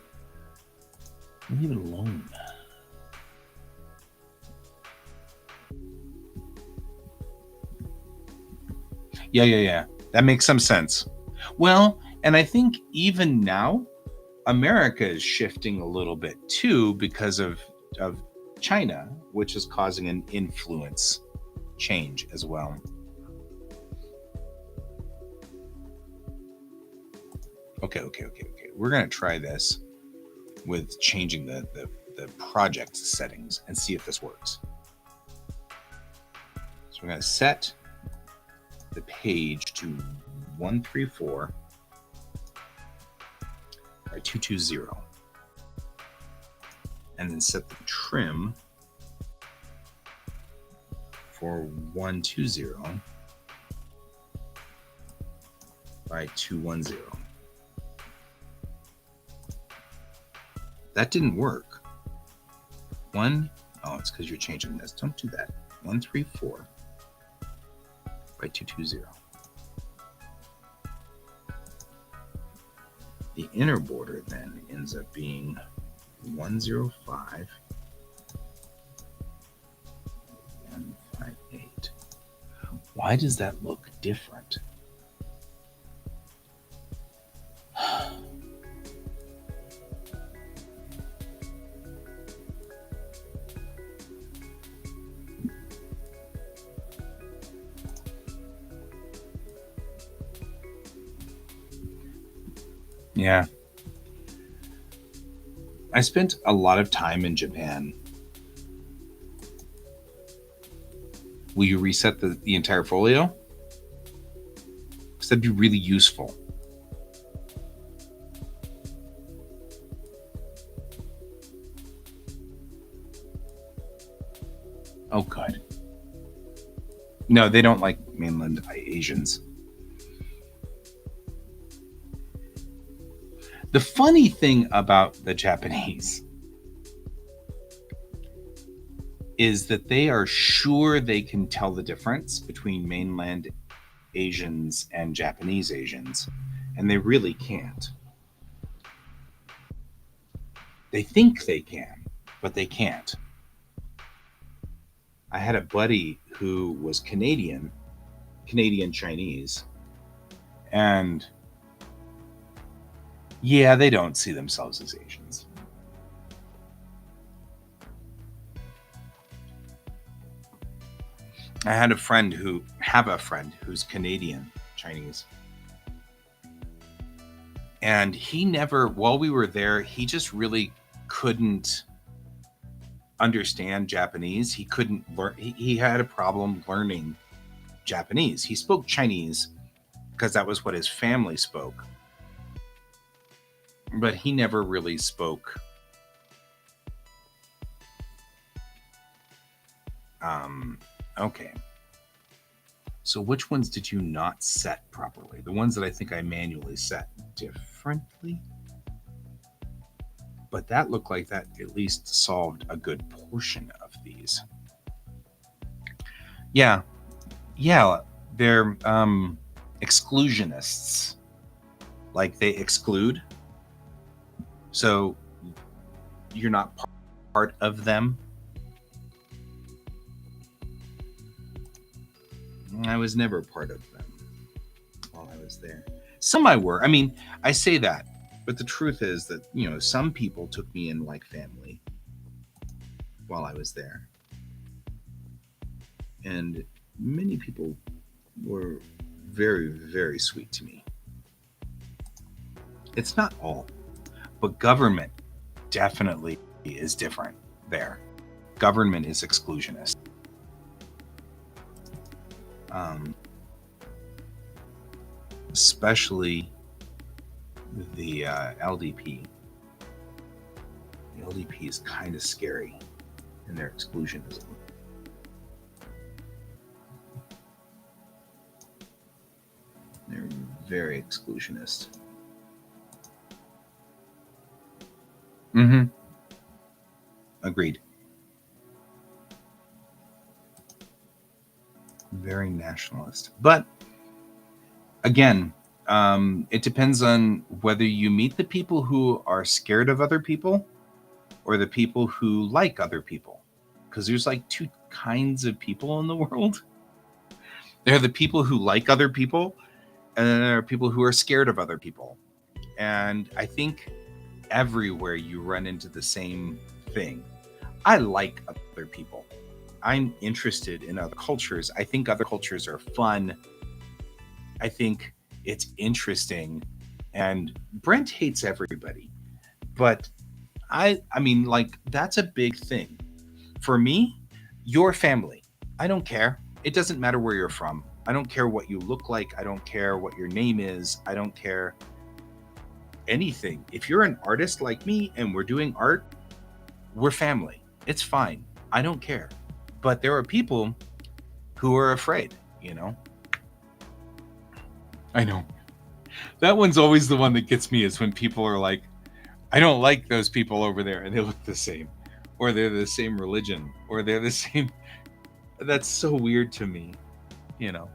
Leave it alone. Yeah. That makes some sense. Well, and I think even now, America is shifting a little bit too because of China, which is causing an influence change as well. Okay. We're going to try this with changing the project settings and see if this works. So we're going to set the page to 134 by 220, and then set the trim for 120 by 210. That didn't work. It's because you're changing this. Don't do that. 134 by 220. The inner border then ends up being 105 158. Why does that look different? Yeah. I spent a lot of time in Japan. Will you reset the entire folio? Because that'd be really useful. Oh, good. No, they don't like mainland Asians. The funny thing about the Japanese is that they are sure they can tell the difference between mainland Asians and Japanese Asians, and they really can't. They think they can, but they can't. I had a buddy who was Canadian Chinese, and yeah, they don't see themselves as Asians. I have a friend who's Canadian Chinese. And he never, while we were there, he just really couldn't understand Japanese. He couldn't learn, he had a problem learning Japanese. He spoke Chinese because that was what his family spoke. But he never really spoke okay. So which ones did you not set properly? The ones that I think I manually set differently? But that looked like that at least solved a good portion of these. Yeah, they're exclusionists. Like they exclude. So you're not part of them. I was never part of them while I was there. Some I were. I mean, I say that, but the truth is that, some people took me in like family while I was there. And many people were very, very sweet to me. It's not all, but government definitely is different there. Government is exclusionist. Especially the LDP. The LDP is kind of scary. and their exclusionism. They're very exclusionist. Mm-hmm. Agreed. Very nationalist. But again, it depends on whether you meet the people who are scared of other people or the people who like other people. Because there's like two kinds of people in the world. There are the people who like other people, and then there are people who are scared of other people. And I think everywhere you run into the same thing. I like other people. I'm interested in other cultures. I think other cultures are fun. I think it's interesting. And Brent hates everybody. But I mean, like, that's a big thing. For me, your family. I don't care. It doesn't matter where you're from. I don't care what you look like. I don't care what your name is. I don't care anything. If you're an artist like me and we're doing art, we're family. It's fine. I don't care. But there are people who are afraid, you know? I know. That one's always the one that gets me, is when people are like, I don't like those people over there and they look the same, or they're the same religion, or they're the same. That's so weird to me, you know?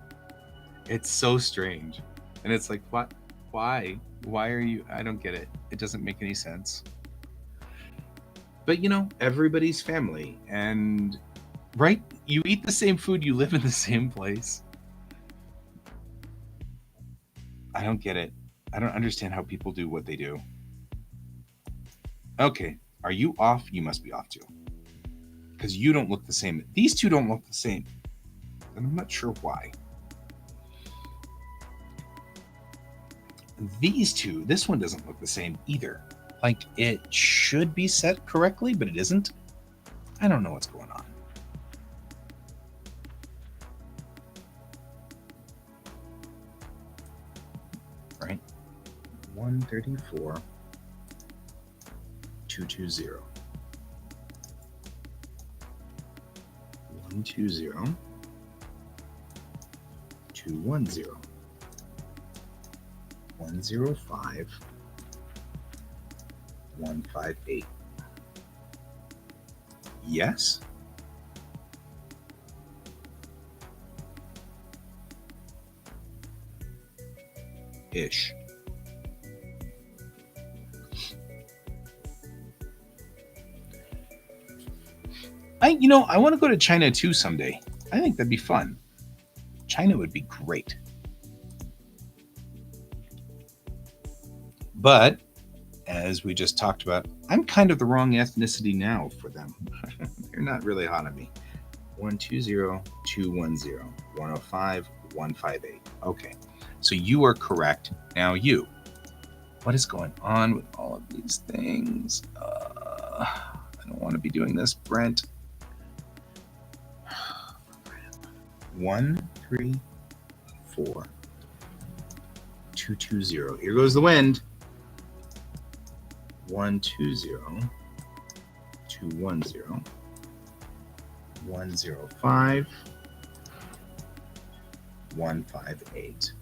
It's so strange. And it's like, what? Why? Why are you? I don't get it. It doesn't make any sense. But, you know, everybody's family. And, right? You eat the same food, you live in the same place. I don't get it. I don't understand how people do what they do. Okay, are you off? You must be off too. Because you don't look the same. These two don't look the same. And I'm not sure why. These two, this one doesn't look the same either. Like, it should be set correctly, but it isn't. I don't know what's going on. Right? 134, 220. 120, 210. 105, 158. Yes? Ish. I want to go to China too someday. I think that'd be fun. China would be great. But, as we just talked about, I'm kind of the wrong ethnicity now for them. They're not really hot on me. 120, 210, 105, 158. Okay, so you are correct. Now you. What is going on with all of these things? I don't want to be doing this, Brent. 134, 220. Here goes the wind. 120, 210, 105, 158.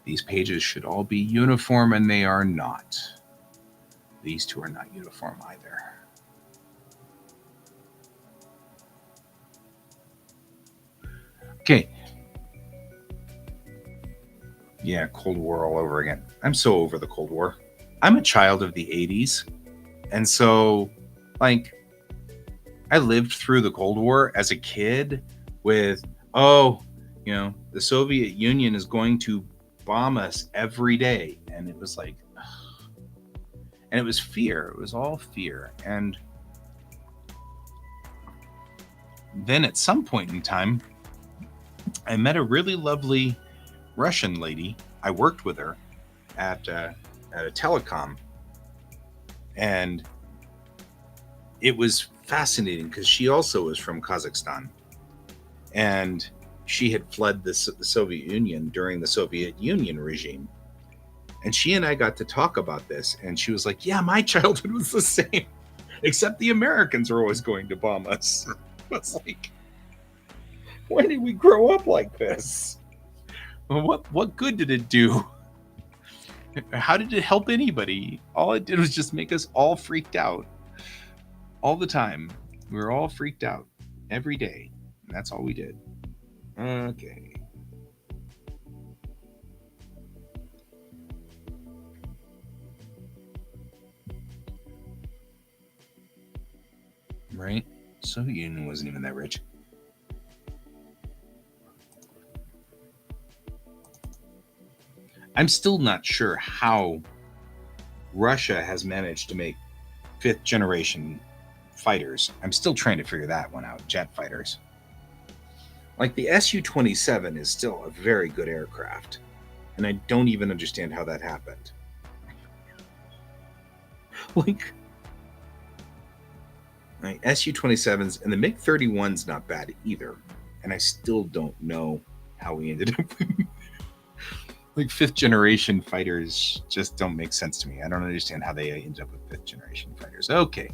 These pages should all be uniform, and they are not. These two are not uniform either. Okay. Yeah, Cold War all over again. I'm so over the Cold War. I'm a child of the 80s. And so, like, I lived through the Cold War as a kid with, the Soviet Union is going to bomb us every day. And it was like, ugh. And it was fear. It was all fear. And then at some point in time, I met a really lovely Russian lady. I worked with her at a telecom, and it was fascinating because she also was from Kazakhstan, and she had fled the Soviet Union during the Soviet Union regime. And she and I got to talk about this, and she was like, yeah, my childhood was the same. Except the Americans are always going to bomb us. It's like, when did we grow up like this? What good did it do? How did it help anybody? All it did was just make us all freaked out. All the time. We were all freaked out. Every day. And that's all we did. Okay. Right? Soviet Union wasn't even that rich. I'm still not sure how Russia has managed to make 5th generation fighters. I'm still trying to figure that one out. Jet fighters. Like the Su-27 is still a very good aircraft. And I don't even understand how that happened. Like Su-27s and the MiG-31's not bad either. And I still don't know how we ended up like 5th generation fighters just don't make sense to me. I don't understand how they ended up with 5th generation fighters. Okay.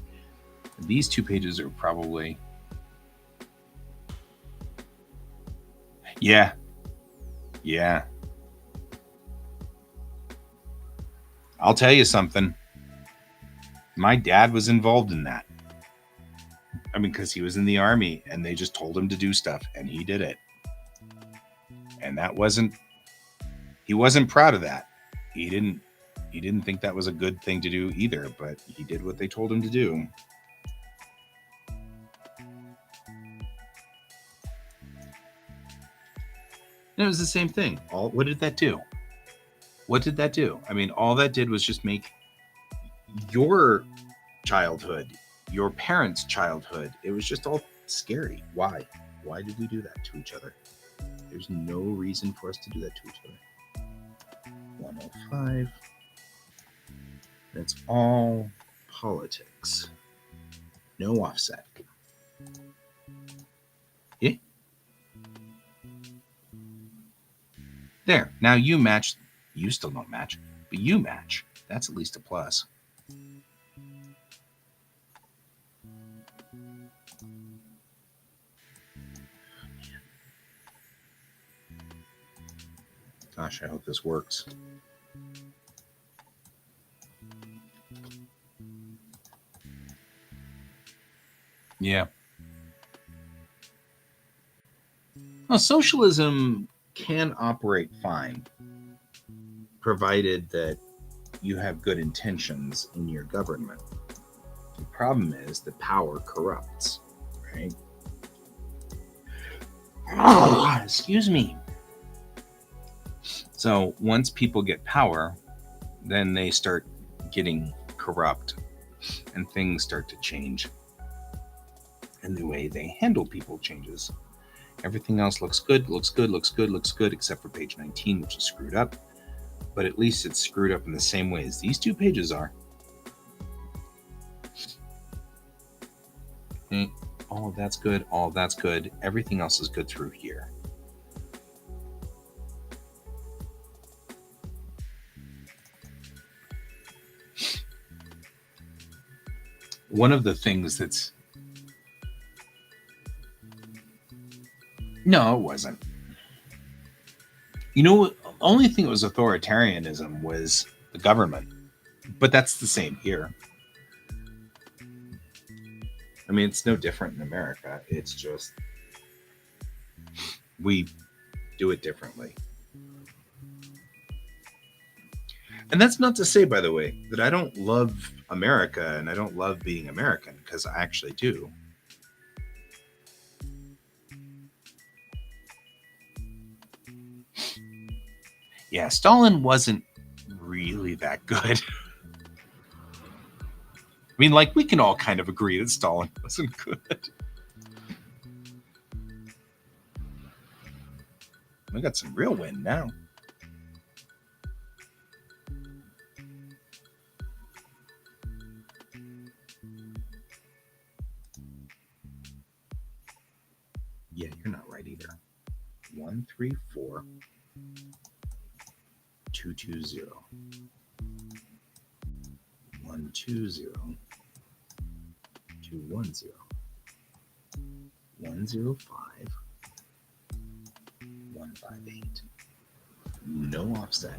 These 2 pages are probably... Yeah. I'll tell you something. My dad was involved in that. I mean, because he was in the army and they just told him to do stuff and he did it. And that wasn't... He wasn't proud of that. He didn't think that was a good thing to do either, but he did what they told him to do. And it was the same thing. What did that do? What did that do? I mean, all that did was just make your childhood, your parents' childhood, it was just all scary. Why? Why did we do that to each other? There's no reason for us to do that to each other. 105. It's all politics. No offset. Yeah. There. Now you match. You still don't match, but you match. That's at least a plus. Gosh, I hope this works. Yeah. Well, socialism can operate fine, provided that you have good intentions in your government. The problem is the power corrupts, right? Oh, excuse me. So once people get power, then they start getting corrupt and things start to change. And the way they handle people changes. Everything else looks good, except for page 19, which is screwed up. But at least it's screwed up in the same way as these 2 pages are. Okay. All of that's good, all of that's good. Everything else is good through here. One of the things that's... No, it wasn't. You know, the only thing that was authoritarianism was the government. But that's the same here. I mean, it's no different in America. It's just we do it differently. And that's not to say, by the way, that I don't love America and I don't love being American, because I actually do. Yeah, Stalin wasn't really that good. I mean, like, we can all kind of agree that Stalin wasn't good. We got some real wind now. Yeah, you're not right either. 134 220 120 210 105 158. No offset.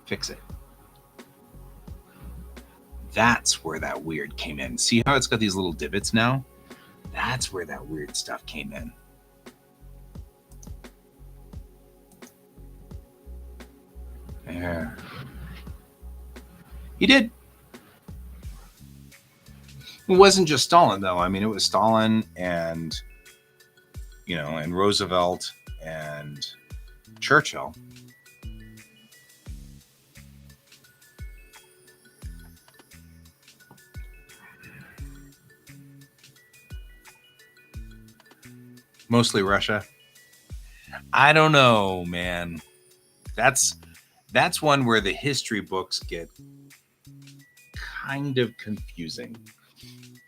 Fix it. That's where that weird came in. See how it's got these little divots now? That's where that weird stuff came in. Yeah. He did. It wasn't just Stalin, though. I mean, it was Stalin and, and Roosevelt and Churchill. Mostly Russia. I don't know, man. That's one where the history books get kind of confusing.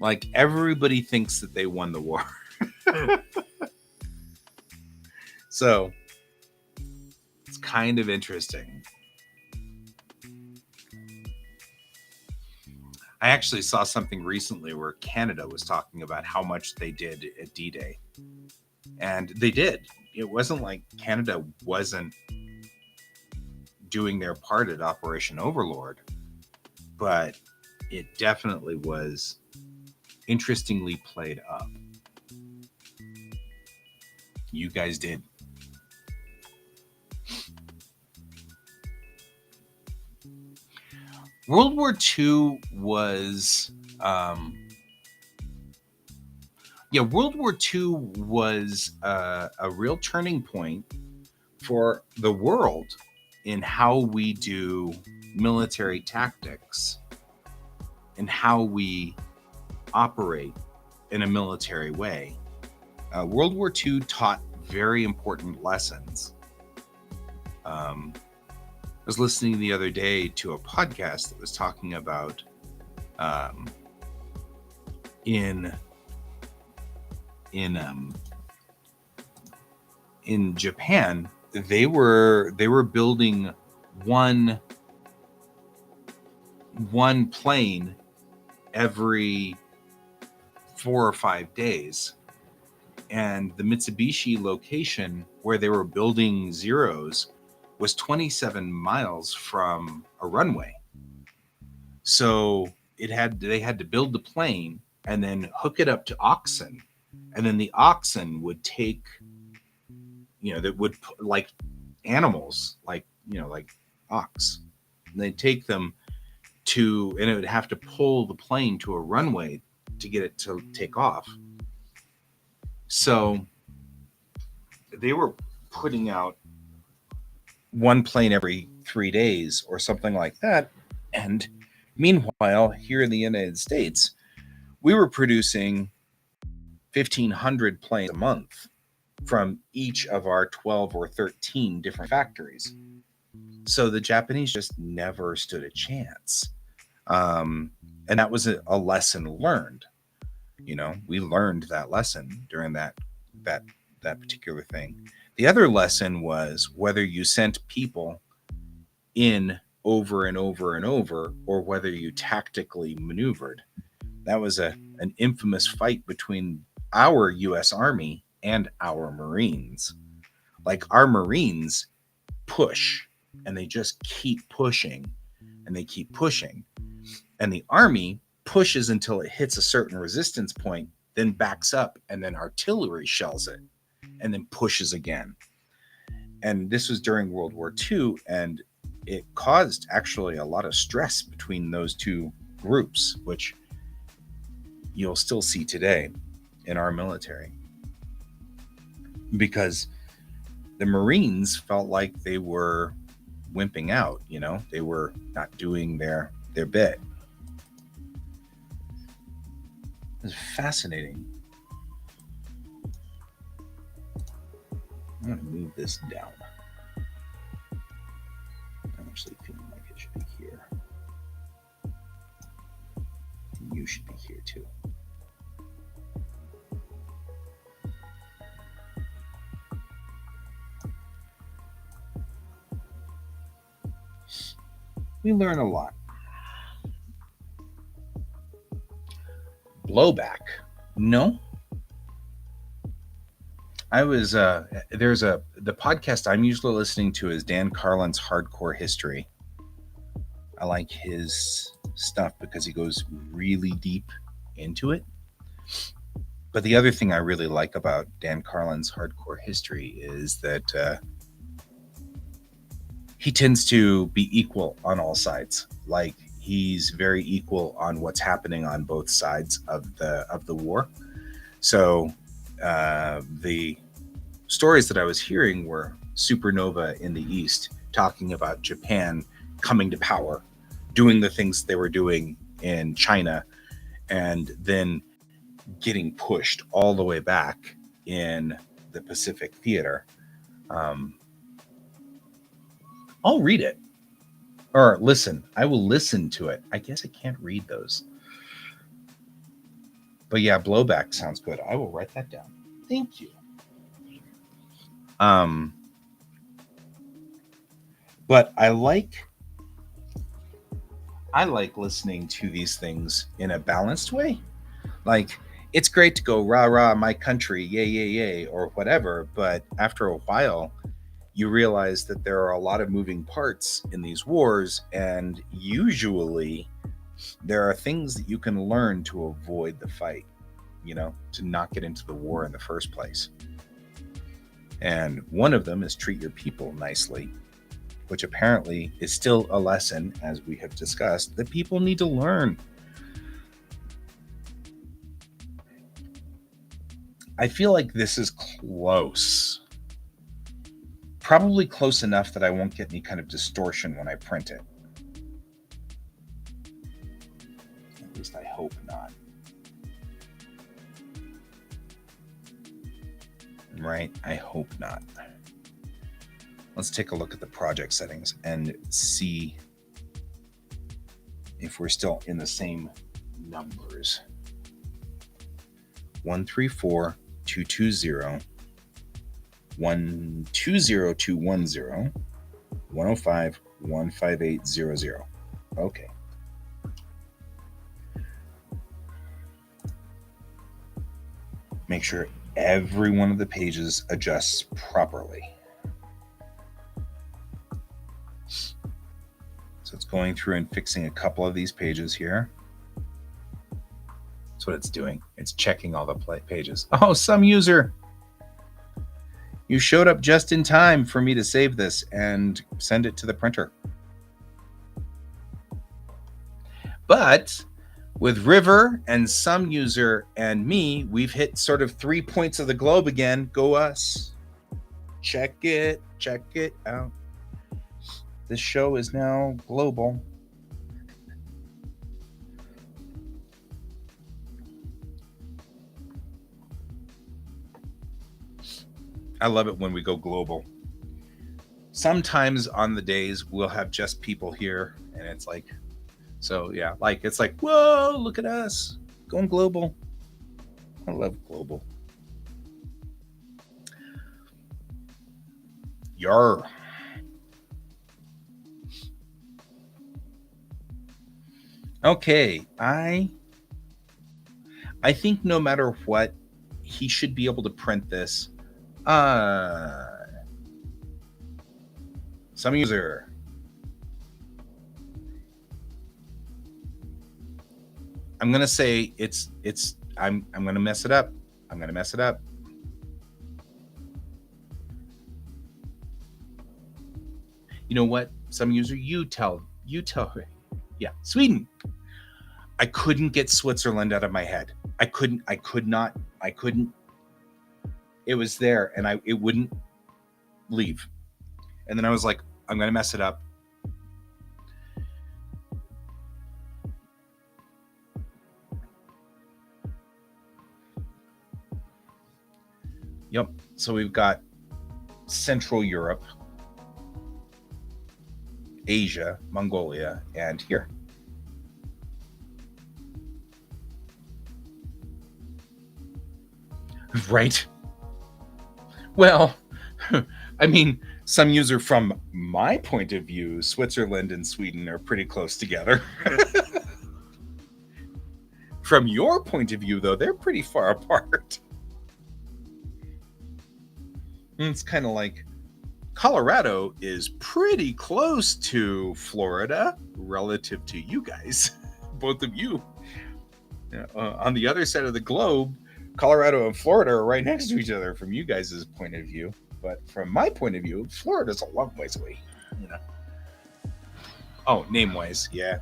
Like, everybody thinks that they won the war. So it's kind of interesting. I actually saw something recently where Canada was talking about how much they did at D-Day. And they did. It wasn't like Canada wasn't doing their part at Operation Overlord, but it definitely was interestingly played up. You guys did. World War II was World War II was a real turning point for the world in how we do military tactics and how we operate in a military way. World War II taught very important lessons. I was listening the other day to a podcast that was talking about in Japan, they were building one plane every 4 or 5 days, and the Mitsubishi location where they were building Zeros was 27 miles from a runway. So they had to build the plane and then hook it up to oxen, and then the oxen would take, that would, like animals, like ox, and they'd take them to, and it would have to pull the plane to a runway to get it to take off. So they were putting out one plane every 3 days or something like that. And meanwhile, here in the United States, we were producing 1,500 planes a month from each of our 12 or 13 different factories. So the Japanese just never stood a chance. And that was a lesson learned. We learned that lesson during that particular thing. The other lesson was whether you sent people in over and over and over, or whether you tactically maneuvered. That was an infamous fight between our U.S. Army and our Marines. Like, our Marines push, and they just keep pushing, and they keep pushing. And the Army pushes until it hits a certain resistance point, then backs up, and then artillery shells it, and then pushes again. And this was during World War II, and it caused actually a lot of stress between those two groups, which you'll still see today in our military, because the Marines felt like they were wimping out. They were not doing their bit. It's fascinating. I'm going to move this down. I'm actually feeling like it should be here. You should be here too. We learn a lot. Blowback. No. I was the podcast I'm usually listening to is Dan Carlin's Hardcore History. I like his stuff because he goes really deep into it. But the other thing I really like about Dan Carlin's Hardcore History is that he tends to be equal on all sides. Like, he's very equal on what's happening on both sides of the war. So the stories that I was hearing were Supernova in the East talking about Japan coming to power, doing the things they were doing in China, and then getting pushed all the way back in the Pacific Theater. I'll read it. Or listen. I will listen to it. I guess I can't read those. But yeah, Blowback sounds good. I will write that down. Thank you. But I like listening to these things in a balanced way. Like, it's great to go rah rah my country, yay yay yay, or whatever, but after a while you realize that there are a lot of moving parts in these wars, and usually there are things that you can learn to avoid the fight, to not get into the war in the first place. And one of them is treat your people nicely, which apparently is still a lesson, as we have discussed, that people need to learn. I feel like this is close. Probably close enough that I won't get any kind of distortion when I print it. At least I hope not. Right? I hope not. Let's take a look at the project settings and see if we're still in the same numbers. 134.220, 120.210, 105, 158.00. Okay. Make sure every one of the pages adjusts properly. So it's going through and fixing a couple of these pages here. That's what it's doing. It's checking all the pages. Oh, some user. You showed up just in time for me to save this and send it to the printer. But with River and some user and me, we've hit sort of 3 points of the globe again. Go us. Check it out. This show is now global. I love it when we go global. Sometimes on the days we'll have just people here, and it's like, so yeah, like it's like, whoa, look at us going global. I love global. Yar. Okay, I think no matter what, he should be able to print this. Some user. I'm gonna say I'm gonna mess it up. You know what? Some user, you tell her. Yeah, Sweden. I couldn't get Switzerland out of my head. I couldn't. It was there, and it wouldn't leave. And then I was like, I'm gonna mess it up. Yep. So we've got Central Europe, Asia, Mongolia, and here. Right? Well, I mean, some user from my point of view, Switzerland and Sweden are pretty close together. From your point of view, though, they're pretty far apart. It's kind of like Colorado is pretty close to Florida relative to you guys, both of you. On the other side of the globe, Colorado and Florida are right next to each other from you guys' point of view. But from my point of view, Florida's a long ways away. Oh, name-wise, yeah.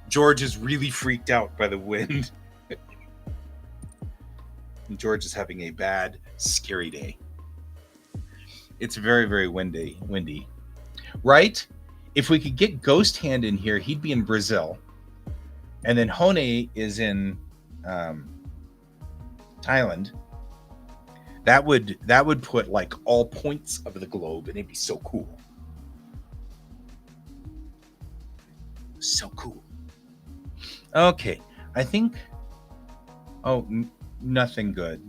George is really freaked out by the wind. George is having a bad, scary day. It's very, very windy. Right? If we could get Ghost Hand in here, he'd be in Brazil. And then Hone is in Thailand. That would put like all points of the globe, and it'd be so cool. So cool. Okay, I think. Oh, nothing good.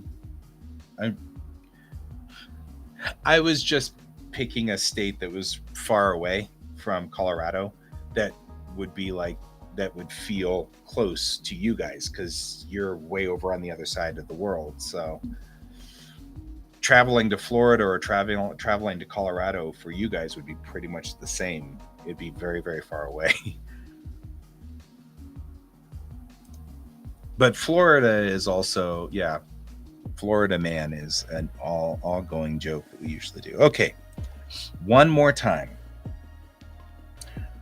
I was just picking a state that was far away from Colorado that would be like, that would feel close to you guys because you're way over on the other side of the world. So traveling to Florida or traveling to Colorado for you guys would be pretty much the same. It'd be very, very far away. But Florida is also, yeah, Florida man is an all-going joke that we usually do. Okay, one more time.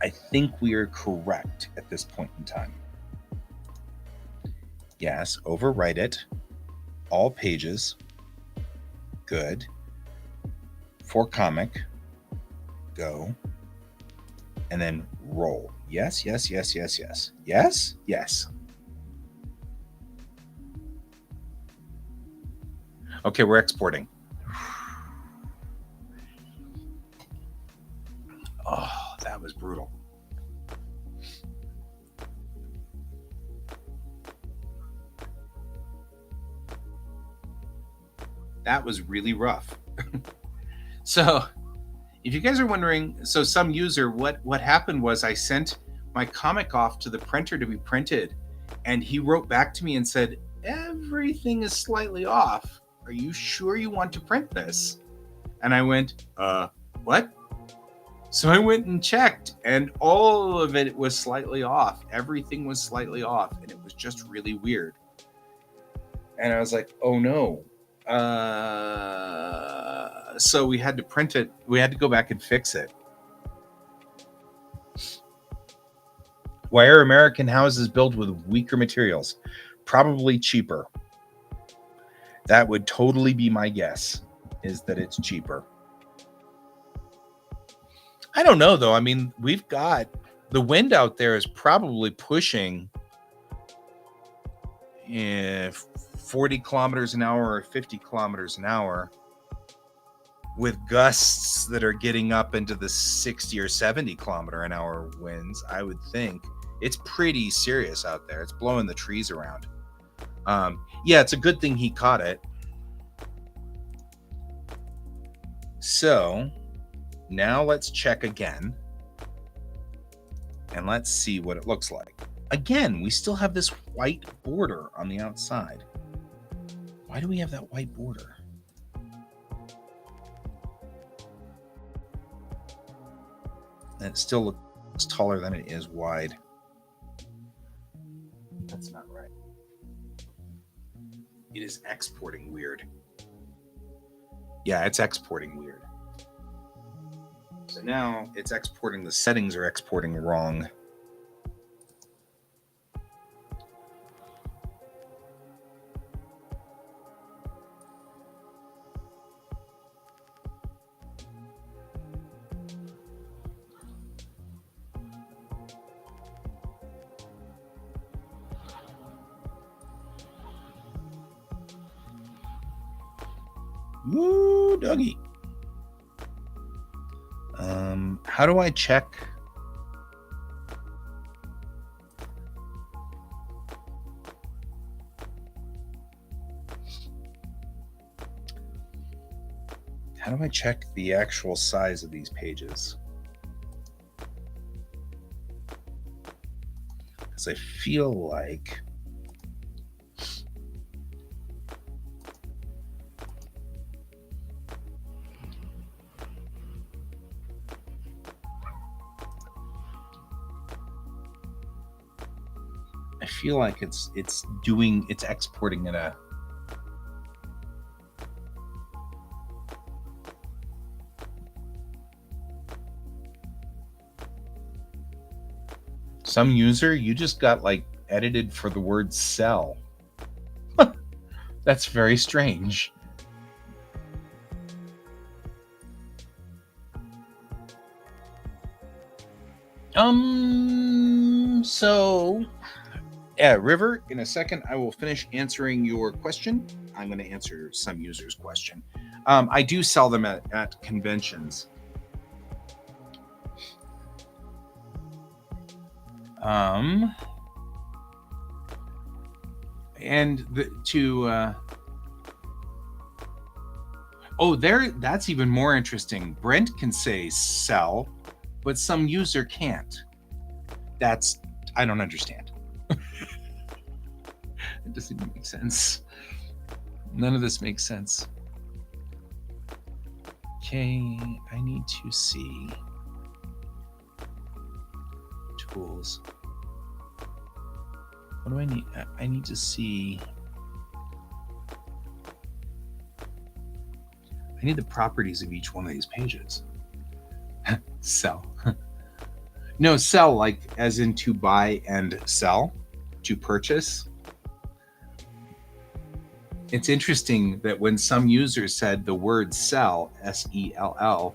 I think we are correct at this point in time. Yes, overwrite it. All pages. Good. For comic. Go. And then roll. Yes, yes, yes, yes, yes. Yes? Yes. Okay, we're exporting. Oh, that was brutal. That was really rough. So, if you guys are wondering, so some user, what happened was I sent my comic off to the printer to be printed, and he wrote back to me and said, everything is slightly off. Are you sure you want to print this? And I went, what? So I went and checked, and all of it was slightly off. Everything was slightly off, and it was just really weird. And I was like, oh no. So we had to print it. We had to go back and fix it. Why are American houses built with weaker materials? Probably cheaper. That would totally be my guess, is that it's cheaper. I don't know, though. I mean, we've got the wind out there is probably pushing 40 kilometers an hour or 50 kilometers an hour with gusts that are getting up into the 60 or 70 kilometer an hour winds. I would think it's pretty serious out there. It's blowing the trees around. Yeah, it's a good thing he caught it. So now let's check again. And let's see what it looks like. Again, we still have this white border on the outside. Why do we have that white border? And it still looks taller than it is wide. That's not right. It is exporting weird. Yeah, it's exporting weird. So now it's exporting, the settings are exporting wrong. Woo, doggy. How do I check? How do I check the actual size of these pages? because I feel like it's exporting in a some user, you just got like edited for the word sell. That's very strange. So yeah, River, in a second I will finish answering your question. I'm going to answer some user's question. I do sell them at conventions. That's even more interesting. Brent can say sell, but some user can't. I don't understand. It doesn't even make sense. None of this makes sense. Okay, I need to see tools. What do I need? I need to see. I need the properties of each one of these pages. Sell. No, sell like as in to buy and sell, to purchase. It's interesting that when some users said the word sell, S-E-L-L,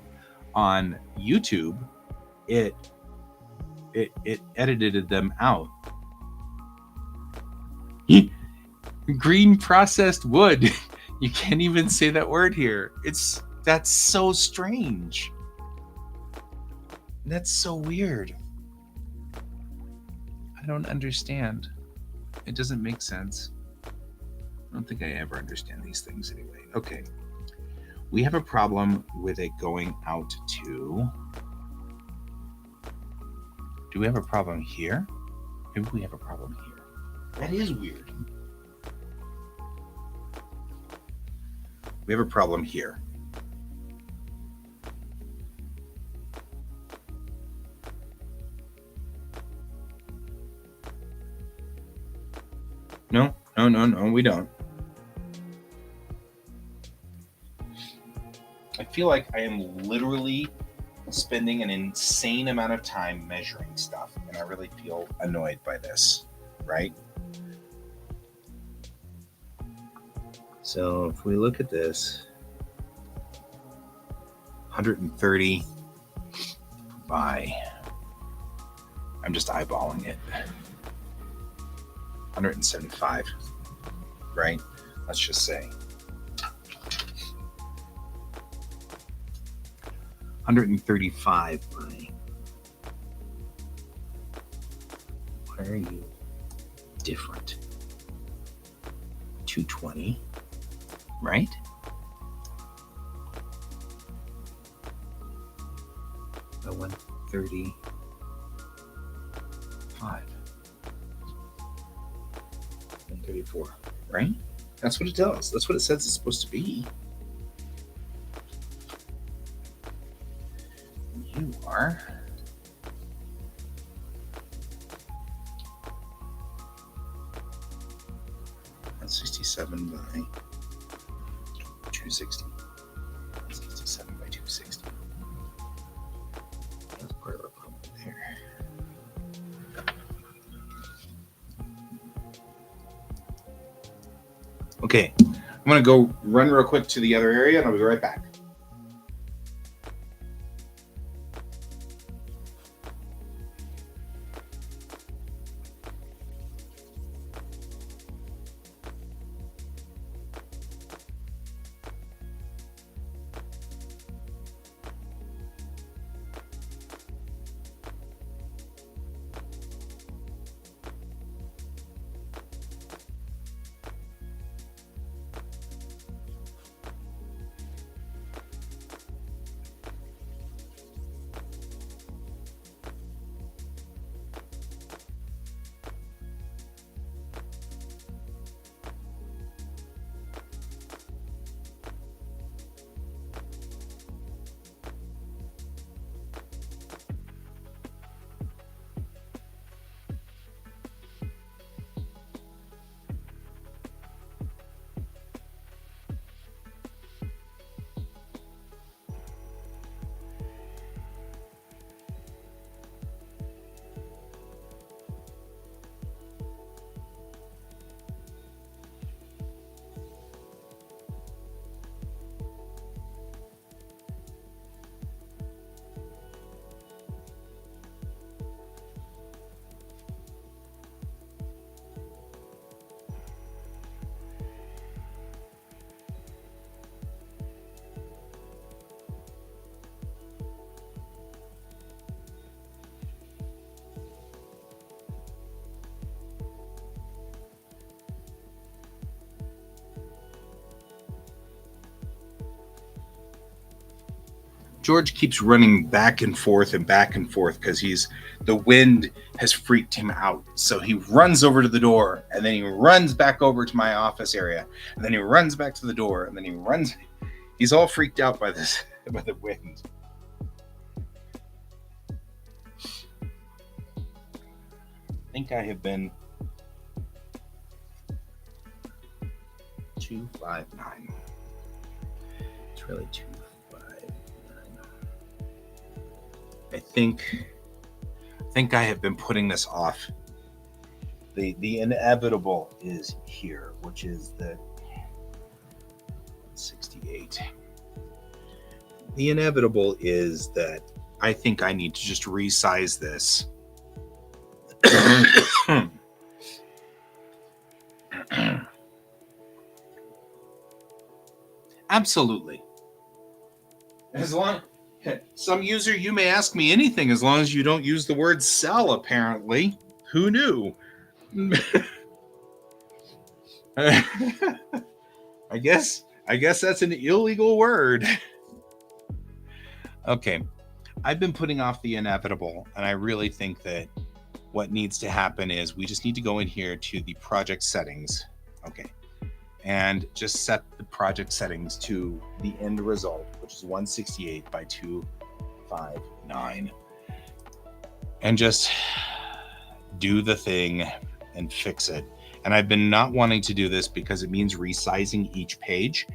on YouTube, it edited them out. Green processed wood. You can't even say that word here. That's so strange. That's so weird. I don't understand. It doesn't make sense. I don't think I ever understand these things anyway. Okay. We have a problem with it going out to... Do we have a problem here? Maybe we have a problem here. That is weird. We have a problem here. No, we don't. I feel like I am literally spending an insane amount of time measuring stuff, and I really feel annoyed by this, right? So if we look at this, 130 by, I'm just eyeballing it, 175, right? Let's just say 135 by, why are you different? 220, right? By 135. 134, right? That's what it does. That's what it says it's supposed to be. You are 167 by 260. 167 by 260. That's part of our problem there. Okay, I'm gonna go run real quick to the other area and I'll be right back. George keeps running back and forth because the wind has freaked him out. So he runs over to the door, and then he runs back over to my office area, and then he runs back to the door, and then he's all freaked out by the wind. I think I have been 259. It's really 259. I think I have been putting this off. The inevitable is here, which is the 68. The inevitable is that I think I need to just resize this. Absolutely. Some user, you may ask me anything as long as you don't use the word sell, apparently. Who knew? I guess that's an illegal word. Okay. I've been putting off the inevitable, and I really think that what needs to happen is we just need to go in here to the project settings. Okay. And just set the project settings to the end result, which is 168 by 259. And just do the thing and fix it. And I've been not wanting to do this because it means resizing each page.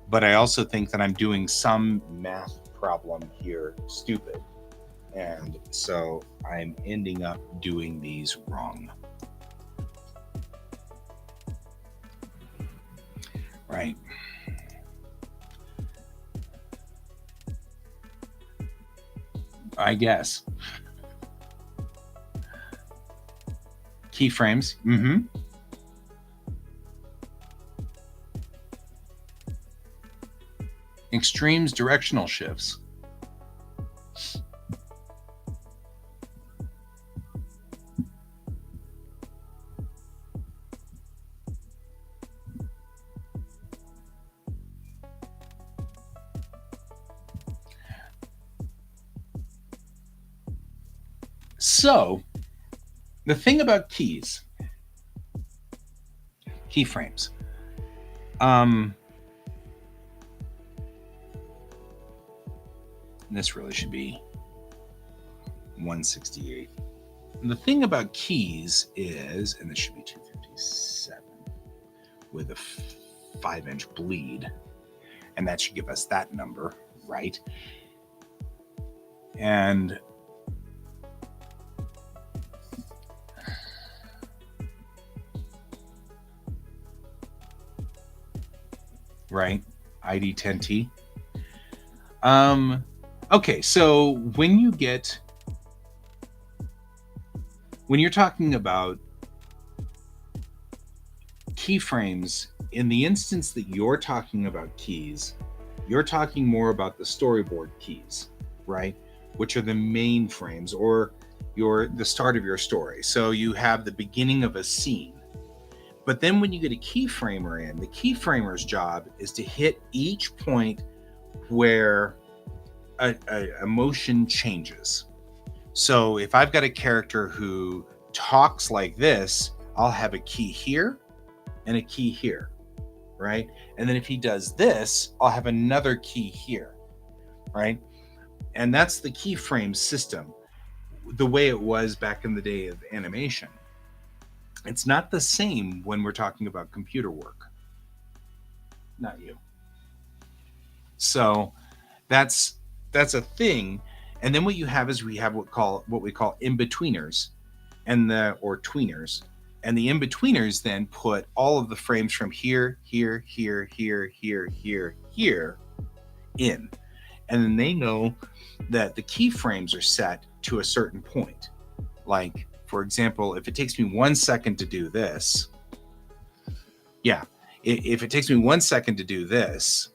But I also think that I'm doing some math problem here stupid. And so I'm ending up doing these wrong. Right. I guess. Keyframes. Extremes, directional shifts. So, the thing about keyframes, this really should be 168. And the thing about keys is, and this should be 257 with a 5-inch bleed, and that should give us that number, right? And right, ID10T. Okay, so when you're talking about keyframes, in the instance that you're talking about keys, you're talking more about the storyboard keys, right? Which are the main frames or the start of your story. So you have the beginning of a scene. But then when you get a keyframer in, the keyframer's job is to hit each point where a emotion changes. So if I've got a character who talks like this, I'll have a key here and a key here, right? And then if he does this, I'll have another key here, right? And that's the keyframe system, the way it was back in the day of animation. It's not the same when we're talking about computer work. Not you. So that's a thing. And then what you have is we have what we call in-betweeners or tweeners. And the in-betweeners then put all of the frames from here, here, here, here, here, here, here in. And then they know that the keyframes are set to a certain point. Like, for example, if it takes me 1 second to do this, if it takes me 1 second to do this,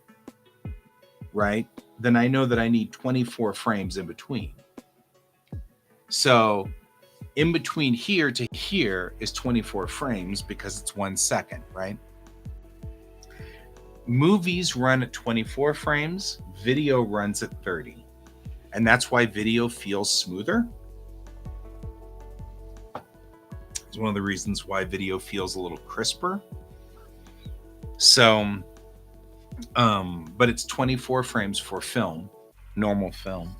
right, then I know that I need 24 frames in between. So in between here to here is 24 frames because it's 1 second, right? Movies run at 24 frames, video runs at 30. And that's why video feels smoother. It's one of the reasons why video feels a little crisper. So, but it's 24 frames for film, normal film.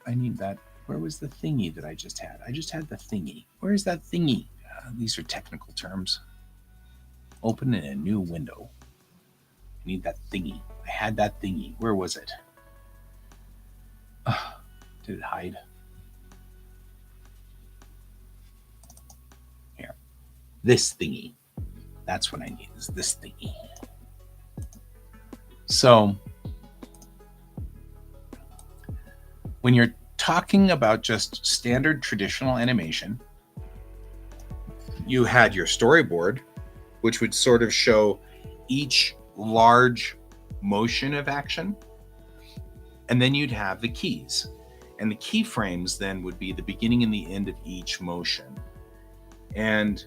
I need that. Where was the thingy that I just had? I just had the thingy. Where is that thingy? These are technical terms. Open in a new window. I need that thingy. I had that thingy. Where was it? Did it hide? Here. This thingy. That's what I need, is this thingy. So, when you're talking about just standard traditional animation, you had your storyboard, which would sort of show each large motion of action. And then you'd have the keys. And the keyframes then would be the beginning and the end of each motion. And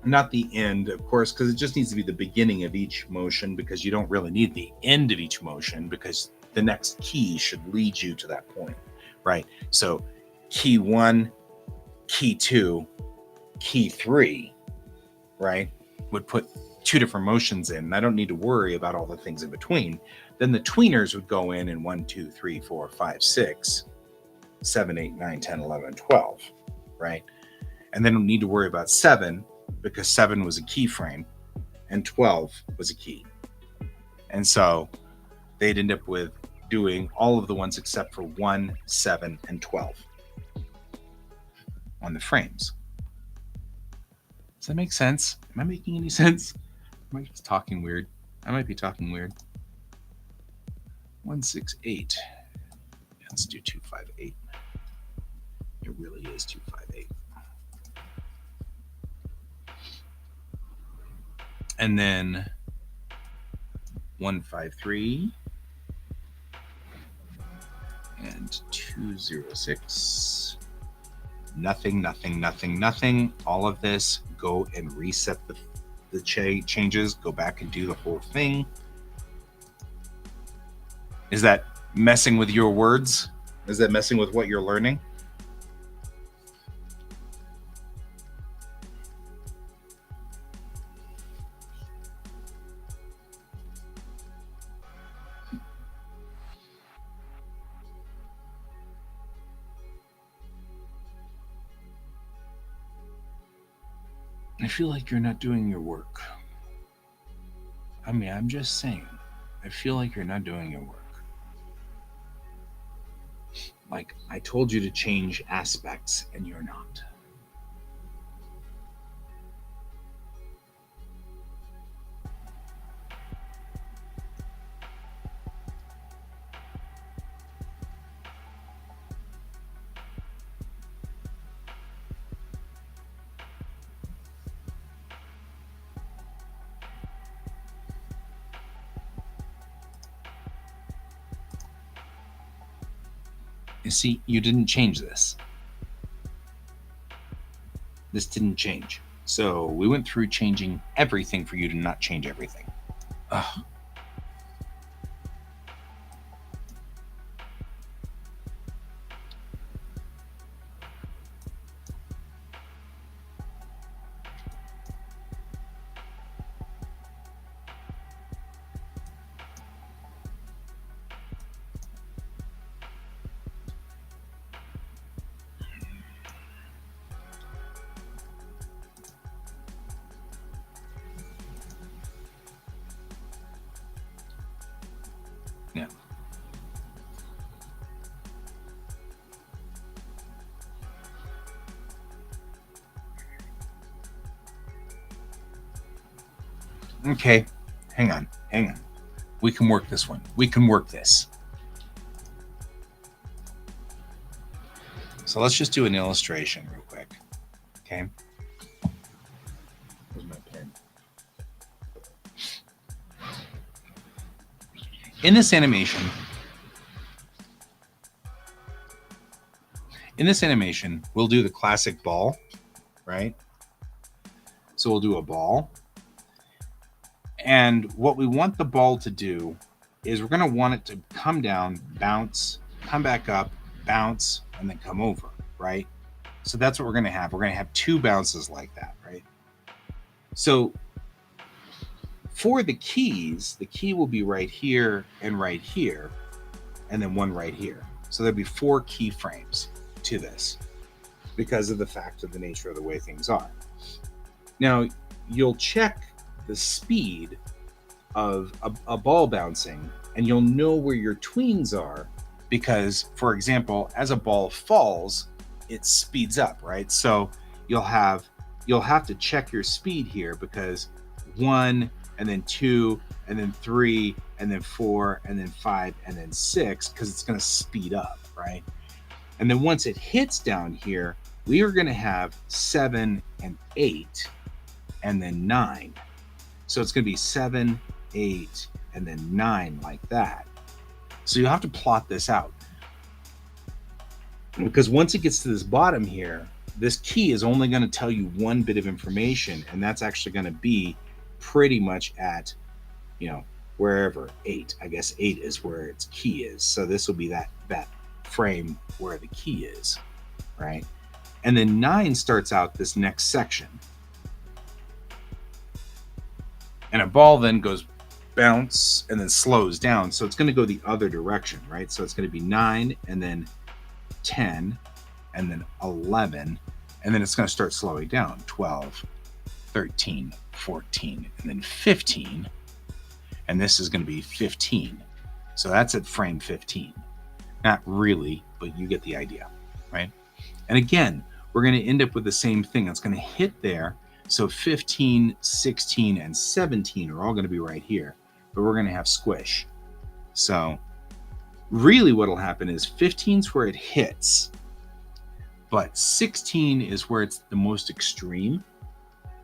not the end, of course, because it just needs to be the beginning of each motion, because you don't really need the end of each motion, because the next key should lead you to that point, right? So key 1, key 2, key 3, right, would put 2 different motions in. And I don't need to worry about all the things in between. Then the tweeners would go in 1, 2, 3, 4, 5, 6, 7, 8, 9, 10, 11, 12, right? And then don't need to worry about 7, because 7 was a keyframe and 12 was a key. And so they'd end up with doing all of the ones except for 1, 7, and 12 on the frames. Does that make sense? Am I making any sense? Am I just talking weird? I might be talking weird. 168. Let's do 258. It really is 258. And then 153 and 206. Nothing, nothing, nothing, nothing. All of this, go and reset the changes. Go back and do the whole thing. Is that messing with your words? Is that messing with what you're learning? I feel like you're not doing your work. I mean, I'm just saying. I feel like you're not doing your work. Like, I told you to change aspects and you're not. You see, you didn't change this. This didn't change. So we went through changing everything for you to not change everything. Ugh. Yeah. Okay, hang on. We can work this one. We can work this. So let's just do an illustration real quick. Okay. Where's my pen? In this animation, we'll do the classic ball, right? So we'll do a ball. And what we want the ball to do is we're going to want it to come down, bounce, come back up, bounce, and then come over, right? So that's what we're going to have. We're going to have 2 bounces like that, right? So for the keys, the key will be right here, and then one right here. So there'll be 4 keyframes to this because of the fact of the nature of the way things are. Now, you'll check the speed of a ball bouncing, and you'll know where your tweens are because, for example, as a ball falls, it speeds up, right? So you'll have to check your speed here because 1 and then 2 and then 3 and then 4 and then 5 and then 6, because it's going to speed up, right? And then once it hits down here, we are going to have 7 and 8 and then 9. So it's going to be 7, 8, and then 9 like that. So you have to plot this out. Because once it gets to this bottom here, this key is only going to tell you one bit of information, and that's actually going to be pretty much at, wherever 8. I guess 8 is where its key is. So this will be that frame where the key is, right? And then 9 starts out this next section. And a ball then goes bounce and then slows down. So it's going to go the other direction, right? So it's going to be 9 and then 10 and then 11. And then it's going to start slowing down. 12, 13, 14, and then 15. And this is going to be 15. So that's at frame 15. Not really, but you get the idea, right? And again, we're going to end up with the same thing. It's going to hit there. So 15, 16, and 17 are all going to be right here. But we're going to have squish. So really what will happen is 15 is where it hits. But 16 is where it's the most extreme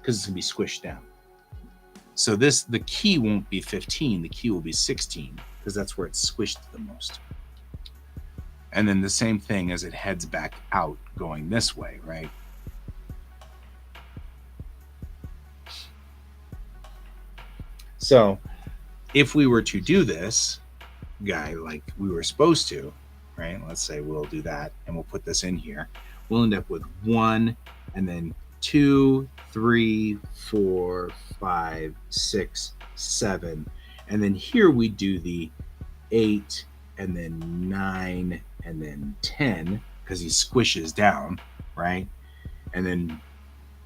because it's going to be squished down. So the key won't be 15. The key will be 16 because that's where it's squished the most. And then the same thing as it heads back out going this way, right? So if we were to do this guy like we were supposed to, right? Let's say we'll do that and we'll put this in here. We'll end up with 1 and then 2, 3, 4, 5, 6, 7. And then here we do the 8 and then 9 and then 10 because he squishes down, right? And then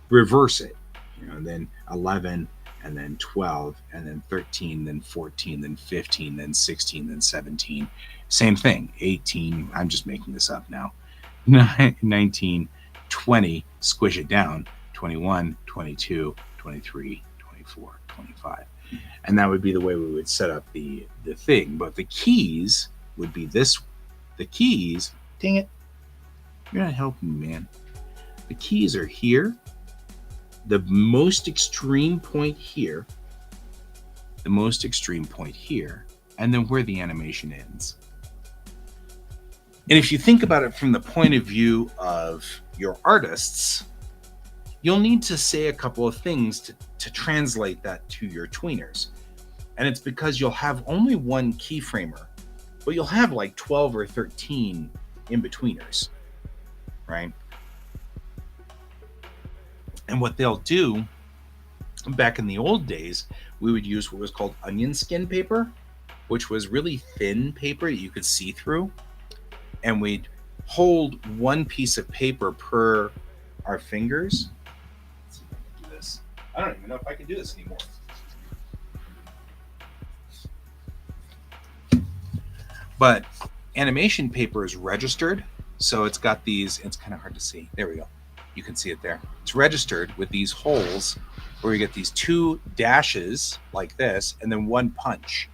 reverse it, and then 11 and then 12 and then 13, then 14, then 15, then 16, then 17. Same thing, 18, I'm just making this up now. 19, 20, squish it down, 21, 22, 23, 24, 25. And that would be the way we would set up the thing. But the keys would be this. The keys, dang it, you're not helping me, man. The keys are here, the most extreme point here, the most extreme point here, and then where the animation ends. And if you think about it from the point of view of your artists, you'll need to say a couple of things to translate that to your tweeners. And it's because you'll have only one keyframer, but you'll have like 12 or 13 in-betweeners, right? And what they'll do, back in the old days, we would use what was called onion skin paper, which was really thin paper that you could see through. And we'd hold one piece of paper per our fingers. Let's see if I can do this. I don't even know if I can do this anymore. But animation paper is registered. So it's got these, it's kind of hard to see. There we go. You can see it there. It's registered with these holes where you get these 2 dashes like this and then 1 punch.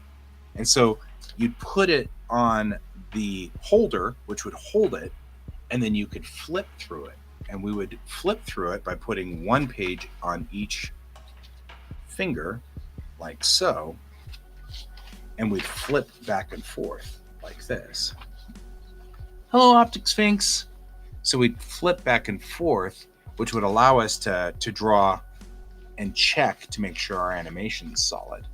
And so you'd put it on the holder, which would hold it, and then you could flip through it. And we would flip through it by putting 1 page on each finger, like so, and we'd flip back and forth like this. Hello, Optic Sphinx. So we'd flip back and forth, which would allow us to draw and check to make sure our animation is solid.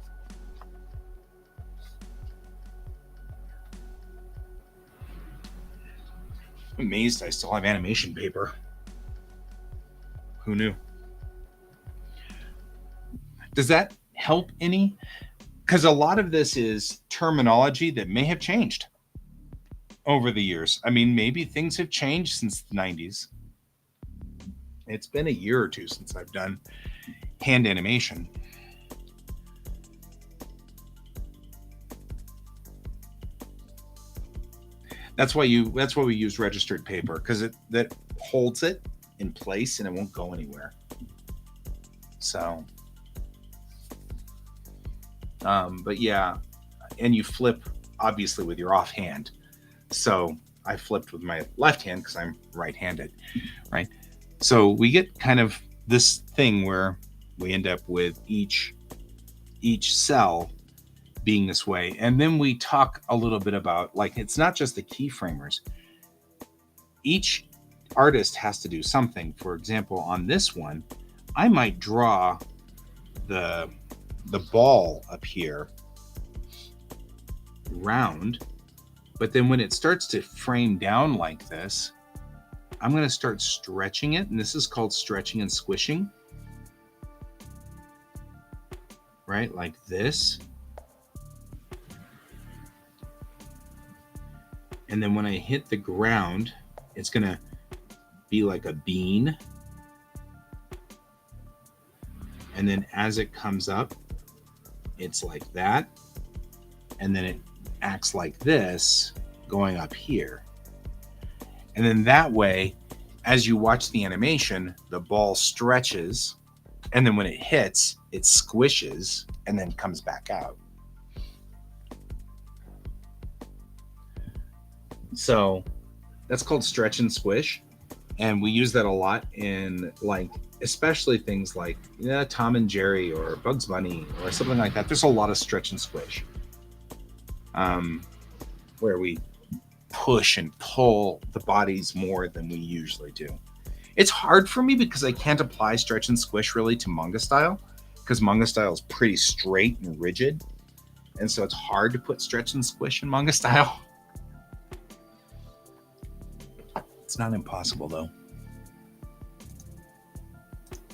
I'm amazed I still have animation paper. Who knew? Does that help any? Because a lot of this is terminology that may have changed over the years. I mean, maybe things have changed since the 90s. It's been a year or two since I've done hand animation. That's why we use registered paper, because that holds it in place and it won't go anywhere. So but yeah, and you flip obviously with your offhand. So I flipped with my left hand because I'm right-handed, right? So we get kind of this thing where we end up with each cell being this way. And then we talk a little bit about, like, it's not just the keyframers. Each artist has to do something. For example, on this one, I might draw the ball up here round, but then when it starts to frame down like this, I'm going to start stretching it, and this is called stretching and squishing, right? Like this. And then when I hit the ground, it's going to be like a bean. And then as it comes up, it's like that. And then it acts like this going up here. And then that way, as you watch the animation, the ball stretches, and then when it hits, it squishes and then comes back out. So that's called stretch and squish. And we use that a lot in, like, especially things like Tom and Jerry or Bugs Bunny or something like that. There's a lot of stretch and squish, where we push and pull the bodies more than we usually do. It's hard for me because I can't apply stretch and squish really to manga style, because manga style is pretty straight and rigid. And so it's hard to put stretch and squish in manga style. It's not impossible, though.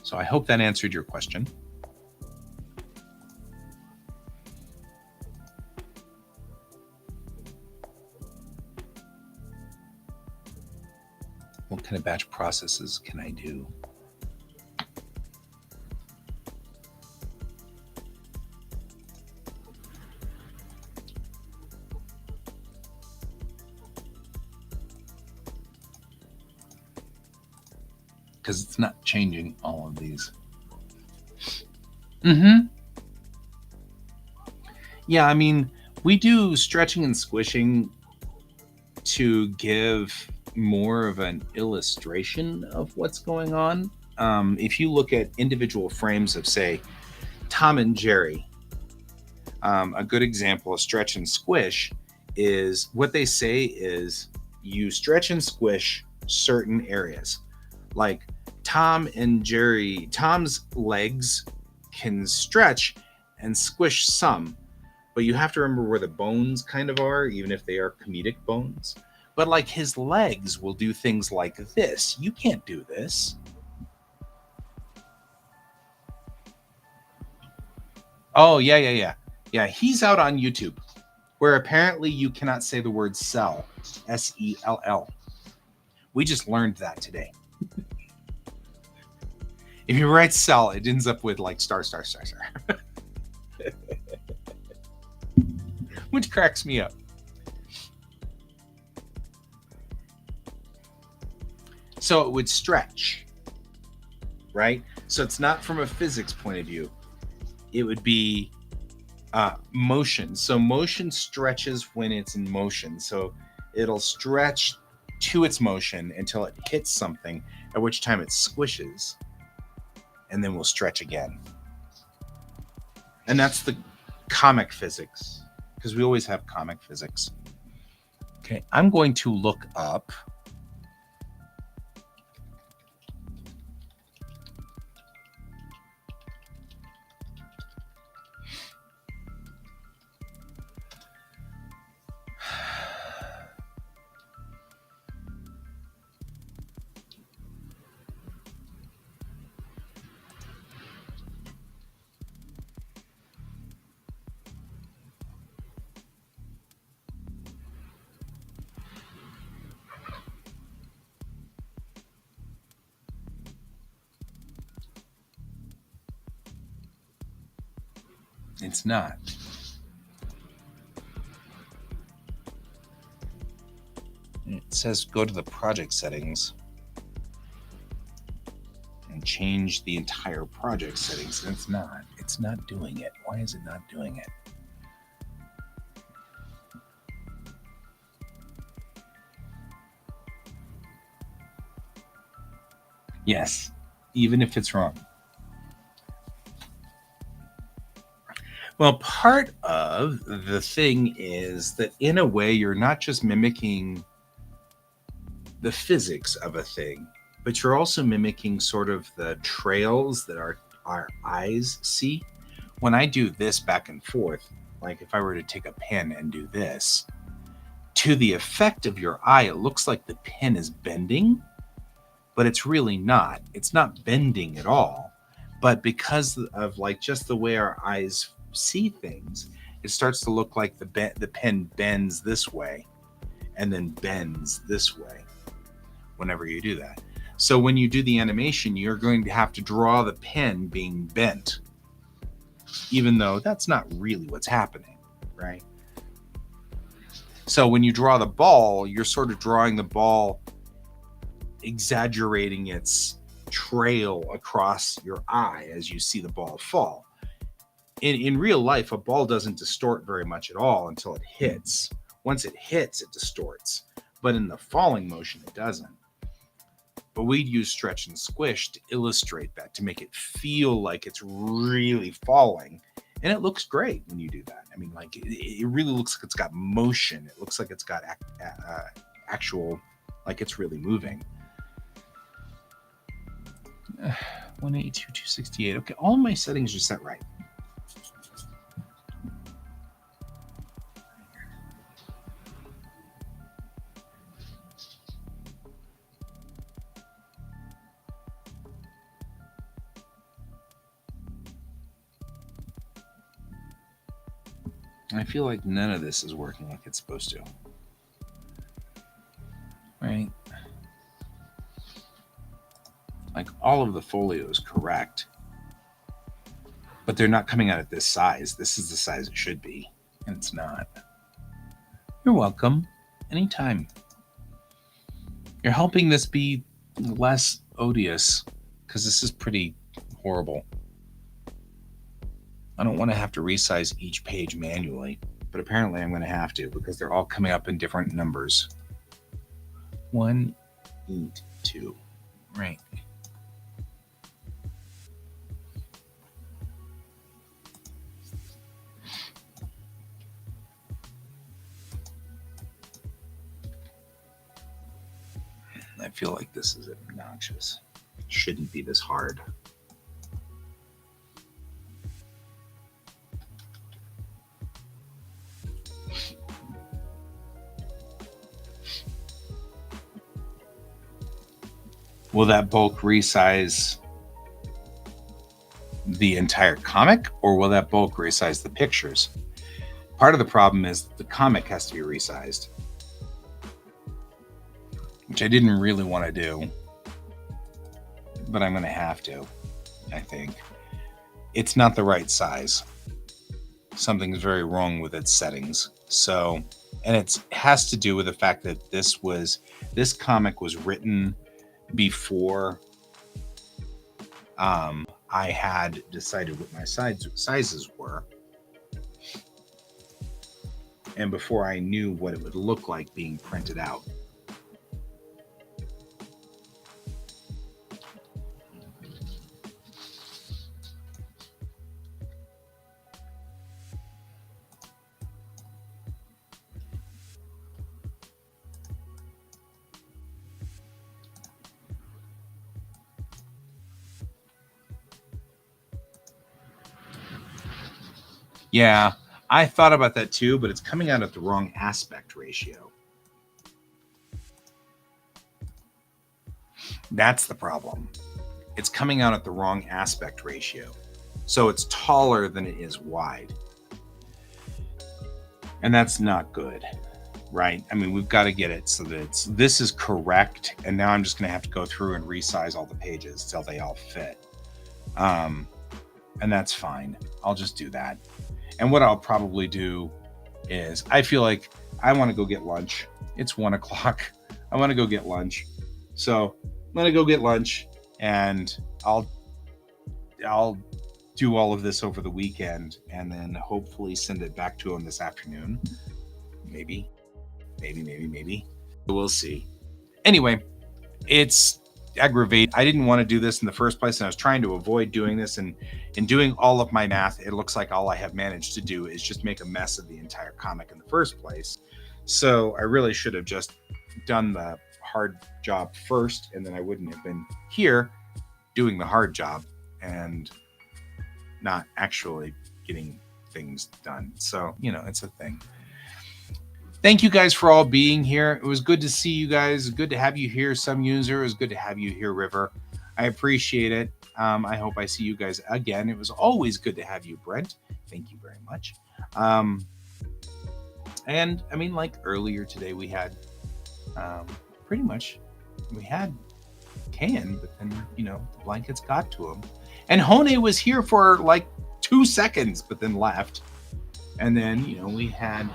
So I hope that answered your question. What kind of batch processes can I do? Because it's not changing all of these. Yeah, I mean, we do stretching and squishing to give more of an illustration of what's going on. If you look at individual frames of, say, Tom and Jerry, a good example of stretch and squish is what they say is you stretch and squish certain areas. Like Tom and Jerry, Tom's legs can stretch and squish some, but you have to remember where the bones kind of are, even if they are comedic bones. But like his legs will do things like this. You can't do this. Oh, yeah. Yeah, he's out on YouTube, where apparently you cannot say the word sell, S-E-L-L. We just learned that today. If you write sell, it ends up with like star. Which cracks me up. So it would stretch, right? So it's not from a physics point of view. It would be motion. So motion stretches when it's in motion. So it'll stretch to its motion until it hits something, at which time it squishes, and then we'll stretch again. And that's the comic physics, because we always have comic physics. Okay, I'm going to look up It's not. It says go to the project settings and change the entire project settings, and it's not. It's not doing it. Why is it not doing it? Yes, even if it's wrong. Well, part of the thing is that in a way, you're not just mimicking the physics of a thing, but you're also mimicking sort of the trails that our eyes see. When I do this back and forth, like if I were to take a pen and do this, to the effect of your eye, it looks like the pen is bending, but it's really not. It's not bending at all. But because of like just the way our eyes see things, it starts to look like the pen bends this way and then bends this way whenever you do that. So when you do the animation, you're going to have to draw the pen being bent, even though that's not really what's happening, right? So when you draw the ball, you're sort of drawing the ball, exaggerating its trail across your eye as you see the ball fall. In real life, a ball doesn't distort very much at all until it hits. Once it hits, it distorts. But in the falling motion, it doesn't. But we'd use stretch and squish to illustrate that, to make it feel like it's really falling. And it looks great when you do that. I mean, like, it really looks like it's got motion. It looks like it's got actual, like it's really moving. 182.268. Okay, all my settings are set right. I feel like none of this is working like it's supposed to. Right? Like all of the folio is correct, but they're not coming out at this size. This is the size it should be, and it's not. You're welcome. Anytime. You're helping this be less odious, because this is pretty horrible. I don't want to have to resize each page manually, but apparently I'm going to have to, because they're all coming up in different numbers. 182. Right. I feel like this is obnoxious. It shouldn't be this hard. Will that bulk resize the entire comic, or will that bulk resize the pictures? Part of the problem is the comic has to be resized, which I didn't really want to do, but I'm going to have to, I think. It's not the right size. Something's very wrong with its settings. So, and it has to do with the fact that this comic was written before I had decided what my sizes were, and before I knew what it would look like being printed out. Yeah, I thought about that too, but it's coming out at the wrong aspect ratio. That's the problem. It's coming out at the wrong aspect ratio. So it's taller than it is wide. And that's not good, right? I mean, we've got to get it so that this is correct. And now I'm just going to have to go through and resize all the pages till they all fit. And that's fine. I'll just do that. And what I'll probably do is I feel like I want to go get lunch. It's 1 o'clock. I want to go get lunch. So I'm going to go get lunch, and I'll do all of this over the weekend and then hopefully send it back to him this afternoon. Maybe. We'll see. Anyway, it's aggravating. I didn't want to do this in the first place, and I was trying to avoid doing this. And in doing all of my math, it looks like all I have managed to do is just make a mess of the entire comic in the first place. So I really should have just done the hard job first, and then I wouldn't have been here doing the hard job and not actually getting things done. So, it's a thing. Thank you guys for all being here. It was good to see you guys. Good to have you here, Some User. It was good to have you here, River. I appreciate it. I hope I see you guys again. It was always good to have you, Brent. Thank you very much. And I mean, like earlier today, we had we had Can, but then, the blankets got to him. And Hone was here for like 2 seconds, but then left. And then, we had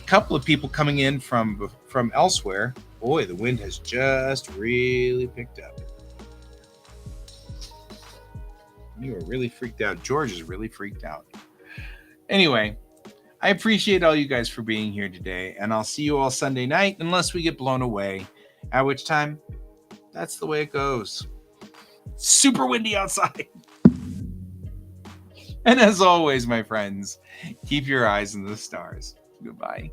couple of people coming in from elsewhere. Boy, the wind has just really picked up. You are really freaked out. George is really freaked out. Anyway, I appreciate all you guys for being here today, and I'll see you all Sunday night unless we get blown away, at which time that's the way it goes. Super windy outside. And as always, my friends, keep your eyes on the stars. Goodbye.